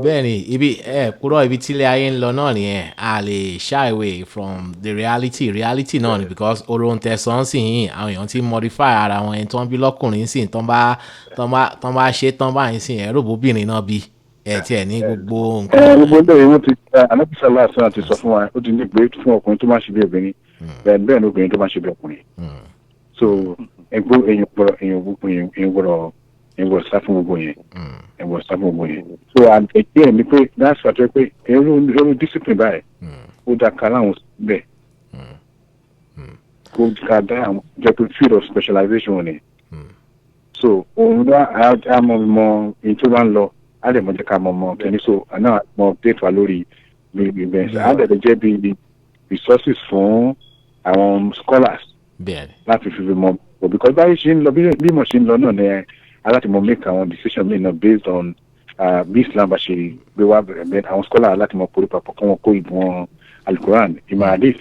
bẹ́ẹ̀ni ibi kúrò ibi tílé ayé ń lọ náà nìyẹn a lè shy away from the reality náà ni because orun tẹ̀sán sì yìn àwọn èèyàn ti modify ara wọn ẹni tó ń bí lọ́kùnrin sì tán bá ṣe tán báyìí sì ẹ̀rọ bóbìnrin náà bí tí ẹ ní gbogbo nǹkan. gbogbo ilé ìwé ti anábìsálà àti àti sọ fún wa ó ti ní pé fún ọkùnrin tó máa ṣe bí obìnrin bẹ́ẹ̀ ni obìnrin tó máa ṣe bí ọkùnrin. so èèyàn gbọ́dọ̀ sá fún gbogbo yẹn so àgbẹ̀jẹ́ ẹ̀ ni pé that's why pé irú discipline báyìí ó dá ká láwọn bẹ́ẹ̀ kó ká dá àwọn jẹ́ pé field of specialization ni so òun dá àmọ́ èyí tó bá ń lọ a lè mọ jẹ́ ká mọ kẹ́ni so àná mọ date wa lórí events a lè jẹ́ bí resources fún àwọn scholars láti fi mọ because báyìí ṣe ń lọ bí mo ṣe ń lọ náà ni aláti mọ make àwọn decision mi náà based on bí Islam bá ṣe gbé wá bẹ̀rẹ̀ àwọn scholars láti mọ porí papọ̀ kí wọ́n kó ìbọn alukoran ìmọ̀ hadith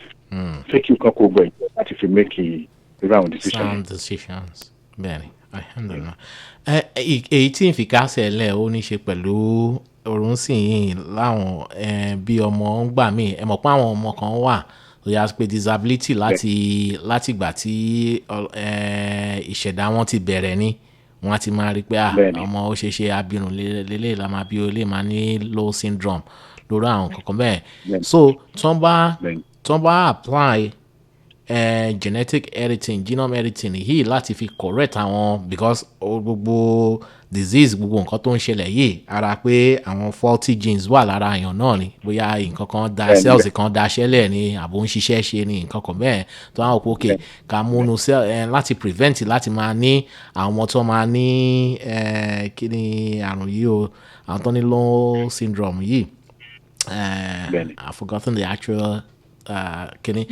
fẹ́ kí nǹkan kó gbọ́ ìjọ láti fi make irú àwọn decisions. bẹ́ẹ̀ni alhamdulillah èyí tí n fi kásẹ̀ lẹ̀ ó ní ṣe pẹ̀lú orun sì yìn láwọn bí ọmọ ń gbà mí ẹ mọ̀ pé àwọn ọmọ kan wà tó yà pé disability láti ìgbà tí ìṣẹ̀dá wọn ti bẹ̀rẹ̀ ni wọ́n ti máa rí pé ọmọ ó ṣe abirùn lélẹ̀ la máa bí ó lè máa ní low syndrome lórí àwọn kankan bẹ́ẹ̀ so tán bá apply genetic editing genome editing yìí láti fi correct àwọn because gbogbo disease gbogbo nǹkan tó ń ṣẹlẹ̀ yìí ara pé àwọn faulty genes wà lára èèyàn náà ni bóyá nǹkan kan da cells kan da ṣẹlẹ̀ ni àbò ń ṣiṣẹ́ ṣe ni nǹkan kan bẹ́ẹ̀ tó àwọn òpó òkè ká múnú cell láti prevent láti máa ní àwọn ọmọ tó máa ní kí ni àrùn yìí o àwọn tó ní low syndrome yìí I've forgotten the actual kí ni.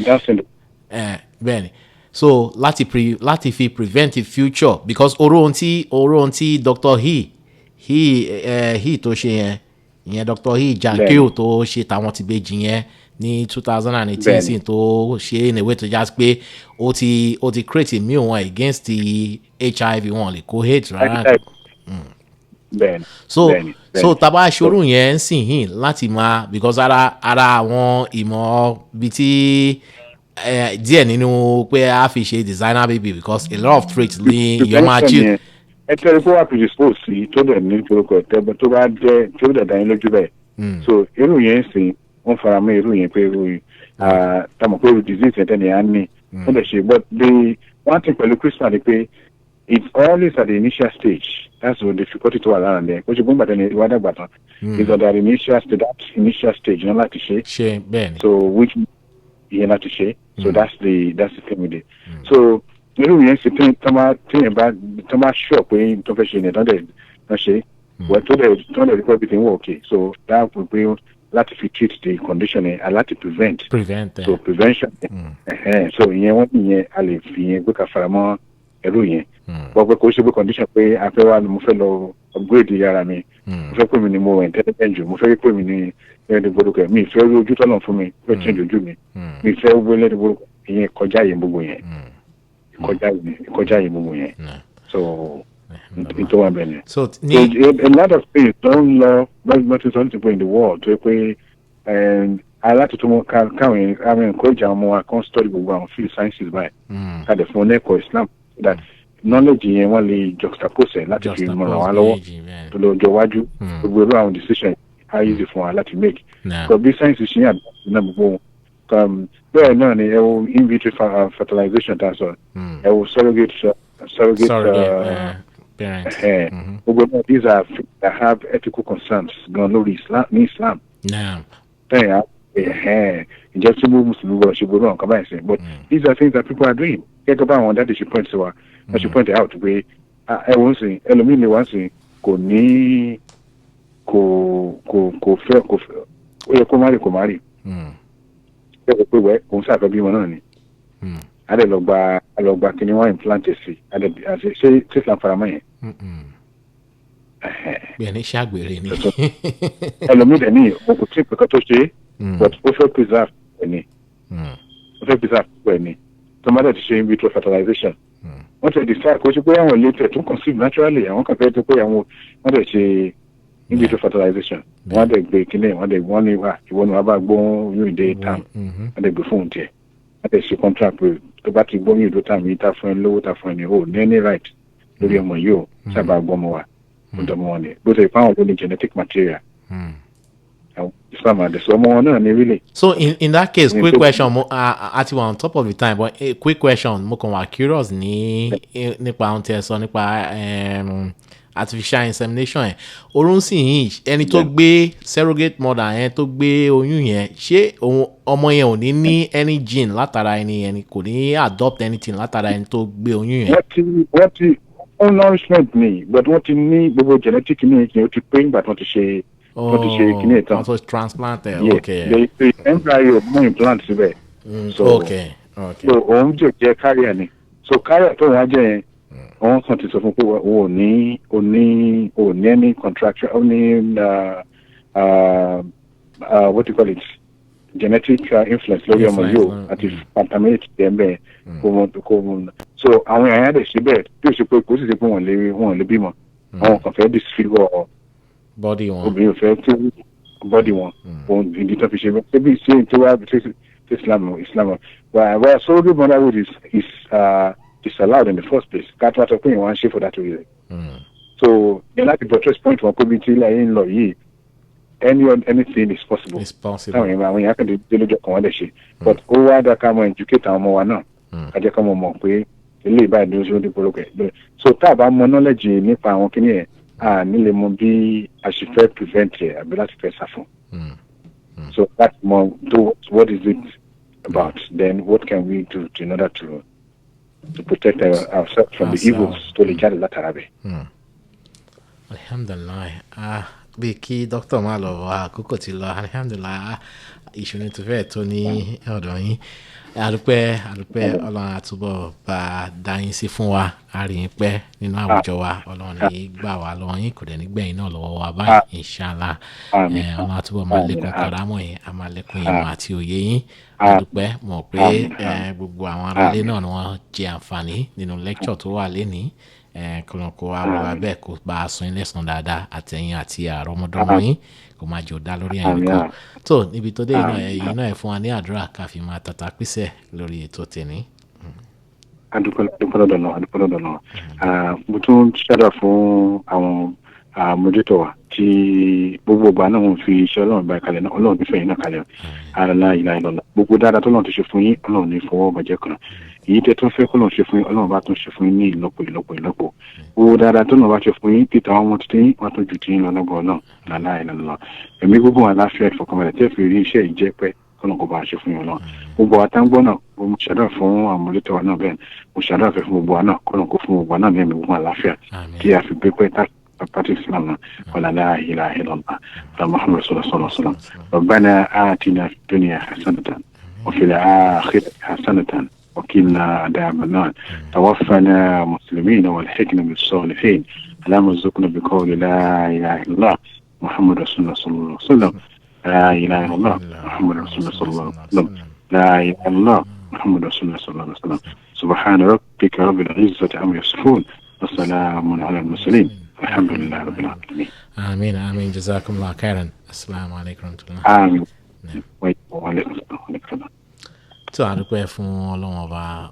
bẹ́ẹ̀ni so láti fi prevent the future because oró ohun tí Dr. he tó ṣe yẹn ìyẹn Dr. he jankeo tó ṣe tàwọn ti bèjì yẹn ní 2018 sí tó ṣe in a way tó já pé ó ti create immune wọn against the HIV wọn lè kó AIDS rárá. so tàbá aṣọ́rù yẹn ń sìn yìn láti máa because ara àwọn ìmọ̀ bíi tí díẹ̀ nínú pé a fi ṣe designer baby because a lot of traits ní yọmájú. ẹ tẹ́lẹ̀ kó wà predispose sí tó dẹ̀ ní torúkọ tẹ́gbẹ́ tó bá jẹ́ tó dẹ̀ dá yín lójú bẹ́ẹ̀ so irú yẹn ń sìn wọ́n fara mọ́ irú yẹn pé irú tamọ̀ pé irú disease yẹn tẹ́lẹ̀ á ní wọ́n dẹ̀ ṣe but the one thing pẹ̀lú Christmas ni pé it's always at the initial stage that's the difficulty tó wà lára rẹ̀ kó ṣe gbọ́n gbàtẹ́ ní ìwádìí àgbàtàn is at the initial stage náà láti ṣe bẹ́ẹ̀ni so which yẹn láti ṣe so that's the thing with it so irú yẹn ṣe tí bá sure pé tó fẹ́ ṣe ní ìtàn dẹ̀ náà ṣe wọ́n tó dẹ̀ rí pé everything wọ́n okay so that will be láti fi treat the condition and láti prevent so prevention so ìyẹn wọ́n ìyẹn a lè fi yẹn gbé ká fara mọ́ ẹrú yẹn wọ́n pé kò ṣe pé condition pé afẹ́ wa ni mo fẹ́ lọ upgrade yàrá mi mo fẹ́ pè mí ní mo intelligent jù mo fẹ́ pè mí ní ẹni gbọdọ̀kẹ́ mi ìfẹ́ rí ojú tọ́lọ̀ fún mi fẹ́ change ojú mi mi ìfẹ́ wọlé ní gbọdọ̀kẹ́ ìyẹn kọjá yẹn gbogbo yẹn kọjá yẹn gbogbo yẹn so nítorí wọn bẹ̀ ni. So a lot of things don lọ bá ti sọ ní ti pé in the world tó yẹ pé aláti tó mọ káwọn encourage àwọn ọmọ wa kan study gbogbo àwọn field sciences báyìí ká dẹ̀ fún ọ lẹ́kọ̀ọ́ Islam that knowledge yẹn wọ́n lè juxtapose láti fi mọ̀ ràn wá lọ́wọ́ tó lọ́jọ́ iwájú gbogbo irú àwọn decision how easy fún wa láti make. so bí science ṣe ń àdúgbò náà gbogbo bẹ́ẹ̀ náà ni ẹ wo in vitro fertilization tá a sọ ẹ wo surrogate parents. gbogbo náà these are that have ethical concerns gan lórí Islam. Ìjẹ́ tí mo Mùsùlùmí gbọ́dọ̀ ṣe gbogbo nǹkan báyìí sẹ́yìn but these are things that people are doing gẹ́gẹ́ bá àwọn dáàdì ṣe point sí wa wọ́n ṣe point out pé ẹ̀wọ̀n sìn ẹlòmíì lè wá sìn kò ní kò fẹ́ ó yẹ kó má rí kò má rí ẹ kò pé wẹ́ òun ṣàfẹ́ bímọ náà ni adé lọ gba kíní wọn implant sí adé ṣe Islam faramọ́ yẹn. bí ẹni ṣàgbèrè ni. ẹlòmíì dẹ̀ ní o kò tí ì pẹ̀kọ́ tó ṣe but ó fẹ́ preserve ẹni tomato ti ṣe in vitro fertilization wọ́n ti decide kó ṣe pé àwọn ilé tẹ̀ tún conceive naturally àwọn kan fẹ́ tó pé àwọn wọ́n dẹ̀ ṣe in vitro fertilization wọ́n dẹ̀ gbé kíní wọ́n ní wà ìwọ ni wọ́n bá gbóhùn yóò dé tam wọ́n dẹ̀ gbé fóun tiẹ̀ wọ́n dẹ̀ ṣe contract pé tó bá ti gbóhùn yóò dé tam yìí ta fún ẹ lówó ta fún ẹ ní o ní any right lórí ọmọ yìí o sábà gbọ́mọ wa ó dọ̀mọ wọn ni bó ṣe fáwọn ló ní genetic material. Islam and so really. So in that case, quick question. Actually, on top of the time, but a quick question. Mo kàn wá curious nípa ohun tí ẹ sọ nípa artificial insemination. Orun sì yín ẹni tó gbé surrogate mother yẹn tó gbé oyún yẹn ṣé ọmọ yẹn ò ní any gene látara ẹni yẹn kò ní adopt anything látara ẹni tó gbé oyún yẹn. Wọ́n ti nourishment ni but wọ́n ti ní gbogbo genetic ní ìkíni ó ti pé nígbà tí wọ́n ti ṣe. Also transplanted. Yeah. Okay. The embryo mo implant síbẹ̀. So òun jẹ́ carrier ni. So carrier tó wọ́n jẹ́ yẹn, wọ́n kàn ti sọ fún pé o ní any contraction, o ní what do you call it, genetic influence lórí ọmọ yóò àti contaminate dem bẹ́ẹ̀ kò mọ̀. So àwọn èèyàn dẹ̀ síbẹ̀ bí o ṣe pé kò sì ṣe pé wọ́n lè bímọ. Àwọn kan fẹ́ disfigure body wọn. Obìnrin fẹ́ tó body wọn. Ìdí tó fi ṣe bẹ́ẹ̀ bí ṣe tí wàá bí Islam. Well, surrogate motherhood is disallowed in the first place. Ká tó wá sọ pé ìwọ̀n ṣe for that reason. So ní láti buttress point wọn pé bí tí ilé ayé ń lọ yìí anything is possible. It's possible. Táwọn èèyàn kan dé lójó kan wọ́n lè ṣe. But ó wá dá ká mọ educate àwọn ọmọ wa náà. Ká jẹ́ ká mọ̀ pé ilé ìbáyìí ló ń ṣe ó dé polókè. So tá a bá mọ knowledge nípa àwọn kíní yẹn nílé mọ bí a ṣe fẹ́ prevent ẹ̀ àbí láti fẹ́ sá fún. So that's more what is it about, then what can we do in order to protect ourselves from the evils tó lè jáde látara bẹ̀. Alhamdulillah bí kí dókítà máa lọ àkókò ti lọ alhamdulillah ìṣòro tó fẹ́ tó ní ọ̀dọ̀ yín àdúpẹ́ ọlọ́run àtúbọ̀ bá dá yín sí fún wa àríyìn pẹ́ nínú àwùjọ wa ọlọ́run ní gbà wá lọ́wọ́ yín kò dẹ̀ ní gbẹ̀yìn náà lọ́wọ́ wa báyìí inshallah ọlọ́run àtúbọ̀ máa lékún karamọ́ yín a máa lékún ìmọ̀ àti òye yín àdúpẹ́ mọ̀ pé gbogbo àwọn aráalé náà ni wọ́n jẹ àǹfààní nínú lecture tó wà lénìí kọlọ́nkọ́ wa wọ́n bẹ́ẹ̀ kó bá a sún ilé sàn dáadáa àtẹ̀yìn àti àrọ́mọdọ́mọ yín kò máa jò dá lórí ẹ̀yìn kan tó níbi tó dé iná ẹ̀ fún wa ní àdúrà ká fi máa tàtà písẹ̀ lórí ètò tèmi. adúpẹ́ lọ́dọ̀ náà mo tún ṣàdúrà fún àwọn mójútó wa tí gbogbo ìgbà náà wọ́n fi iṣẹ́ ọlọ́run báyìí kalẹ̀ náà ọlọ́run nífẹ̀ẹ́ yín náà kalẹ̀ àràlá ìlà ìlọ́lá gbogbo dáadáa tó lọ́run ti ṣe fún yín ọlọ́run ní fọwọ́ bàjẹ́ kan èyí tẹ́ tó fẹ́ kó lọ́run ṣe fún yín ọlọ́run bá tún ṣe fún yín ní ìlọ́pọ̀ gbogbo dáadáa tó lọ́run bá ṣe fún yín títà àwọn ọmọ títí wọ́n tún ju tiyín lọ́lọ́gbọ̀n náà àràlá ìlọ́lá ẹ̀mí gbogbo àlàáfíà ìfọ̀kànbalẹ̀ tẹ́ fi rí iṣẹ́ ìjẹ́ pẹ́ kọ́nà kó bá ṣe fún yín lọ gbogbo àtàǹgbọ́n náà mo ṣàdúrà fún àmúlétọ́ wa náà bẹ́ẹ̀ mo ṣàdúrà fẹ́ fún gbogbo wa náà kọ́nà kó fún gbogbo wa náà ní ẹ̀mí gbogbo àlàáfíà kí a fi gbé pẹ́ tá باتي اسلامنا ولا لا اله الا الله محمد رسول الله صلى الله عليه وسلم ربنا آتنا في الدنيا حسنة وفي الآخرة حسنة وقنا عذاب النار توفنا مسلمين والحقنا بالصالحين اللهم ارزقنا بقول لا إله إلا الله محمد رسول الله صلى الله عليه وسلم لا إله إلا الله محمد رسول الله صلى الله عليه وسلم لا إله إلا الله محمد رسول الله صلى الله عليه وسلم سبحان ربك رب العزة عما يصفون وسلام على المرسلين الحمد لله رب العالمين آمين آمين جزاكم الله خيرا السلام عليكم ورحمة الله آمين وعليكم السلام tó àdúpẹ́ fún ọlọ́run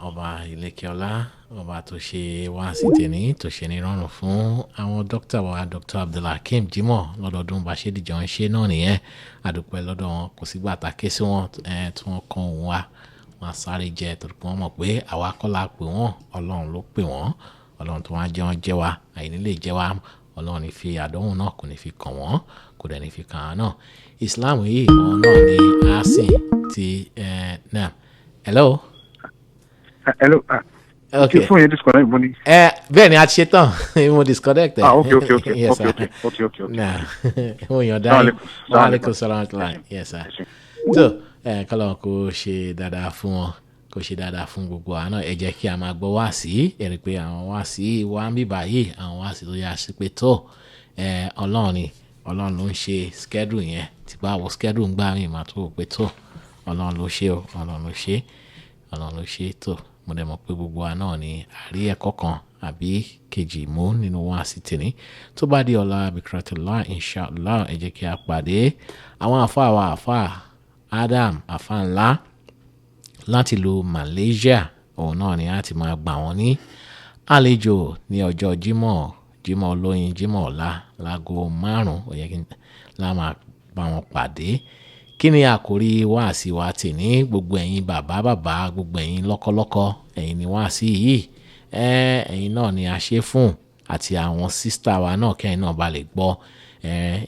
ọba ìlẹ́kẹ̀ọ́lá ọba tó ṣe wá sí tèmi tó ṣe ní rọrùn fún àwọn dókítà wa Dr. Abdulhakeem Jimoh lọ́dọọdún bá ṣe dìjọ ń ṣe náà nìyẹn àdúpẹ́ lọ́dọ̀ wọn kò sígbà tá a ké sí wọn tí wọ́n kan òun wá wọn sáré jẹ torí pé wọ́n mọ̀ pé àwa kọ́ la pè wọ́n ọlọ́run ló pè wọ́n ọlọ́run tó wá jẹ́ wọn jẹ́ wa àìní lè jẹ́ wa ọlọ́run ní fi àdánwò náà kò ní fi kàn wọ́n kò dẹ̀ ní fi kàn án náà Islam yìí wọn náà ní àásìn ti náà. Hello. Hello. Okay. Phone you disconnect money. Bẹ́ẹ̀ ni a ti ṣe tán mo disconnect. Okay. Yes, okay. Nah. Mo yan dáhùn. Wa alaikum salaam wa yes sir. So kọ́lọ́ kó ṣe dáadáa fún wọn kó ṣe dáadáa fún gbogbo àná ẹ jẹ́ kí a máa gbọ́ wá sí ẹ rí i pé àwọn wá sí wa ń bí báyìí àwọn wá sí tó yá sí pé tó ọlọ́run ló ń ṣe schedule yẹn tí báwo schedule ń gbà mí máa tó pé tó ọlọ́run ló ṣe ọlọ́run ló ṣe tó mo dẹ̀ mọ̀ pé gbogbo wa náà ni àrí ẹ̀kọ́ kan àbí kejì mú nínú wa sí tèmi tó bá di ọ̀la bikratullah inshallah ẹ jẹ́ kí a pàdé àwọn àfa Adam àfa ńlá láti lu Malaysia òun náà ni a ti máa gbà wọ́n ní àlejò ní ọjọ́ Jímọ̀ olóyin Jímọ̀ ọ̀la láago 5 ó yẹ kí la máa bá wọn pàdé kí ni àkórí wáàsí wa tì ní gbogbo ẹ̀yin bàbá gbogbo ẹ̀yin lọ́kọ́lọ́kọ́ ẹ̀yin ni wáàsí yìí ẹ̀yin náà ni a ṣe fún àti àwọn sísítà wa náà kẹ́yìn náà bá lè gbọ́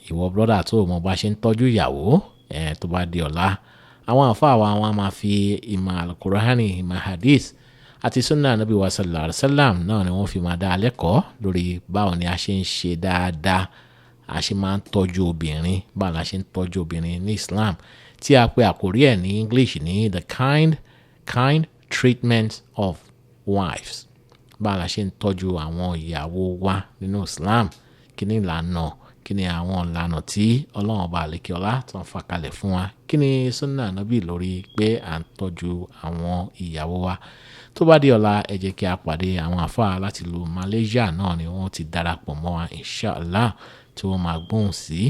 ìwọ brọ́dà tó mọ bá ṣe ń tọ́jú ìyàwó tó bá di ọ̀la àwọn àfáà wa wọn máa fi ìmọ̀ alukurahani ìmọ̀ hadith àti sunna anabi wa sallallahu alaihi wasallam náà ni wọ́n fi máa dá a lẹ́kọ̀ọ́ lórí báwo ni a ṣe ń ṣe dáadáa a ṣe máa ń tọ́jú obìnrin báwo la ṣe ń tọ́jú obìnrin ní Islam tí a pè àkórí ẹ̀ ní English ní the kind treatment of wives báwo la ṣe ń tọ́jú àwọn ìyàwó wa nínú Islam kí ni ìlànà kí ni àwọn ìlànà tí Ọlọ́run ọba àlékiọlá tó ń fà kalẹ̀ fún wa kí ni sunna nabi lórí pé à ń tọ́jú àwọn ìyàwó wa tó bá di ọ̀la ẹ jẹ́ kí a pàdé àwọn àfáà láti lu Malaysia náà ni wọ́n ti darapọ̀ mọ́ wa inshallah tí wọ́n máa gbóhùn sí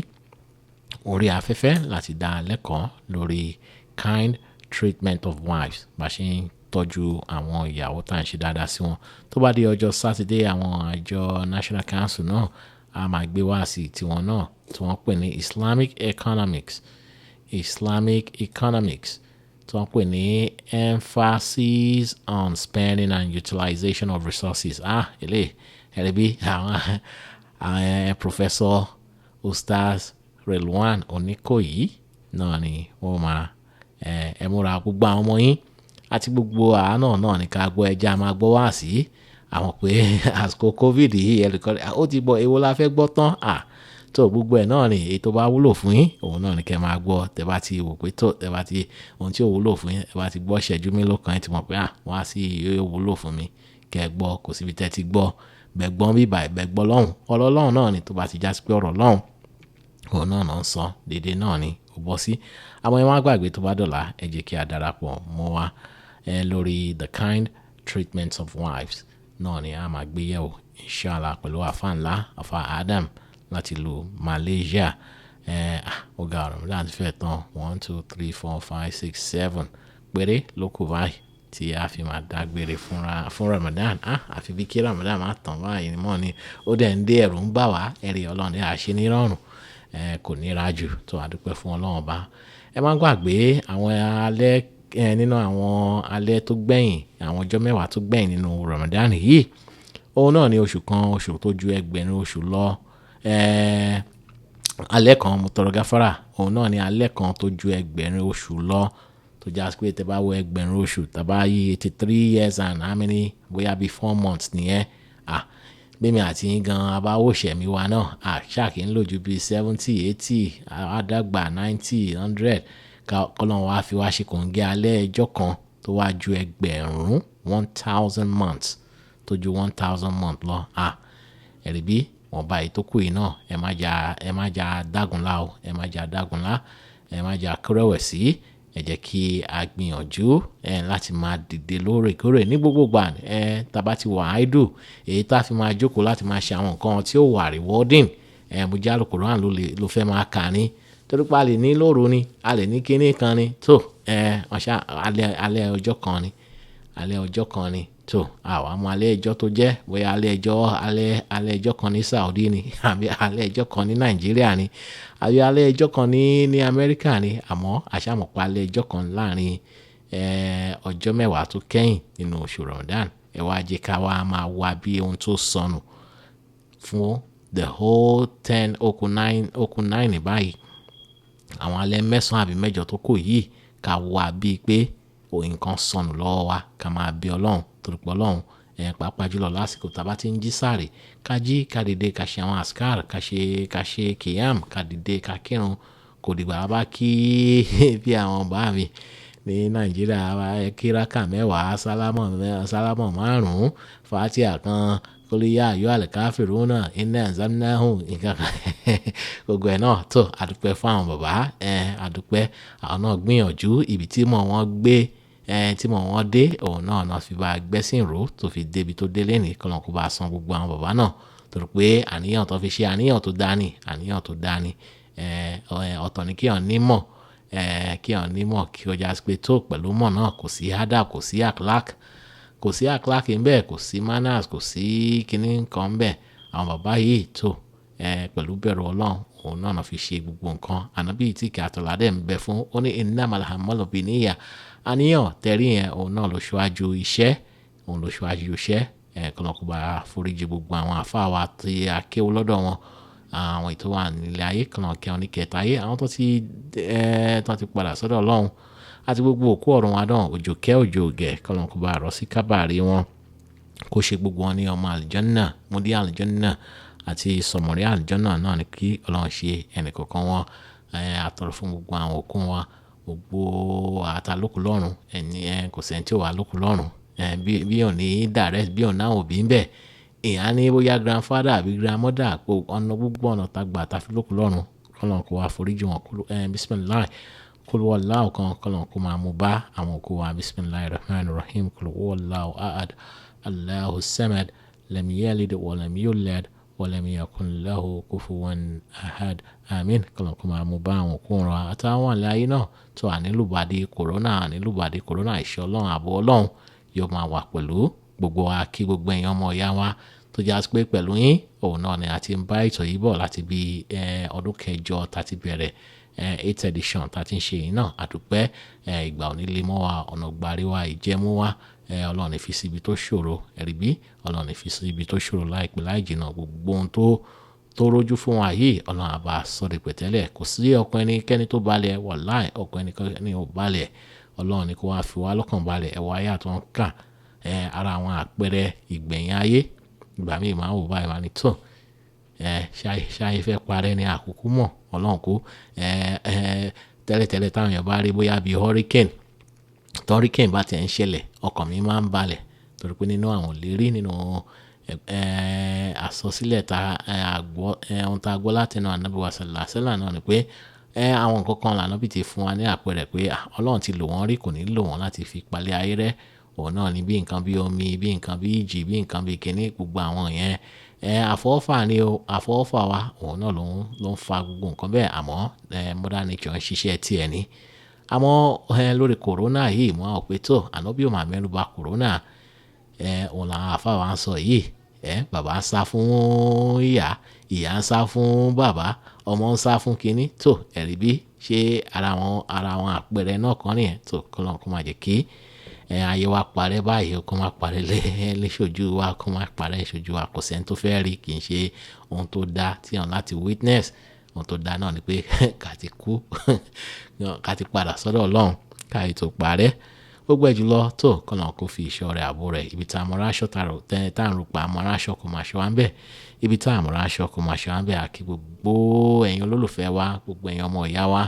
orí afẹ́fẹ́ láti dá lẹ́kọ̀ọ́ lórí kind treatment of wives bá ṣe ń tọ́jú àwọn ìyàwó tá à ń ṣe dáadáa sí wọn tó bá di ọjọ́ Sátidé àwọn àjọ National Council náà a máa gbé wá sí tiwọn náà tí wọ́n pè ní Islamic economics tí wọ́n pè ní emphasis on spending and utilization of resources ẹ̀rẹ́bí àwọn Professor Ustaz Relwan Oníkòyí náà ni wọ́n máa múra gbogbo àwọn ọmọ yín àti gbogbo àánà náà ní ká gbọ́ ẹja máa gbọ́ wá sí àwọn pé àsìkò COVID yìí ẹlẹ́kọ̀ọ́ ó ti bọ̀ èwo la fẹ́ gbọ́ tán tó gbogbo ẹ̀ náà ni èyí tó bá wúlò fún yín òun náà ni kẹ́ máa gbọ́ tẹ́ bá ti wò pé tó tẹ́ bá ti ohun tí ò wúlò fún yín tẹ́ bá ti gbọ́ ṣẹ́jú mélòó kan ẹ ti mọ̀ pé wọ́n á sí yóò wúlò fún mi kẹ́ ẹ gbọ́ kò síbi tẹ́ ti gbọ́ bẹ̀gbọ́n bíbà bẹ̀gbọ́ lọ́hùn ọ̀rọ̀ lọ́hùn náà ni tó bá ti já sí pé ọ̀rọ̀ lọ́hùn òun náà ń sọ dédé náà ni ó bọ́ sí àwọn ẹ̀ wọ́n á gbàgbé tó bá dọ̀la ẹ jẹ́ kí a darapọ̀ mọ́ wa lórí the kind treatment of wives náà ni a máa gbé yẹ̀wò inshallah pẹ̀lú àfa ńlá àfa Adam láti lu Malaysia ọ̀gá Ramadan fẹ́ tán 1 2 3 4 5 6 7 péré ló kù báyìí tí a fi máa dágbére fún Ramadan àfi bí kí Ramadan máa tàn báyìí ni mọ́ ni ó dẹ̀ ń dé ẹ̀rù ń bà wá ẹ̀rí Ọlọ́run ní àṣẹ nírọ̀rùn kò níra jù tó àdúpẹ́ fún Ọlọ́run ọba ẹ má gbàgbé àwọn alẹ́ nínú àwọn alẹ́ tó gbẹ̀yìn àwọn ọjọ́ mẹ́wàá tó gbẹ̀yìn nínú Ramadan yìí òun náà ni oṣù tó ju ẹgbẹ̀rún oṣù lọ alẹ́ kan mo tọrọ gáfárà òun náà ni alẹ́ kan tó ju ẹgbẹ̀rún oṣù lọ tó já sí pé tẹ́ bá wo ẹgbẹ̀rún oṣù tàbá yí 83 years and how many bóyá bí 4 months nìyẹn bẹ́ẹ̀mi àti yín gan abáwòṣẹ̀mí wa náà ṣáàkì ń lò ju bíi 70 80 àdàgbà 90 100 kọ́lọ́n wa fi wá ṣe kò ń gé alẹ́ ẹjọ́ kan tó wá ju ẹgbẹ̀rún 1000 months tó ju 1000 months lọ ẹ̀rí bí wọ́n bá ètò kù yìí náà ẹ má jà dágunlá o, ẹ má jà dágunlá, ẹ má jà kúrẹ́wẹ̀sì. Ẹ jẹ́ kí a gbìyànjú láti máa dìde lóòrèkóòrè ní gbogbo ìgbà. Tá bá ti wà idle, èyí tá fi máa jókòó láti máa ṣe àwọn nǹkan tí ó wà rewarding, mo jẹ́ Al-Qur'an ló fẹ́ máa kà ní, torí pé a lè ní lóru ni, a lè ní kíní kan ni tó ọ̀ṣà alẹ́ ọjọ́ kan ni, alẹ́ ọjọ́ kan ni tó àwa mọ alẹ́ ẹjọ́ tó jẹ́, bóyá alẹ́ ẹjọ́ kan ní Saudi ni, àbí alẹ́ ẹjọ́ kan ní Nàìjíríà ni, àbí alẹ́ ẹjọ́ kan ní Amẹ́ríkà ni, àmọ́ àṣàmọ̀pá alẹ́ ẹjọ́ kan láàrin ọjọ́ mẹ́wàá tó kẹ́yìn nínú oṣù Ramadan. Ẹ wá jẹ́ ká wá máa wá bí ohun tó sọnù fún the whole 10 okùn 9 báyìí. Àwọn alẹ́ 9 àbí 8 tó kù yìí ká wá bíi pé nǹkan sọnù lọ́wọ́ wa, ká máa bí Ọlọ́run, torí pé Ọlọ́run pàápàá jùlọ lásìkò tá bá ti ń jí sáré, ká jí ká dìde ká ṣe àwọn askar, ká ṣe kiyam, ká dìde ká kírun. Kò dìgbà bá kí bí àwọn bá mi ní Nàìjíríà kí rákà 10, sálámọ̀ 5, fàtíà kan, kólíyà ayọ́ al-kafiruna inna anzalnahu nǹkan kan. Gbogbo ẹ̀ náà tó àdúpẹ́ fún àwọn bàbá, àdúpẹ́ àwọn náà gbìyànjú ibi tí mọ̀ wọ́n gbé, tí mọ̀ wọ́n dé, òun náà fi bá gbẹ́sìn ró tó fi débi tó dé lẹ́nìí. Kọ́lọ́n kó bá san gbogbo àwọn bàbá náà, torí pé àníyàn tó fi ṣe àníyàn tó dání, ọ̀tọ̀ ni kí ọ̀n nímọ̀ kí ọjà pé tó pẹ̀lú mọ̀ náà kò sí adab, kò sí akhlaq ń bẹ, kò sí manners, kò sí kíní nǹkan ń bẹ. Àwọn bàbá yìí tó pẹ̀lú bẹ̀rù Ọlọ́run, òun náà fi ṣe gbogbo nǹkan. Ànábì tí kí àtọ̀ládẹ́ ń bẹ fún, ó ní innamal a'malu binniyat. Àníyàn tẹ̀rí yẹn òun náà ló ṣíwájú iṣẹ́, kọ́lọ́n kó bá foríjì gbogbo àwọn àfáà wa tí a kéwú lọ́dọ̀ wọn, àwọn ètò wà nílé ayé, kọ́lọ́n kẹ́ wọn ní kẹta ayé, àwọn tó ti padà sọ́dọ̀ Ọlọ́run, àti gbogbo òkú ọ̀run wa náà, òjò kẹ́ òjò gẹ̀, kọ́lọ́n kó bá rọ̀ sí kábàárì wọn, kó ṣe gbogbo wọn ní ọmọ àlùjánnà, múdí àlùjánnà àti sọ̀mọ̀rí àlùjánnà náà ni kí Ọlọ́run ṣe ẹnìkọ̀ọ̀kan wọn. Àtọ̀rọ̀ fún gbogbo àwọn òkú wa, gbogbo àtàlókù lọ́run, kò sẹ́ni tí ò wà lókù lọ́run, bí ò ní direct, bí ò náà òbí ń bẹ̀, ìyá ní bóyá grandfather àbí grandmother, gbogbo ọ̀nà tàgbà tàfi lókù lọ́run. Kọ́lọ́n kó wá foríjì wọn. Bismillah kul huwallahu kan, kọ́lọ́n kó máa mú bá àwọn òkú wa. Bismillahir rahmanir rahim. Kul huwallahu ahad, Allahu samad, lam yalid wa lam yulad wa lam yakun lahu kufuwan ahad. Amin. Kọ́lọ́n kó máa mú bá àwọn òkú wọn àtàwọn àlẹ́ ayé náà tó ànílùbàdì corona, ìṣọ́ Ọlọ́run, àbọ̀ Ọlọ́run yóò máa wà pẹ̀lú gbogbo wa, kí gbogbo ẹ̀yin ọmọ ìyá wa tó já sí pé pẹ̀lú yín òun náà ni a ti ń bá ètò yìí bọ̀ láti bí ọdún 8 tá ti bẹ̀rẹ̀ 8th edition tá ti ń ṣe yìí náà. Àdúpẹ́ ìgbà òní lè mọ́ wa, ọ̀nà gbàrí wa, ìjẹ́mú wa, Ọlọ́run ní fi síbi tó ṣòro, ẹ̀rí bí Ọlọ́run ní fi síbi tó ṣòro láìpẹ́ láì jìnnà. Gbogbo ohun tó rójú fún wa yìí Ọlọ́run àbá sọ̀rọ̀ pẹ̀tẹ́lẹ̀. Kò sí ọkàn ẹnikẹ́ni tó balẹ̀, wàláì ọkàn ẹnikẹ́ni ò balẹ̀. Ọlọ́run ní kó wá fi wá lọ́kàn balẹ̀. Ẹ̀wọ̀ ayé àtúntò kà ara àwọn àpẹẹrẹ ìgbẹ̀yìn ayé. Ìgbà míì máa ń wò báyìí wá ní tó ṣáyé fẹ́ parẹ́ ní àkókò mọ̀. Ọlọ́run kó tẹ́lẹ̀tẹ́lẹ̀ táwọn èèyàn bá rí bóyá bíi hurricane bá ti ń ṣẹlẹ̀, ọkàn mi máa ń balẹ̀, torí pé nínú àwọn ìlérí, nínú àsọsílẹ̀ ohun tá a gbọ́ láti ẹnu Ànábì wa sallallahu alaihi wasallam náà ni pé àwọn nǹkan kan l'Ànábì ti fún wa ní àpẹẹrẹ pé Ọlọ́run ti lò wọ́n rí, kò ní lò wọ́n láti fi palẹ̀ ayé rẹ́. Òun náà ni bí nǹkan bí omi, bí nǹkan bí ìjì, bí nǹkan bí kíní, gbogbo àwọn yẹn àfọwọ́fà ni o, àfọwọ́fà wa òun náà ló ń fa gbogbo nǹkan bẹ́ẹ̀. Àmọ́ modern nature ń ṣiṣẹ́ tiẹ̀ ní. Àmọ́ lórí corona yìí mo á pé tó Ànábì ò máa mẹ́nu bà corona, òun làwọn àfáà wa ń sọ yìí. Bàbá ń sá fún ìyá, ìyá ń sá fún bàbá, ọmọ ń sá fún kíní tó, ẹ̀rí bí ṣe ara wọn àpẹẹrẹ náà kan nìyẹn tó. Kọ́lọ́n kó máa jẹ́ kí ayé wa parẹ́ báyìí, kó máa parẹ́ léṣojú wa, kó máa parẹ́ léṣojú wa. Kò sẹ́ni tó fẹ́ rí, kì í ṣe ohun tó dá tí wọ́n láti witness. Ohun tó dá náà ni pé ká ti kú, ká ti padà sọ́dọ̀ Ọlọ́run, ká ètò parẹ́. Gbogbo ẹ̀ jùlọ tó Kọ́lọ́n kó fi ìṣọ́ rẹ̀, ààbò rẹ̀, ibi tá a mọ̀ ráṣọ́ tá à ń rò pa àmọ́ ráṣọ́ kò máa ṣọ́ wa ń bẹ̀, ibi tá a mọ̀ ráṣọ́ kò máa ṣọ́ wa ń bẹ̀. Àkí gbogbo ẹ̀yin olólùfẹ́ wa, gbogbo ẹ̀yin ọmọ ìyá wa,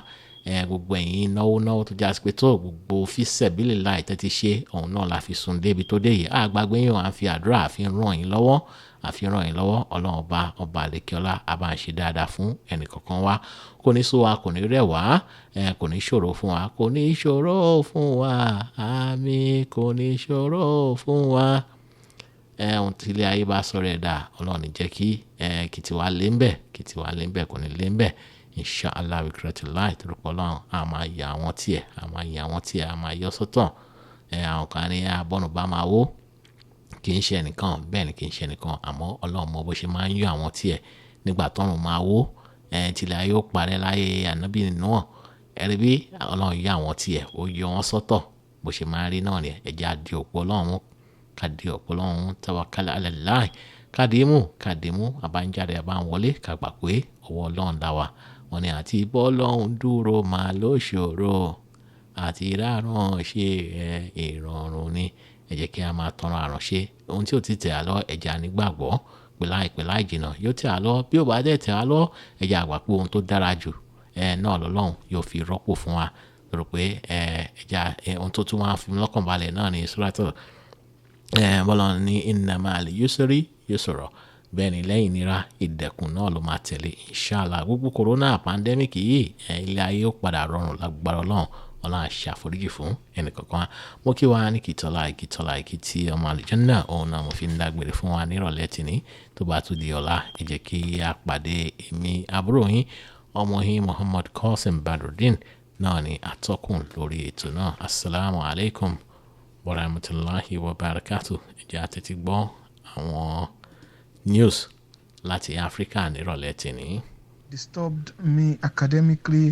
gbogbo ẹ̀yin náwó tó já sí pé tó gbogbo fíṣẹ̀bílẹ̀ láì tẹ́tí ṣe òun náà la fi sùn débi tó dé yìí. Àgbàgbé yín à ń fi àdúrà àfi ràn yín lọ́wọ́, à àfihàn yín lọ́wọ́ ọlọ́run ọba àlekíọ́lá a bá ń ṣe dáadáa fún ẹnìkọ̀ọ̀kan wa kò ní sú wa kò ní rẹ̀ wá kò ní ṣòro fún wa kò ní ṣòro fún wa àmín kò ní ṣòro fún wa ohun tí ilé ayé bá sọ̀rọ̀ ẹ̀dá ọlọ́run ní jẹ́ kí tiwa lé ń bẹ̀ kò ní lé ń bẹ̀ inshallah wikiratullahi torúkọ ọlọ́run a máa yà àwọn tiẹ̀ a máa yọ sọ́tọ̀ àwọn kan ní abọ́nù bá máa wó kì í ṣe ẹnìkan bẹ́ẹ̀ ni kì í ṣe ẹnìkan àmọ́ ọlọ́run mọ bó ṣe máa ń yọ àwọn tiẹ̀ nígbà tọ́run máa wó tilẹ̀ ayé ó parẹ́ láyé ànábì náà ẹ̀rí bí ọlọ́run yọ àwọn tiẹ̀ ó yọ wọ́n sọ́tọ̀ bó ṣe máa rí náà ni ẹ̀jẹ̀ àdì òpó ọlọ́run kàdí òpó ọlọ́run tawakkal ala Allah kàdímù àbájáde àbáwọlé kàgbà pé ọwọ́ ọlọ́run dá wa wọn ni àti bọ́ ọlọ́run dúró máa ló ṣòro àti ìrárán ṣe ìrọ̀rùn ni ẹ jẹ́ kí a máa tọrọ àránṣe ohun tí ò ti tẹ̀ á lọ ẹ̀jẹ̀ ànígbàgbọ́ pé láì jìnnà yóò tẹ̀ á lọ bí ó bá dẹ̀ tẹ̀ á lọ ẹ̀jẹ̀ àgbà pé ohun tó dára jù náà lọ́lọ́run yóò fi rọ́pò fún wa rò pé ohun tó tún wá fi lọ́kàn balẹ̀ náà ní suratul bọ́lá ní inna ma'al yusri yusra bẹ́ẹ̀ ni lẹ́yìn ìnira ìdẹ̀kùn náà ló máa tẹ̀lé inshallah gbogbo corona pandemic yìí ilé ayé ó padà rọrùn lágbára ọlọ́run ṣàforíjì fún ẹnìkankan mo kí wa ní kìtọ́lá ìkìtì ọmọ àlùjànnà òun náà mo fi ń dágbére fún wa nírọ̀lẹ́ tìní tó bá tún di ọ̀la ẹ jẹ́ kí a pàdé èmi àbúrò yín ọmọ yín Muhammad Qasim Badruddin náà ni atọ́kùn lórí ètò náà assalamu alaikum wa rahmatullahi wa barakatuh ẹ jẹ́ àtẹ́tí gbọ́ àwọn news láti Áfíríkà nírọ̀lẹ́ tìní. Disturbed me academically